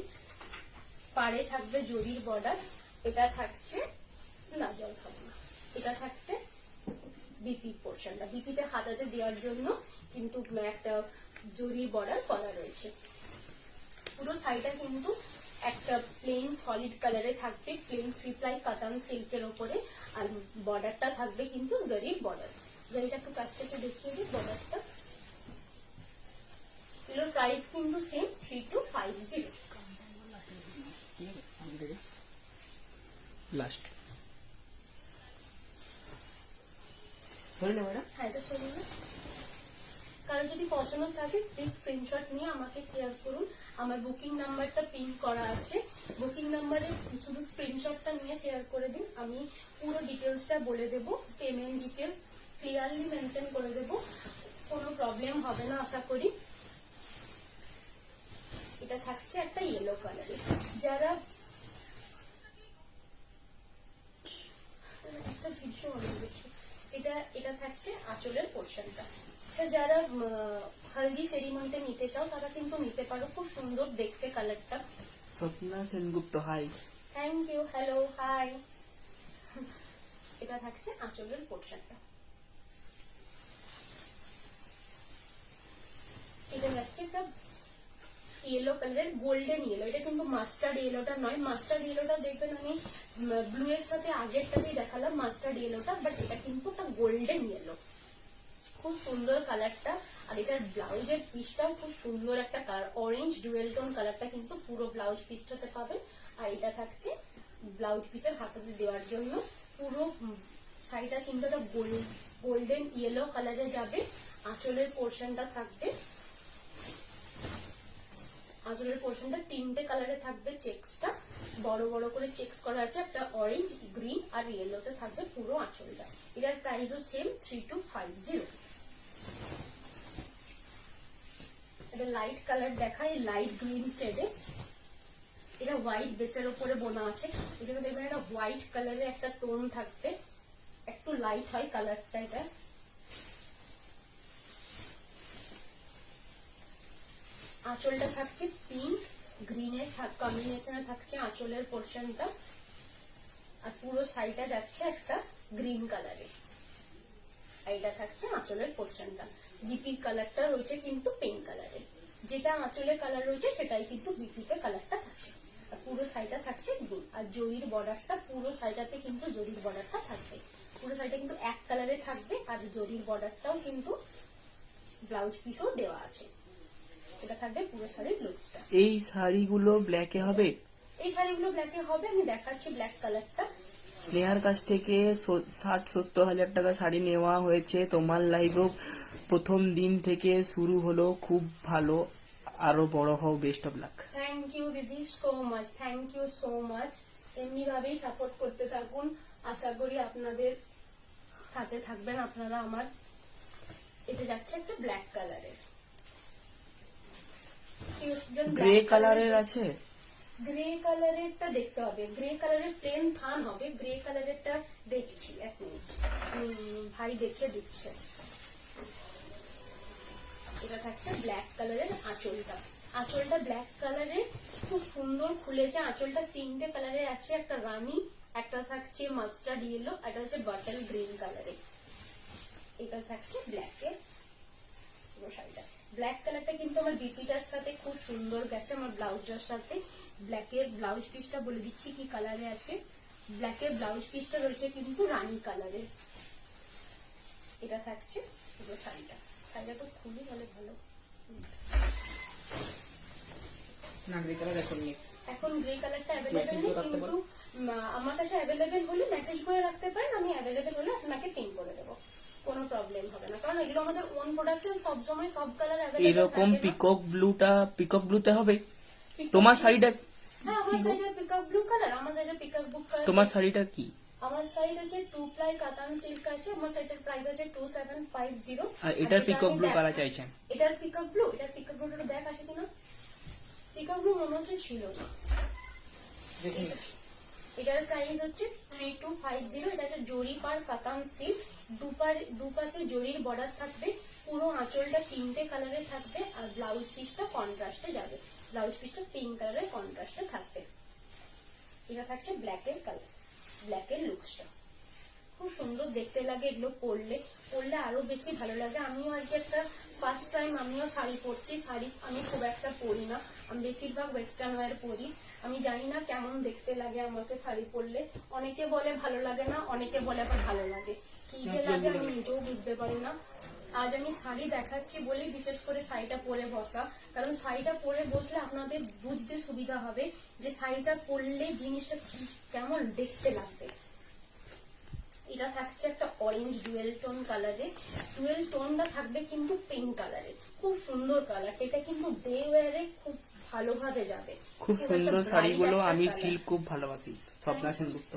পাড়ে থাকবে জরির বর্ডার। এটা থাকছে না, জল খাবো না, এটা থাকছে বিপি পোর্শনটা, বিপিতে হাতাতে দেওয়ার জন্য কিন্তু একটা জরির বর্ডার করা রয়েছে। পুরো শাড়িটা কিন্তু একটা প্লেন সলিড কালারে থাকবে, প্লেন 3 ply কাতান সিল্কের ওপরে, আর বর্ডারটা থাকবে কিন্তু জরির বর্ডার। জরিটা একটু কাছ থেকে দেখিয়ে দিই বর্ডারটা। এগুলোর প্রাইস কিন্তু সেম 3250। লাস্ট হলো না ম্যাডাম? হ্যাঁ, এটা শুনুন না। কারো যদি পছন্দ থাকে প্লিজ স্ক্রিনশট নিয়ে আমাকে শেয়ার করুন। আমার বুকিং নাম্বারটা পিন করা আছে, বুকিং নাম্বারে শুধু স্ক্রিনশটটা নিয়ে শেয়ার করে দিন। আমি পুরো ডিটেলসটা বলে দেব, পেমেন্ট ডিটেলস ক্লিয়ারলি মেনশন করে দেব, কোনো প্রবলেম হবে না আশা করি। এটা থাকছে একটা ইয়েলো কালারে। যারা একটা ভিডিও অনেক বেশি, এটা থাকছে আঁচলের পোর্শনটা। যারা হলদি সেরিমনিতে নিতে চাও তারা কিন্তু নিতে পারো, খুব সুন্দর দেখতে কালারটা। Swapna Sengupta, hi. Thank you, hello, hi. এটা থাকছে আঁচলের পোর্শনটা। এটা যাচ্ছে একটা ইয়েলো কালারের, গোল্ডেন ইয়েলো। এটা কিন্তু মাস্টার্ড ইয়েলোটা নয়, মাস্টার্ড ইয়েলোটা দেখবেন আমি ব্লু এর সাথে আগেরটাতেই দেখালাম মাস্টার্ড ইয়েলোটা, বাট এটা কিন্তু একটা গোল্ডেন ইয়েলো, খুব সুন্দর কালারটা। আর এটার ব্লাউজের পিসটাও খুব সুন্দর একটা কালার, অরেঞ্জ ডুয়েল টোন কালারটা কিন্তু পুরো ব্লাউজ পিসটাতে পাবে। আর এটা থাকছে ব্লাউজ পিসের হাতাতে দেওয়ার জন্য। পুরো শাড়িটা কিন্তু একটা গোল্ডেন ইয়েলো কালারে যাবে। আঁচলের পোর্শনটা থাকবে, আঁচলের পোর্শনটা 3টে কালারে থাকবে, চেক্সটা বড় বড় করে চেক্স করা আছে, একটা অরেঞ্জ, গ্রিন আর ইয়েলোতে থাকবে পুরো আঁচলটা। এটার প্রাইসও সেম 3250। এটা লাইট কালার দেখায়, লাইট গ্রিন শেডে। এটা হোয়াইট বেসের উপরে বোনা আছে, এখানে দেখবেন একটা হোয়াইট কালারের একটা টোন থাকবে, একটু লাইট হয় কালারটা। এটা আঁচলটা থাকছে পিঙ্ক গ্রিনের কম্বিনেশনে থাকছে আঁচলের পোর্শনটা, আর পুরো শাড়িটা যাচ্ছে একটা গ্রিন কালারে। এটা থাকছে আঁচলের পোর্শনটা। বিপির কালারটা রয়েছে কিন্তু পিঙ্ক কালারে, যেটা আঁচলের কালার রয়েছে সেটাই কিন্তু বিপিতে কালারটা থাকছে। আর পুরো শাড়িটা থাকছে গ্রিন, আর জরির বর্ডারটা পুরো শাড়িটাতে কিন্তু জরির বর্ডারটা থাকবে। পুরো শাড়িটা কিন্তু এক কালারে থাকবে, আর জরির বর্ডারটাও কিন্তু ব্লাউজ পিসও দেওয়া আছে। এটা থাকবে পুরো শাড়ির লুকসটা। এই শাড়িগুলো ব্ল্যাকে হবে? এই শাড়িগুলো ব্ল্যাকে হবে, আমি দেখাচ্ছি ব্ল্যাক কালারটা। স্নেহার কাছ থেকে 60-70 হাজার টাকা শাড়ি নেওয়া হয়েছে, তোমার লাইভও প্রথম দিন থেকে শুরু হলো, খুব ভালো, আরো বড় হও, best of luck. Thank you দিদি, so much, thank you so much. এমনি ভাবেই সাপোর্ট করতে থাকুন, আশা করি আপনাদের সাথে থাকবেন আপনারা আমার। এটা যাচ্ছে একটা ব্ল্যাক কালারের, গ্রে কালারের আছে? গ্রে কালারেরটা দেখতে হবে, গ্রে কালারের প্লেন থান হবে, গ্রে কালারেরটা দেখছি, এক মিনিট ভাই দেখে দিচ্ছে। এটা থাকছে ব্ল্যাক কালারের আঁচলটা, আঁচলটা ব্ল্যাক কালারের খুব সুন্দর খুলেছে। আঁচলটা তিনটে কালারের আছে, একটা রানী, একটা থাকছে মাস্টার্ড ইয়েলো, একটা হচ্ছে বাটল গ্রিন কালারে। এটা থাকছে ব্ল্যাকের পুরো শাড়িটা। ব্ল্যাক কালারটা কিন্তু আমার বিপিটার সাথে খুব সুন্দর গেছে, আমার ব্লাউজটার সাথে। ব্ল্যাকের ব্লাউজ পিসটা বলে দিচ্ছি কি কালারে আছে। ব্ল্যাকের ব্লাউজ পিসটা রয়েছে কিন্তু রানী কালারের। এটা থাকছে পুরো শাড়িটা। শাড়িটা তো খুবই ভালো। না গ্রে কালার এখন নেই, এখন গ্রে কালারটা অ্যাভেলেবেল Message নেই, করে রাখতে কিন্তু আমার কাছে অ্যাভেলেবেল হলে মেসেজ করে রাখতে পারেন, আমি অ্যাভেলেবেল হলে আপনাকে পিন করে দেবো, কোনো প্রবলেম হবে না। কারণ এগুলো আমাদের ওন প্রোডাকশন, সবসময় সব কালার অ্যাভেলেবেল। এরকম পিকক ব্লুটা হবে তোমার শাড়িটা? হ্যাঁ, আমার সাইডের পিকক ব্লু কালার, আমার সাইডের পিকক ব্লু কালার। তোমার শাড়িটা কি? আমার সাইড হচ্ছে 2 প্লাই কাতান সিল্ক আছে, আমার সাইডের প্রাইস আছে 2750। আর এটার পিকক ব্লু কালার চাইছেন? এটার পিকক ব্লুটা দেখ আছে কিনা। পিকক ব্লু মনে হচ্ছে ছিল না। এটার প্রাইস হচ্ছে 3250। এটা হচ্ছে জরি পার কাতান সিল্ক, দুপাশে জরির বর্ডার থাকবে, পুরো আঁচলটা তিনটে কালারে থাকবে, আর ব্লাউজ পিসটা কন্ট্রাস্টে যাবে, ব্লাউজ পিসটা পিঙ্ক কালারের কন্ট্রাস্টে থাকবে। এটা থাকছে ব্ল্যাকের কালার, ব্ল্যাকের লুকসটা খুব সুন্দর দেখতে লাগে। এগুলো পরলে আরো বেশি ভালো লাগে। আমিও আজকে একটা ফার্স্ট টাইম আমিও শাড়ি পরছি। শাড়ি আমি খুব একটা পরি না, আমি বেশিরভাগ ওয়েস্টার্ন ওয়্যার পরি। আমি জানি না কেমন দেখতে লাগে আমাকে শাড়ি পরলে। অনেকে বলে ভালো লাগে না, অনেকে বলে আবার ভালো লাগে। কি যে লাগে আমি নিজেও বুঝতে পারি না। আজ আমি শাড়ি দেখাচ্ছি বলেই বিশেষ করে শাড়িটা পরে বসা, কারণ শাড়িটা পরে বসলে আপনাদের বুঝতে সুবিধা হবে যে শাড়িটা পরলে জিনিসটা কেমন দেখতে লাগবে। এটা থাকছে একটা অরেঞ্জ ডুয়েল টোন কালারে, ডুয়েল টোনটা থাকবে কিন্তু পিঙ্ক কালারে, খুব সুন্দর কালার। এটা কিন্তু ডে ওয়্যারে খুব ভালোভাবে যাবে। খুব সুন্দর শাড়িগুলো, আমি সিল্ক খুব ভালোবাসি। স্বপ্না সেনগুপ্ত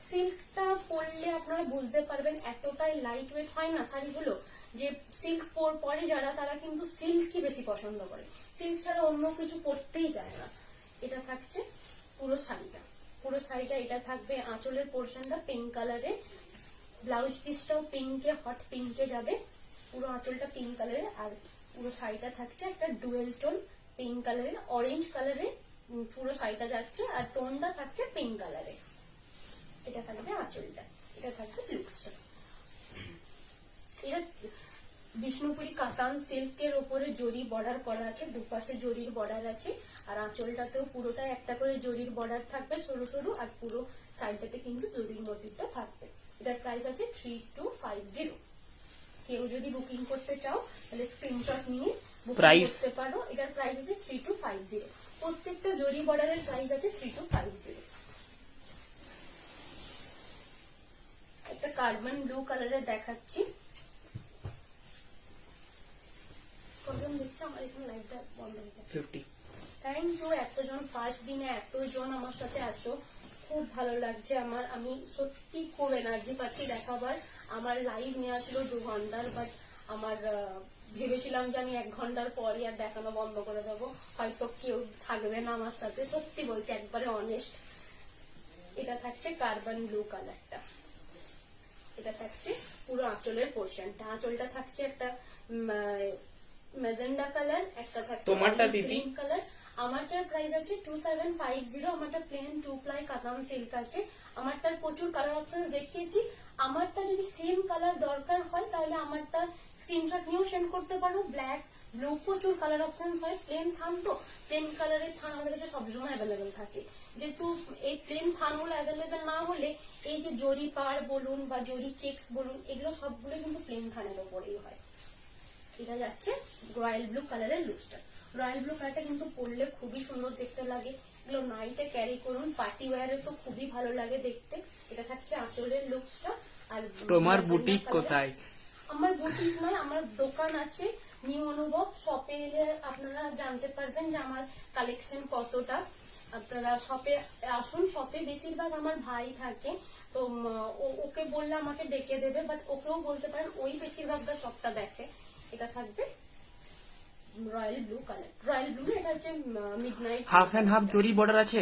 সিল্কটা পরলে আপনারা বুঝতে পারবেন, এতটাই লাইট ওয়েট হয় না শাড়িগুলো, যে সিল্ক পরে যারা তারা কিন্তু সিল্কই বেশি পছন্দ করে, সিল্ক ছাড়া অন্য কিছু পরতেই চায় না। এটা থাকছে পুরো শাড়িটা, এটা থাকবে আঁচলের পোর্শনটা পিঙ্ক কালারে, ব্লাউজ পিসটাও পিঙ্কে, হট পিঙ্কে যাবে, পুরো আঁচলটা পিঙ্ক কালারের, আর পুরো শাড়িটা থাকছে একটা ডুয়েল টোন পিঙ্ক কালারের, অরেঞ্জ কালারে পুরো শাড়িটা যাচ্ছে, আর টোনটা থাকছে পিঙ্ক কালারে। এটা থাকবে আঁচলটা, এটা থাকবে লুকসটা। এটা বিষ্ণুপুরি কাতান সিল্কের উপরে জরি বর্ডার করা আছে, দুপাশে জরির বর্ডার আছে, আর আঁচলটাতেও পুরোটাই একটা করে জরির বর্ডার থাকবে সরু সরু, আর পুরো সাইডটাতে কিন্তু জরির মোটিভটা থাকবে। এটার প্রাইস আছে 3250। কেউ যদি বুকিং করতে চাও তাহলে স্ক্রিনশট নিয়ে বুকিং করতে পারো। এটার প্রাইস আছে 3250। প্রত্যেকটা জরি বর্ডারের প্রাইস আছে 3250। একটা কার্বন ব্লু কালারের দেখাচ্ছি। কতজন দেখছে আমার এখানে লাইভটা বন্ধ হয়ে গেছে? 50। থ্যাংক ইউ এতজন, ফার্স্ট দিনে এতজন আমার সাথে আছো, খুব ভালো লাগছে আমার। আমি সত্যি খুব এনার্জি পাচ্ছি দেখাবার। আমার লাইভ নেওয়া ছিল 2 ঘন্টার, বাট আমার ভেবেছিলাম যে আমি 1 ঘন্টার পরই আর দেখানো বন্ধ করে দেবো, হয়তো কেউ থাকবে না আমার সাথে। সত্যি বলছি, একবারে অনেস্ট। এটা থাকছে কার্বন ব্লু কালারটা, এটা থাকছে পুরো আঁচলের পোর্শনটা। আঁচলটা থাকছে একটা ম্যাজেন্ডা কালার, একটা থাকছে গ্রিন কালার। আমারটার প্রাইস আছে 2750। আমারটা প্লেন 2 প্লাই কাতান সিল্ক আছে। আমারটার প্রচুর কালার অপশন দেখিয়েছি। আমারটা যদি সেম কালার দরকার হয় তাহলে আমারটা স্ক্রিনশট নিয়েও সেন্ড করতে পারো। ব্ল্যাক, ব্লু, প্রচুর কালার অপশন হয়। প্লেন থান তো, প্লেন কালারের থান আমাদের কাছে সবসময় অ্যাভেলেবেল থাকে। যেহেতু এই প্লেন থানগুলো অ্যাভেলেবেল না হলে এই যে জরি পাড় বলুন বা জরি চেক্স বলুন, এগুলো সবগুলো কিন্তু প্লেন থানের ওপরেই হয়। এটা যাচ্ছে রয়্যাল ব্লু কালারের লুকসটা। রয়্যাল ব্লু কালারটা কিন্তু পরলে খুবই সুন্দর দেখতে লাগে। এগুলো নাইটে ক্যারি করুন, পার্টি ওয়্যারে তো খুবই ভালো লাগে দেখতে। এটা থাকছে আঁচলের লুকসটা। আর তোমার বুটিক কোথায়? আমার বুটিক নয়, আমার দোকান আছে নিউ অনুভব। শপে এলে আপনারা জানতে পারবেন যে আমার কালেকশন কতটা। আপনারা শপে আসুন। শপে বেশিরভাগ আমার ভাই থাকে, তো ওকে বললে আমাকে ডেকে দেবে, বাট ওকেও বলতে পারেন, ওই বেশিরভাগটা সবটা দেখে। এটা থাকবে royal blue colour, royal blue এটা হচ্ছে মিডনাইট হাফ এন্ড হাফ জরি বর্ডার আছে,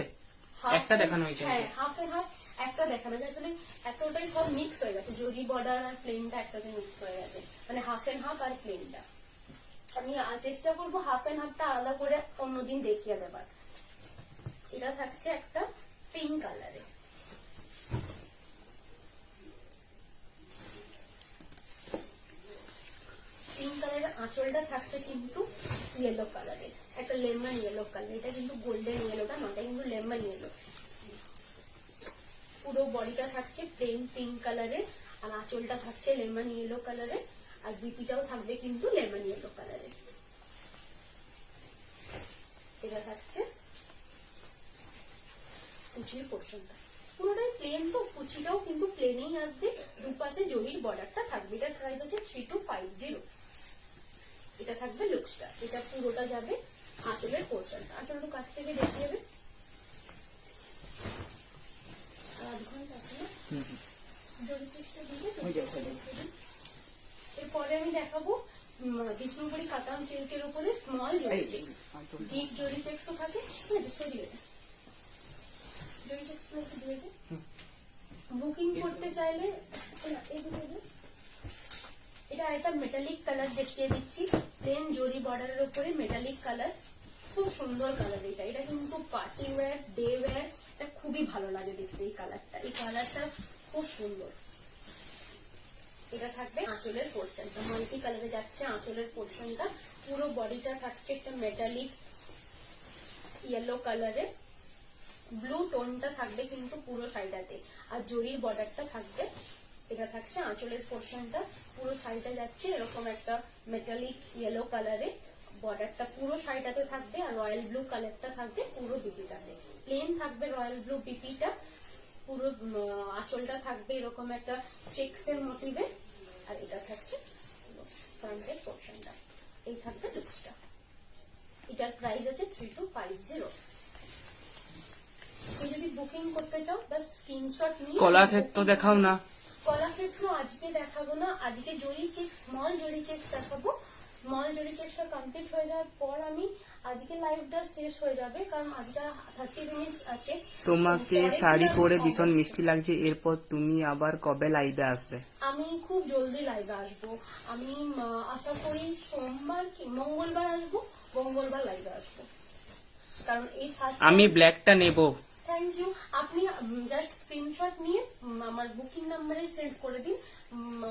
একটা দেখানো হয়েছে। হ্যাঁ হাফ এন্ড হাফ একটা দেখানো হয়েছে, আসলে এতটাই সব মিক্স হয়ে গেছে, জরি বর্ডার আর প্লেনটা একসাথে মিক্স হয়ে গেছে, মানে হাফ এন্ড হাফ আর প্লেনটা। আমি চেষ্টা করবো হাফ এন্ড হাফটা আলাদা করে অন্যদিন দেখিয়ে দেবার। এটা থাকছে একটা পিঙ্ক কালারে, পিঙ্ক কালারের আঁচলটা থাকছে কিন্তু ইয়েলো কালারের, একটা লেমন ইয়েলো কালার, এটা কিন্তু গোল্ডেন ইয়েলোটা নয়, এটা কিন্তু লেমন ইয়েলো। পুরো বডিটা থাকছে প্লেন পিঙ্ক কালারের, আর আঁচলটা থাকছে লেমন ইয়েলো কালারের, আর বিপিটাও থাকবে কিন্তু লেমন ইয়েলো কালারের। এটা থাকছে কুচির পোর্শনটা, পুরোটাই প্লেন, তো কুচিটাও কিন্তু প্লেনেই আসবে, দুপাশে জরির বর্ডারটা থাকবে। এটার প্রাইস আছে 3250। এটা থাকবে লুকসটা, এটা পুরোটা যাবে আঁচলের পোর্শনটা। আঁচলটা কাছ থেকে দেখে যাবে, আধ ঘন্টা আছে না জরি চেষ্টা দিয়ে। এরপরে আমি দেখাবো বিষ্ণুপুরি কাতান সিল্কের উপরে স্মল জরি চেক্স, বিগ জরি চেক্সও থাকে, ঠিক আছে সরিয়ে দে। জরি চেক্স গুলো একটু দিয়ে দে। বুকিং করতে চাইলে এটা একটা মেটালিক কালার দেখিয়ে দিচ্ছি, প্লেন জরি বর্ডারের উপরে মেটালিক কালার, খুব সুন্দর কালার। এটা এটা কিন্তু পার্টি ওয়্যার, ডে ওয়্যার, এটা খুবই ভালো লাগে দেখতে। এই কালারটা, এই কালারটা খুব সুন্দর। এটা থাকবে আঁচলের পোর্শনটা, মাল্টি কালারে যাচ্ছে আঁচলের পোর্শনটা। পুরো বডিটা থাকছে একটা মেটালিক ইয়েলো কালারে, ব্লু টোনটা থাকবে কিন্তু পুরো শাড়িটাতে, আর জরির বর্ডারটা থাকবে। এটা থাকছে আঁচলের পোর্শনটা, পুরো শাড়িটা যাচ্ছে এরকম একটা মেটালিক ইয়েলো কালারে, বর্ডারটা পুরো শাড়িটাতে থাকবে, আর রয়্যাল ব্লু কালারটা থাকবে পুরো বিপিটাতে। প্লেন থাকবে রয়্যাল ব্লু বিপিটা, পুরো আঁচলটা থাকবে এরকম একটা চেক্স এর মোটিভে, আর এটা থাকছে ফ্রন্টের পোর্শনটা। এই থাকবে লুকসটা। এটার প্রাইস আছে 3250। তুমি যদি বুকিং করতে চাও বাস স্ক্রিনশট নিয়ে। কলাক্ষেত্র দেখাও না। কলাক্ষেত্র আজকে দেখাবো না, আজকে জরি চেক, স্মল জরি চেক দেখাবো। স্মল জরি চেকটা কমপ্লিট হয়ে যাওয়ার পর আমি আজকে লাইভটা শেষ হয়ে যাবে, কারণ আজকে 30 মিনিটস আছে। তোমাকে শাড়ি পরে ভীষণ মিষ্টি লাগছে, এরপর তুমি আবার কবে লাইভে আসবে? আমি খুব জলদি লাইভে আসবো। আমি আশা করি সোমবার কি মঙ্গলবার আসবো, মঙ্গলবার লাইভে আসবো, কারণ এই ফার্স্ট আমি ব্ল্যাকটা নেব। Thank you. আপনি জাস্ট স্ক্রিনশট নিয়ে আমার বুকিং নাম্বারে সেন্ড করে দিন,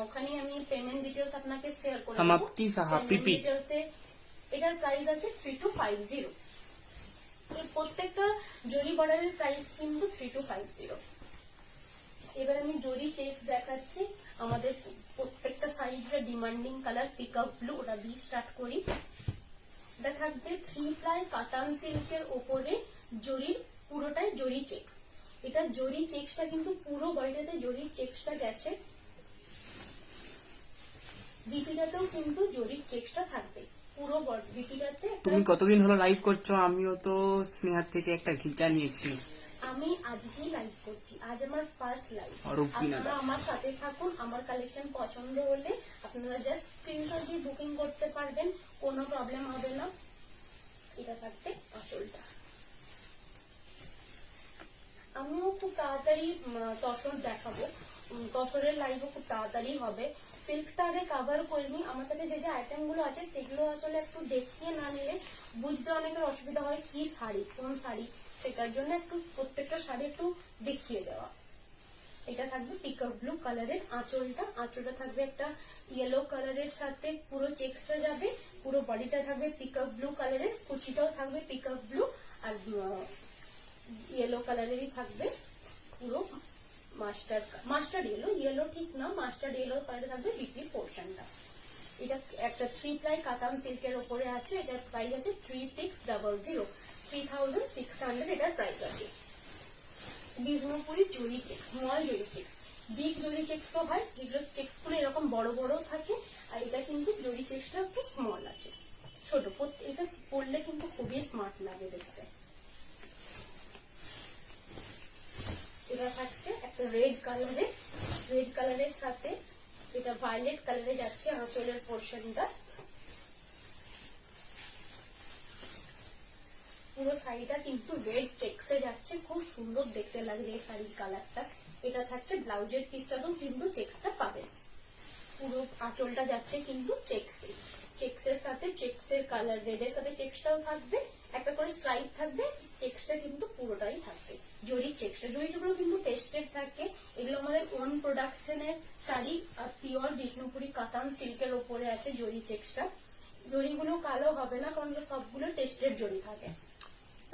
ওখানে আমি পেমেন্ট ডিটেলস আপনাকে শেয়ার করে দেব। সমাপ্তি সাহা পিপি। এটার প্রাইস আছে 3250। এই প্রত্যেকটা জরি বর্ডারের প্রাইস কিন্তু 3250। এবার আমি জরি চেকস দেখাচ্ছি। আমাদের প্রত্যেকটা সাইজের ডিমান্ডিং কালার পিকআপ ব্লু, ওটা দিয়ে স্টার্ট করি। এটা থাকবে 3 প্লাই কাতান সিল্কের ওপরে জরির, পুরোটাই জরি চেকস। এটা জরি চেকসটা কিন্তু পুরো বডিটাতে জরি চেকসটা গেছে, বিপিটাতেও কিন্তু জরি চেকসটা থাকবে পুরো বিপিটাতে। তুমি কতদিন হলো লাইভ করছো? আমিও তো স্নেহার থেকে একটা ঘিচা নিয়েছি। আমি আজকেই লাইভ করছি, আজ আমার ফার্স্ট লাইভ। রূপবিনা আপনারা আমার সাথে থাকুন, আমার কালেকশন পছন্দ হলে আপনারা জাস্ট স্ক্রিনশট দিয়ে বুকিং করতে পারবেন, কোনো প্রবলেম হবে না। এটা থাকবে আঁচলটা। আমিও খুব তাড়াতাড়ি তসর দেখাবো, তসরের লাইভও খুব তাড়াতাড়ি হবে। সিল্কটা আগে কাভার করিনি, আমার কাছে যে যে আইটেম গুলো আছে সেগুলো আসলে একটু দেখিয়ে না নিলে বুঝতে অনেকের অসুবিধা হয়, কি শাড়ি কোন শাড়ি, সেটার জন্য একটু প্রত্যেকটা শাড়ি একটু দেখিয়ে দেওয়া। এটা থাকবে পিকআপ ব্লু কালারের আঁচলটা, আঁচলটা থাকবে একটা ইয়েলো কালারের সাথে পুরো চেক্সটা যাবে, পুরো বডিটা থাকবে পিকআপ ব্লু কালারের, কুচিটাও থাকবে পিকআপ ব্লু, আর ইয়েলো কালারেরই থাকবে পুরো মাস্টার্ড ইয়েলো, ইয়েলো ঠিক না, মাস্টার্ড ইয়েলো কালারে থাকবে বিপি পোর্শনটা। এটা একটা 3 প্লাই কাতান সিল্কের উপরে আছে, এটার প্রাইস আছে 3600, 3600 এটার প্রাইস আছে। বিষ্ণুপুরি জরি চেক্স, স্মল জরি চেক্স, বিগ জরি চেক্সও হয়, যেগুলো চেক্স গুলো এরকম বড় বড় থাকে, আর এটা কিন্তু জরি চেক্সটা একটু স্মল আছে, ছোট। এটা পরলে কিন্তু খুবই স্মার্ট লাগে দেখতে। এটা থাকছে একটা রেড কালারে, রেড কালারের সাথে এটা ভায়োলেট কালারে যাচ্ছে আঁচলের পোর্শনটা। পুরো শাড়িটা কিন্তু রেড চেক্সে যাচ্ছে, খুব সুন্দর দেখতে লাগছে এই শাড়ির কালারটা। এটা থাকছে ব্লাউজের পিসটাতেও কিন্তু চেক্সটা পাবেন। পুরো আঁচলটা যাচ্ছে কিন্তু চেক্সে, চেক্সের সাথে চেক্সের কালার, রেডের সাথে চেক্সটাও থাকবে, একটা করে স্ট্রাইপ থাকবে, চেক্সটা কিন্তু পুরোটাই থাকবে জরি চেক্সটা। জরিগুলো কিন্তু টেস্টেড থাকে, এগুলো আমাদের ওন প্রোডাকশনের শাড়ি আর পিওর বিষ্ণুপুরি কাতান সিল্কের ওপরে আছে জরি চেক্সটা। জরিগুলো কালো হবে না, কারণ সবগুলো টেস্টেড জরি থাকে।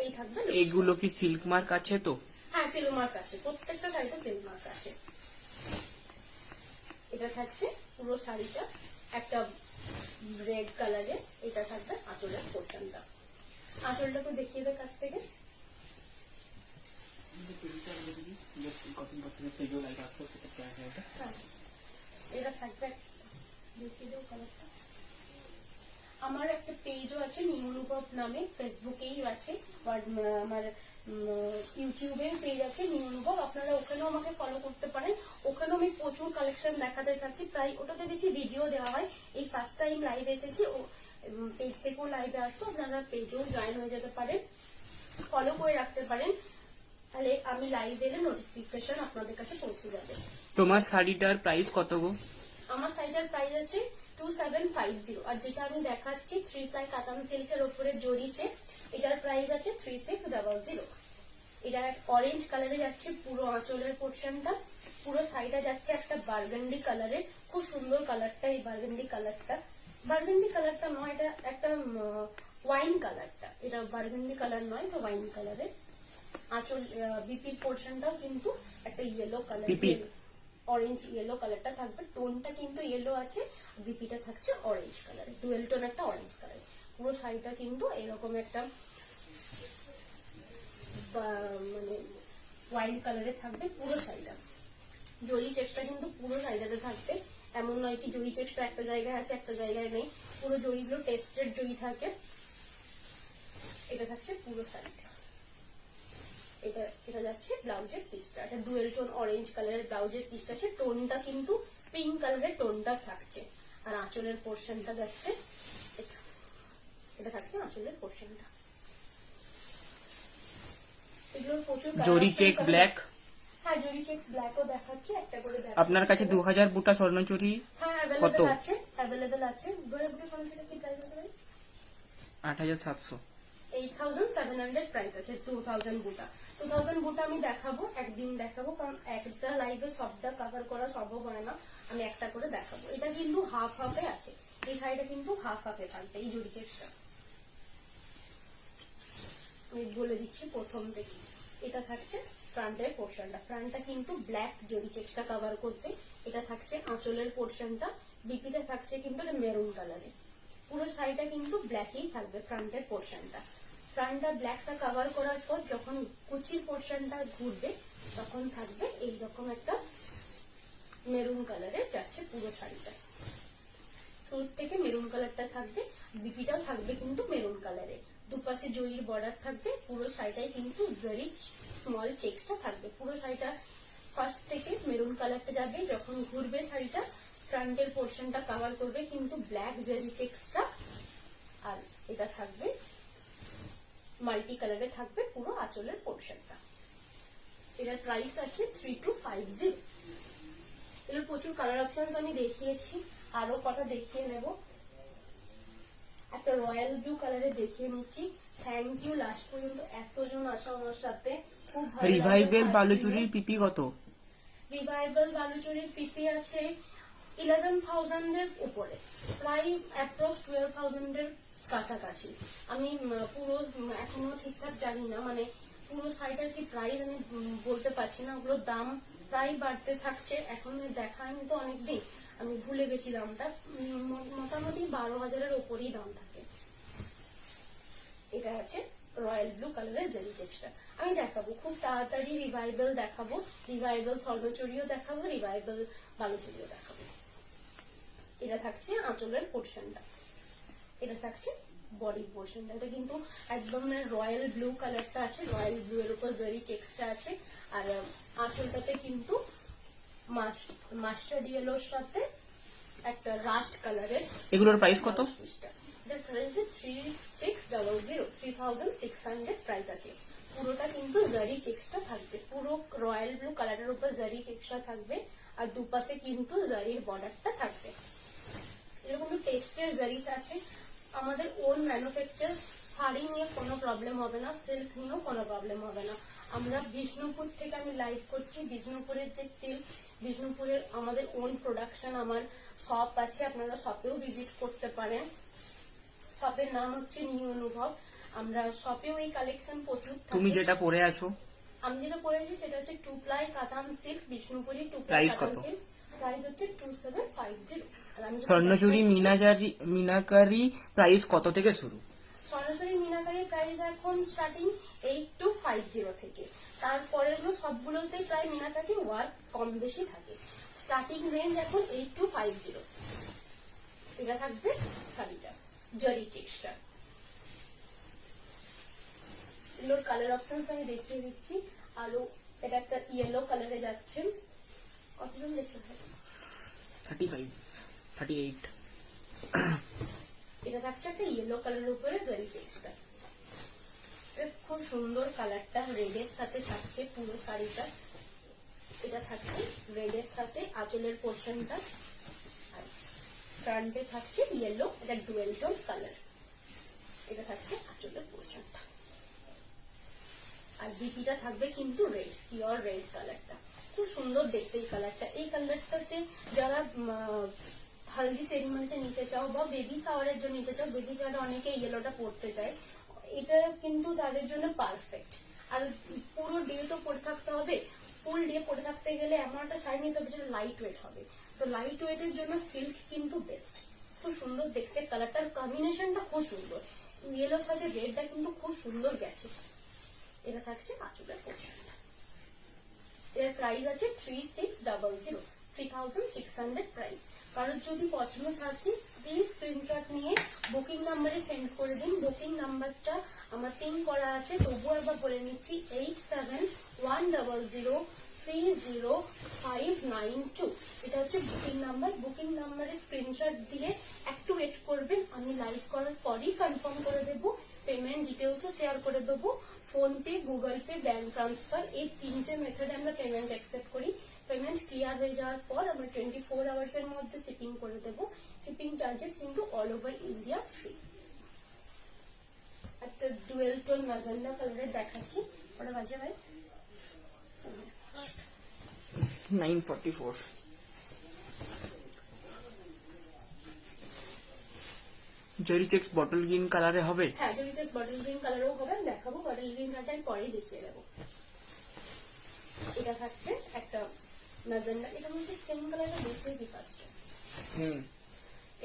এই থাকবে এগুলো কি সিল্ক মার্ক আছে তো? হ্যাঁ, সিল্ক মার্ক আছে, প্রত্যেকটা শাড়িতে সিল্ক মার্ক আছে। এটা থাকছে পুরো শাড়িটা একটা রেড কালারে, এটা থাকবে আঁচলের পোর্শনটা। আঁচলটাকে দেখিয়ে দেয় কাছ থেকে। হ্যাঁ, এটা থাকবে, দেখিয়ে দেবো কালারটা। আমার একটা পেজও আছে নিউ অনুভব নামে, ফেসবুকেই আছে, আমার ইউটিউবেও পেজ আছে নিউ অনুভব, আপনারা ওখানেও আমাকে ফলো করতে পারেন। ওখানেও আমি প্রচুর কালেকশন দেখাতে থাকি, প্রায় ওটাতে বেশি ভিডিও দেওয়া হয়। এই ফার্স্ট টাইম লাইভ এসেছি, ও পেজ থেকেও লাইভে আসতো, আপনারা পেজেও জয়েন হয়ে যেতে পারেন, ফলো করে রাখতে পারেন, তাহলে আমি লাইভ এলে নোটিফিকেশন আপনাদের কাছে পৌঁছে যাবে। তোমার শাড়িটার প্রাইস কত গো? আমার শাড়িটার প্রাইস আছে 2750, আর যেটা আমি দেখাচ্ছি 3 প্লাই কাতান সিল্কের উপরে জরি চেক্স, এটার প্রাইস আছে 3600। এটা অরেঞ্জ কালারে যাচ্ছে পুরো আঁচলের পোর্শনটা, পুরো শাড়িটা যাচ্ছে একটা বার্গান্ডি কালারে, খুব সুন্দর কালারটা। এই বার্গান্ডি কালারটা নয়, এটা একটা ওয়াইন কালারটা, এটা বার্গান্ডি কালার নয়, এটা ওয়াইন কালারের। আঁচল বিপির পোর্শনটাও কিন্তু একটা ইয়েলো কালার, অরেঞ্জ ইয়েলো কালারটা থাকবে, টোনটা কিন্তু ইয়েলো আছে, বিপিটা থাকছে অরেঞ্জ কালারে, ডুয়েল টোন একটা অরেঞ্জ কালার। পুরো শাড়িটা কিন্তু এরকম একটা মানে ওয়াইন কালারে থাকবে পুরো শাড়িটা। জরি চেক্সটা কিন্তু পুরো শাড়িটাতে থাকবে, এমন নয় কি জরি চেক্সটা একটা জায়গায় আছে একটা জায়গায় নেই, পুরো জরিগুলো টেস্টেড জরি থাকে। এটা থাকছে পুরো শাড়িটা। এটা যাচ্ছে ব্লাউজের পিসটা, এটা ডুয়েল টোন অরেঞ্জ কালারের ব্লাউজের পিসটা আছে, টোনটা কিন্তু পিঙ্ক কালারের টোনটা থাকছে। আর আঁচলের পোর্শনটা যাচ্ছে এটা থাকছে আঁচলের পোর্শনটা। এগুলো প্রচুর জরি চেক ব্ল্যাক। হ্যাঁ, জরি চেক্স ব্ল্যাকও দেখাচ্ছে, একটা করে আপনার কাছে 2000 বুটা স্বর্ণচুরি হ্যাঁ কত? অ্যাভেলেবেল আছে। 2000 বুটা স্বর্ণচুরি কি প্রাইস আছে ভাই? 8700। 8700 প্রাইস আছে 2000 বুটা। 2000 বুটা আমি দেখাবো, একদিন দেখাবো, কারণ একটা লাইভে সবটা কভার করা সম্ভব হয় না, আমি একটা করে দেখাবো। এটা কিন্তু হাফ হাফে আছে, এই শাড়িটা কিন্তু হাফ হাফে থাকবে এই জরি চেক্সটা। আমি বলে দিচ্ছি প্রথম থেকে। এটা থাকছে ফ্রন্টের পোর্শনটা, ফ্রন্টটা কিন্তু ব্ল্যাক জরি চেক্সটা কভার করবে। এটা থাকছে আঁচলের পোর্শনটা, বিপিটা থাকছে কিন্তু মেরুন কালারে। পুরো শাড়িটা কিন্তু ব্ল্যাকই থাকবে ফ্রন্টের পোর্শনটা। ফ্রন্টটা ব্ল্যাকটা কভার করার পর যখন কুচির পোর্শনটা ঘুরবে তখন থাকবে এইরকম একটা মেরুন কালারে যাচ্ছে পুরো শাড়িটা। শুরু থেকে মেরুন কালারটা থাকবে, বিপিটাও থাকবে কিন্তু মেরুন কালারে, দুপাশে জরির বর্ডার থাকবে, পুরো শাড়িটাই কিন্তু জরি স্মল চেক্সটা থাকবে। পুরো শাড়িটা ফার্স্ট থেকে মেরুন কালারটা যাবে, যখন ঘুরবে শাড়িটা ফ্রন্টের পোর্শনটা কভার করবে কিন্তু ব্ল্যাক জরি চেক্সটা। আর এটা থাকবে মাল্টি কালারে থাকবে পুরো আঁচলের পোর্শনটা। এটার প্রাইস আছে 3250। এর প্রচুর কালার অপশনস আমি দেখিয়েছি, আরো কটা দেখিয়ে নেব। একটা রয়্যাল ব্লু কালারে দেখিয়ে নিচ্ছি। থ্যাংক ইউ লাস্ট পর্যন্ত এতজন আসা আমার সাথে, খুব ভালো। রিভাইভেল বালুচুরির পিপি কত? রিভাইভাল বালুচুরির পিপি আছে 11,000 এর উপরে, প্রায় অ্যাপ্রক্স 12,000 এর কাছাকাছি। আমি পুরো এখনো ঠিকঠাক জানি না, মানে পুরো শাড়িটার কি প্রাইস আমি বলতে পারছি না, ওগুলোর দাম প্রায় বাড়তে থাকছে, এখন দেখায়নি তো অনেকদিন, আমি ভুলে গেছি দামটা, মোটামুটি 12,000 উপরেই দাম থাকে। এটা আছে রয়্যাল ব্লু কালারের জেরি চেক্সটা। আমি দেখাবো খুব তাড়াতাড়ি, রিভাইভাল দেখাবো, রিভাইভাল স্বর্ণচুরিও দেখাবো, রিভাইভাল বালুচুরিও দেখাবো। এটা থাকছে আঁচলের পোর্শনটা, এটা থাকছে বডি পোর্শনটা। এটা কিন্তু একদম রয়্যাল ব্লু কালারটা আছে, রয়্যাল ব্লু এর উপর জরি চেক্সটা আছে, আর আঁচলটাতে কিন্তু মাস্টার্ড ইয়েলোর সাথে একটা রাস্ট কালারের। এগুলোর প্রাইস কত? এটার প্রাইস 3600, 3600 প্রাইস আছে। পুরোটা কিন্তু জারি চেক্সটা থাকবে, পুরো রয়্যাল ব্লু কালারের উপর জারি চেক্সটা থাকবে, আর দুপাশে কিন্তু জারির বর্ডারটা থাকবে। এরকম টেস্টের জারি আছে। আমাদের ওন ম্যানুফ্যাকচার, শাড়ি নিয়ে কোনো প্রবলেম হবে না, সিল্ক নিয়েও কোনো প্রবলেম হবে না। আমরা বিষ্ণুপুর থেকে আমি লাইভ করছি। বিষ্ণুপুরের যে সিল্ক, বিষ্ণুপুরের আমাদের ওন প্রোডাকশন, আমার শপ আছে, আপনারা শপেও ভিজিট করতে পারেন। শপের নাম হচ্ছে নিউ অনুভব। আমরা শপেও এই কালেকশন প্রচুর থাকে। তুমি যেটা পরে আছো, আমি যেটা পরেছি সেটা হচ্ছে 2 ply কাতান সিল্ক, বিষ্ণুপুরি 2 ply Price কাতান কত? সিল্ক। প্রাইস হচ্ছে 2750। আর আমি যেটা স্বর্ণচুরি দেখাচ্ছি, মিনাকারি প্রাইস কত থেকে শুরু? স্বর্ণচুরি মিনাকারি প্রাইস এখন স্টার্টিং 8250 থেকে। তারপরের সবগুলোতে প্রায় মিনাকারি ওয়ার্ক কম বেশি থাকে। স্টার্টিং রেঞ্জ এখন 8250। এটা থাকবে শাড়িটা, জরি চেক্সটা। এগুলোর কালার অপশনস আমি দেখিয়ে দিচ্ছি। আরো এটা একটা ইয়েলো কালারে যাচ্ছে। কতজন দেখছে ভাই? 35, 38। এটা থাকছে একটা ইয়েলো কালারের উপরে জারি চেক্সটা। খুব সুন্দর কালারটা, রেডের সাথে থাকছে পুরো শাড়িটা। এটা থাকছে রেডের সাথে আঁচলের পোর্শনটা, আর ফ্রন্টে থাকছে ইয়েলো, এটা ডুয়েল টোন কালার। এটা থাকছে আঁচলের পোর্শনটা, আর বিপিটা থাকবে কিন্তু রেড, পিওর রেড কালারটা। খুব সুন্দর দেখতে এই কালারটা। এই কালারটাতে যারা হলদি সেরিমনিতে নিতে চাও বা বেবি শাওয়ারের জন্য নিতে চাও, বেবি শাওয়ারে অনেকে ইয়েলোটা পড়তে চায়, এটা কিন্তু তাদের জন্য পারফেক্ট। আর পুরো ডে তো পরে থাকতে হবে, ফুল ডে পরে থাকতে গেলে এমন একটা শাড়ি নিতে হবে যেটা লাইট ওয়েট হবে। তো লাইট ওয়েটের জন্য সিল্ক কিন্তু বেস্ট। খুব সুন্দর দেখতে কালারটার কম্বিনেশনটা খুব সুন্দর, ইয়েলোর সাথে রেডটা কিন্তু খুব সুন্দর গেছে। এটা থাকছে আঁচলের পোর্শনটা। এর প্রাইস আছে 3600, 3600 প্রাইস। কারোর যদি পছন্দ থাকে প্লিজ স্ক্রিনশট নিয়ে বুকিং নাম্বারে সেন্ড করে দিন। বুকিং নাম্বারটা আমার পিন করা আছে, তবুও একবার বলে নিচ্ছি, 8710030592। এটা হচ্ছে বুকিং নাম্বার। বুকিং নাম্বারে স্ক্রিনশট দিয়ে একটু ওয়েট করবেন, আমি লাইভ করার পরই কনফার্ম করে দেবো। পেমেন্ট ডিটেলসও শেয়ার করে দেবো। Phone pay, Google pay, bank transfer, এই 3টে মেথডে আমরা পেমেন্ট অ্যাকসেপ্ট করি। পেমেন্ট ক্লিয়ার হয়ে যাওয়ার পর আমরা 24 আওয়ার্স এর মধ্যে শিপিং করে দেবো। শিপিং চার্জেস কিন্তু অল ওভার ইন্ডিয়া ফ্রি। একটা ডুয়েল টোন ম্যাজেন্ডা কালারের দেখাচ্ছি। ওটা বাজে ভাই 944। জেরি চেক্স বটল গ্রিন কালারে হবে? হ্যাঁ, যদি বটল গ্রিন কালারও হবে, আমি দেখাবো। বটল গ্রিন কালারটা আমি পরেই দেখিয়ে দেবো। এটা থাকছে একটা ম্যাজেন্ডা, এটা মধ্যে সেম কালারটা দেখিয়েছি ফার্স্টে।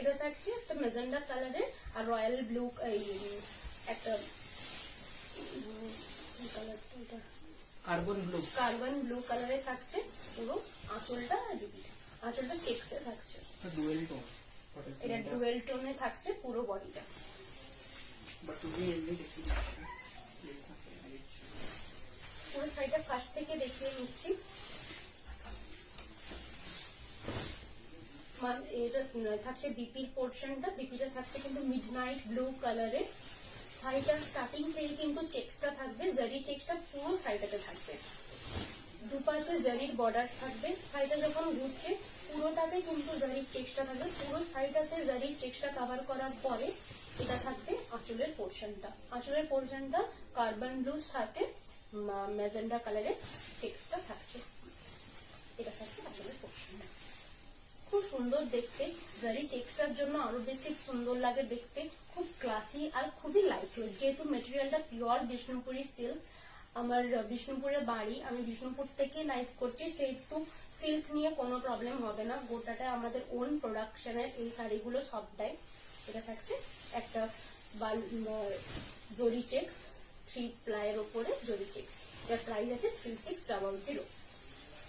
এটা থাকছে একটা ম্যাজেন্ডা কালারের, আর রয়্যাল ব্লু, একটা কার্বন ব্লু কালারে থাকছে পুরো আঁচলটা, আর আঁচলটা চেক্সে থাকছে। ডুয়েল টোন, এটা ডুয়েল টোনে থাকছে পুরো বডিটা। পুরো শাড়িটা ফার্স্ট থেকে দেখিয়ে নিচ্ছি। এটা থাকছে বিপির পোর্শনটা। বিপিটা থাকছে কিন্তু মিডনাইট ব্লু কালারে। শাড়িটা স্টার্টিং থেকে কিন্তু চেক্সটা থাকবে, জারি চেক্সটা পুরো শাড়িটাতে থাকবে। দুপাশে জারির বর্ডার থাকবে। শাড়িটা যখন ঘুরছে পুরোটাতে কিন্তু জারির চেক্সটা থাকবে। পুরো শাড়িটাতে জারির চেক্সটা কভার করার পরে এটা থাকবে আঁচলের পোর্শনটা। আঁচলের পোর্শনটা কার্বন ব্লুর সাথে ম্যাজেন্ডা কালারের চেক্সটা থাকছে। এটা থাকছে আঁচলের পোর্শনটা। খুব সুন্দর দেখতে, জারি চেক্সটার জন্য আরো বেশি সুন্দর লাগে দেখতে। খুব ক্লাসি আর খুবই লাইট ওয়েট। যেহেতু মেটেরিয়ালটা পিওর বিষ্ণুপুরি সিল্ক, আমার বিষ্ণুপুরের বাড়ি, আমি বিষ্ণুপুর থেকে লাইভ করছি, সেহেতু সিল্ক নিয়ে কোনো প্রবলেম হবে না। গোটাটা আমাদের ওন প্রোডাকশনের এই শাড়িগুলো সবটাই। এটা থাকছে একটা জরি চেক্স, 3 প্লাইয়ের ওপরে জরি চেক্স। এর প্রাইস আছে 3600।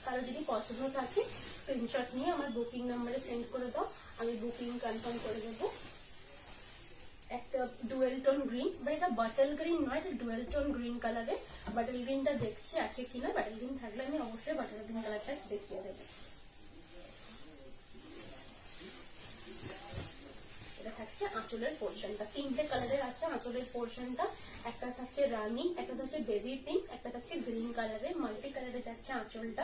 কারো যদি পছন্দ থাকে স্ক্রিনশট নিয়ে আমার বুকিং নাম্বারে সেন্ড করে দাও, আমি বুকিং কনফার্ম করে দেবো। একটা ডুয়েল টোন গ্রিন, বাট এটা বাটল গ্রিন নয়, এটা ডুয়েল টোন গ্রিন কালারে। বাটল গ্রিনটা দেখছি আছে কিনা, বাটল গ্রিন থাকলে আমি অবশ্যই বাটল গ্রিন কালারটা দেখিয়ে দেবো। এটা থাকছে থাকছে আঁচলের পোর্শনটা, 3টে কালারের আছে আঁচলের পোর্শনটা। একটা থাকছে রানী, একটা থাকছে বেবি পিঙ্ক, একটা থাকছে গ্রিন কালারের, মাল্টি কালারে যাচ্ছে আঁচলটা।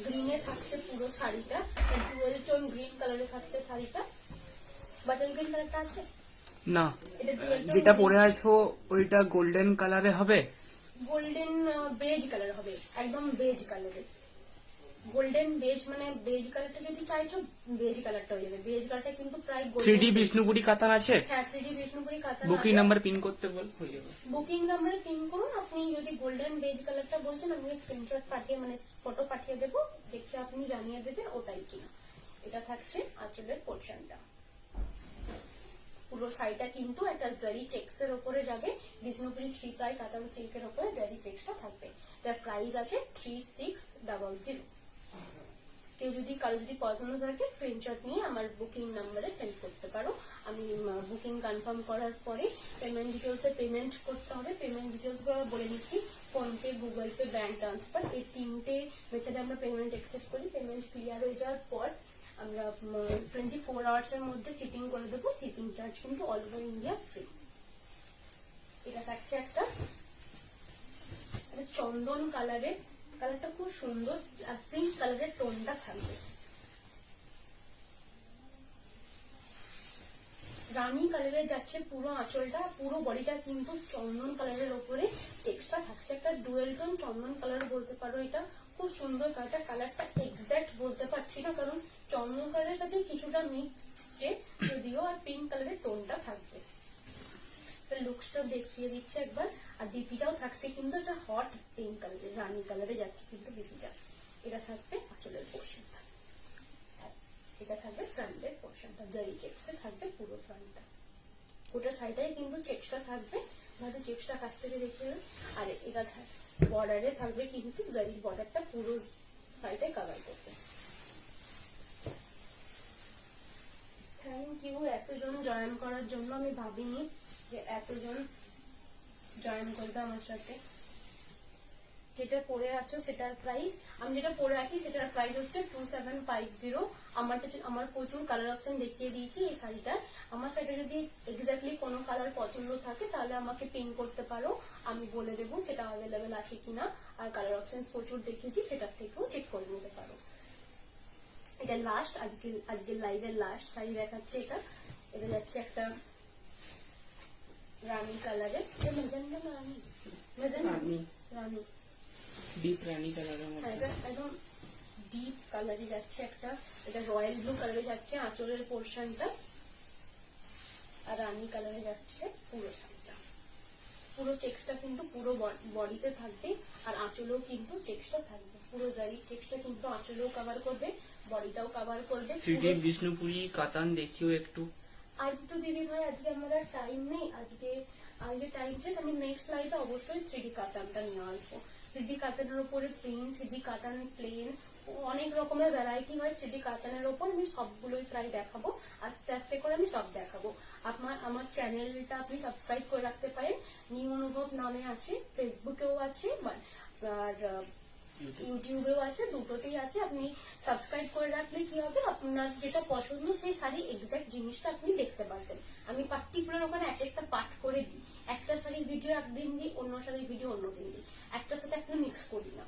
গ্রিনে থাকছে পুরো শাড়িটা, ডুয়েল টোন গ্রিন কালারে থাকছে শাড়িটা। বাটল গ্রিন কালারটা আছে, না, এটা ডুয়েল টোন যেটা পরে আছো ওইটা গোল্ডেন কালারে হবে। গোল্ডেন বেজ কালার হবে, একদম বেজ কালারে। গোল্ডেন বেজ মানে বেজ কালারটা যদি চাইছো বেজ কালারটা হয়ে যাবে। বেজ কালারটা কিন্তু প্রায় 3D বিষ্ণুপুরি কাতান আছে। হ্যাঁ 3D বিষ্ণুপুরি কাতান বুকিং আছে। নাম্বার পিন করতে বল, হয়ে যাবে। বুকিং নাম্বারে পিন করুন। আপনি যদি গোল্ডেন বেজ কালারটা বলছেন আমি স্ক্রিনশট পাঠিয়ে মানে ফটো পাঠিয়ে দেবো, দেখে আপনি জানিয়ে দেবেন ওটাই কিনা। এটা থাকছে আঁচলের পোর্শনটা। পুরো শাড়িটা কিন্তু একটা জারি চেক্স এর উপরে যাবে, বিষ্ণুপুরি 3 প্লাই কাতান সিল্কের উপরে জারি চেক্সটা থাকবে। এটার প্রাইস আছে 3600। কেউ যদি কারো যদি পছন্দ থাকে স্ক্রিনশট নিয়ে আমার বুকিং নাম্বারে সেন্ড করতে পারো। আমি বুকিং কনফার্ম করার পরে পেমেন্ট ডিটেলস এ পেমেন্ট করতে হবে। পেমেন্ট ডিটেলস গুলো বলে দিচ্ছি, PhonePe, Google pay, bank transfer, এই 3টে মেথডে আমরা পেমেন্ট অ্যাকসেপ্ট করি। পেমেন্ট ক্লিয়ার হয়ে যাওয়ার পর আমরা 24 আওয়ার্স এর মধ্যে শিপিং করে দেবো। শিপিং চার্জ কিন্তু অল ওভার ইন্ডিয়া ফ্রি। এটা থাকছে একটা চন্দন কালারের, কালারটা খুব সুন্দর, আর পিঙ্ক কালারের টোনটা থাকবে। রানী কালারে যাচ্ছে পুরো আঁচলটা, পুরো বডিটা কিন্তু চন্দন কালারের উপরে চেক্সটা থাকছে। একটা ডুয়েল টোন চন্দন কালার বলতে পারো, এটা খুব সুন্দর কালারটা। কালারটা এক্সাক্ট বলতে পারছি না কারণ চন্দন কালারের সাথে কিছুটা মিক্সছে যদিও, আর পিঙ্ক কালারের টোনটা থাকবে। লুকসটা দেখিয়ে দিচ্ছে একবার। আর ডিপিটাও থাকছে কিন্তু এটা হট পিঙ্ক কালারের, রানী কালারে যাচ্ছে কিন্তু ডিপিটা। এটা থাকবে আঁচলের পোর্শনটা, এটা থাকবে ফ্রন্টের পোর্শনটা, জারি চেক্সে থাকবে পুরো ফ্রন্টটা। ওটা সাইডে কিন্তু চেক্সটা থাকবে, ভালো চেক্সটা কাছ থেকে দেখে। আর এটা বর্ডারে থাকবে কিন্তু জারির বর্ডারটা পুরো সাইডে কভার করবে। থ্যাংক ইউ এতজন জয়েন করার জন্য। আমি ভাবিনি যে এতজন জয়েন করবে আমার সাথে। যেটা পরে আছো সেটার প্রাইস, আমি যেটা পরে আছি সেটার প্রাইস হচ্ছে 2750। আমার প্রচুর কালার অপশন দেখিয়ে দিয়েছি এই শাড়িটার। আমার শাড়িটা যদি এক্স্যাক্টলি কোনো কালার পছন্দ থাকে তাহলে আমাকে পিন করতে পারো, আমি বলে দেবো সেটা অ্যাভেলেবেল আছে কিনা। আর কালার অপশন প্রচুর দেখিয়েছি, সেটার থেকেও চেক করে নিতে পারো। এটা লাস্ট, আজকের লাইভের লাস্ট শাড়ি দেখাচ্ছে। এটা যাচ্ছে একটা রানী কালারের, রানী ডিপ রানী কালারের মধ্যে, এটা একদম ডিপ কালারে যাচ্ছে একটা। এটা রয়্যাল ব্লু কালারে যাচ্ছে আঁচলের পোর্শনটা, আর রানী কালারে যাচ্ছে পুরো শাড়িটা। পুরো চেক্সটা কিন্তু পুরো বডিতে থাকবে, আর আঁচলেও কিন্তু চেক্সটা থাকবে। পুরো জারি চেক্সটা কিন্তু আঁচলেও কভার করবে, বডিটাও কভার করবে। 3D বিষ্ণুপুরি কাতান দেখিও একটু। আজ তো দিদি ভাই আজকে আমার আর টাইম নেই, আজকে টাইম শেষ। আমি নেক্সট লাইভে অবশ্যই 3D কাতানটা নিয়ে আসবো। 3D কাতানের উপরে প্রিন্ট, 3D কাতান প্লেন, অনেক রকমের ভ্যারাইটি হয় 3D কাতানের উপর। আমি সবগুলোই প্রায় দেখাবো, আস্তে আস্তে করে আমি সব দেখাবো। আমার চ্যানেলটা আপনি সাবস্ক্রাইব করে রাখতে পারেন, নিউ অনুভব নামে আছে, ফেসবুকেও আছে আর ইউটিউবেও আছে, দুটোতেই আছে। আপনি সাবস্ক্রাইব করে রাখলে কি হবে, আপনার যেটা পছন্দ সেই শাড়ি এক্সাক্ট জিনিসটা আপনি দেখতে পারবেন। আমি পার্টিকুলার ওখানে এক একটা পার্ট করে দিই, একটা শাড়ির ভিডিও একদিন দিই, অন্য শাড়ির ভিডিও অন্যদিন দিই, একটার সাথে একটা মিক্স করি না।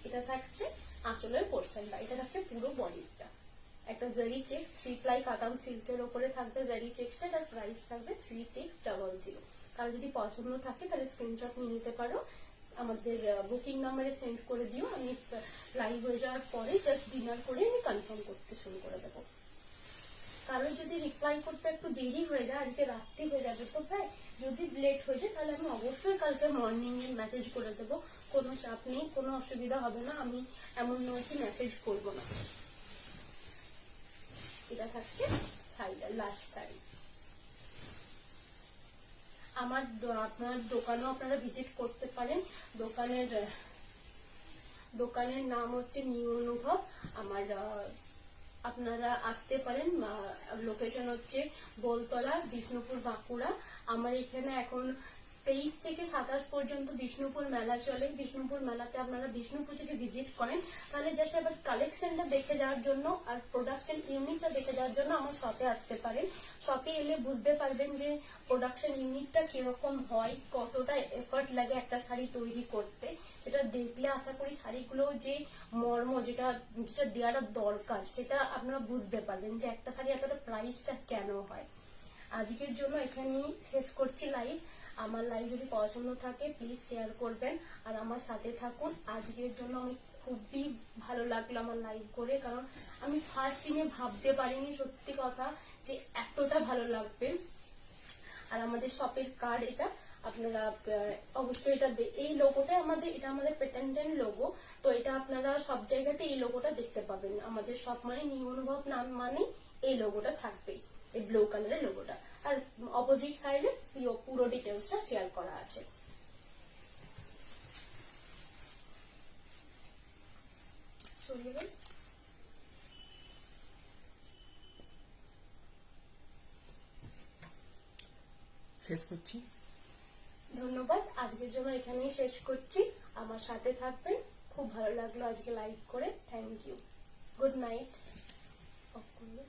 এটা থাকছে আঁচলের পোর্শনটা, এটা থাকছে পুরো বডিটা। একটা জারি চেক্স 3 প্লাই কাতান সিল্কের উপরে থাকবে জারি চেক্সটা। তার প্রাইস থাকবে 3600। কারো যদি পছন্দ থাকে তাহলে স্ক্রিনশট নিয়ে নিতে পারো, আমাদের বুকিং নাম্বারে সেন্ড করে দিও। আমি লাইভ হয়ে যাওয়ার পরে জাস্ট ডিনার করে আমি কনফার্ম করতে শুরু করে দেবো। কারো যদি রিপ্লাই করতে একটু দেরি হয়ে যায়, আজকে রাত্রি হয়ে যাবে তো প্রায়, যদি লেট হয়ে যায় তাহলে আমি অবশ্যই কালকে মর্নিং এ মেসেজ করে দেবো। কোনো চাপ নেই, কোনো অসুবিধা হবে না, আমি এমন নয় কি মেসেজ করবো না। এটা থাকছে শাড়িটা, লাস্ট শাড়ি। আপনার দোকানেও আপনারা ভিজিট করতে পারেন। দোকানের নাম হচ্ছে নিউ অনুভব। আপনারা আসতে পারেন। লোকেশন হচ্ছে বোলতলা, বিষ্ণুপুর, বাঁকুড়া। আমার এখানে এখন 23 থেকে 27 পর্যন্ত বিষ্ণুপুর মেলা চলে। বিষ্ণুপুর মেলাতে আপনারা বিষ্ণুপুর যদি ভিজিট করেন তাহলে জাস্ট আবার কালেকশনটা দেখে যাওয়ার জন্য আর প্রোডাকশন ইউনিটটা দেখে যাওয়ার জন্য আমার শপে আসতে পারেন। শপে এলে বুঝতে পারবেন যে প্রোডাকশন ইউনিটটা কিরকম হয়, কতটা এফর্ট লাগে একটা শাড়ি তৈরি করতে। সেটা দেখলে আশা করি শাড়িগুলো যে মর্ম যেটা যেটা দেওয়াটা দরকার সেটা আপনারা বুঝতে পারবেন যে একটা শাড়ি এতটা প্রাইসটা কেন হয়। আজকের জন্য এখানেই শেষ করছি লাইভ। আমার লাইভ যদি পছন্দ থাকে প্লিজ শেয়ার করবেন আর আমার সাথে থাকুন। আজকের জন্য আমি খুবই ভালো লাগলো আমার লাইভ করে, কারণ আমি ফার্স্ট দিনে ভাবতে পারিনি সত্যি কথা যে এতটা ভালো লাগবে। আর আমাদের শপের কার্ড এটা, আপনারা অবশ্যই এটা এই লোগোটা এটা আমাদের পেটেন্টেড লোগো, তো এটা আপনারা সব জায়গাতে এই লোগোটা দেখতে পাবেন। আমাদের শপ মানে নিউ অনুভব নাম মানে এই লোগোটা থাকবে, এই ব্লু কালারের লোগোটা। আর অপোজিট সাইডে পুরো ডিটেলসটা শেয়ার করা আছে। শেষ করছি। ধন্যবাদ, আজকের জন্য এখানেই শেষ করছি। আমার সাথে থাকবেন, খুব ভালো লাগলো আজকে লাইভ করে। Thank you, good night. Off করবে।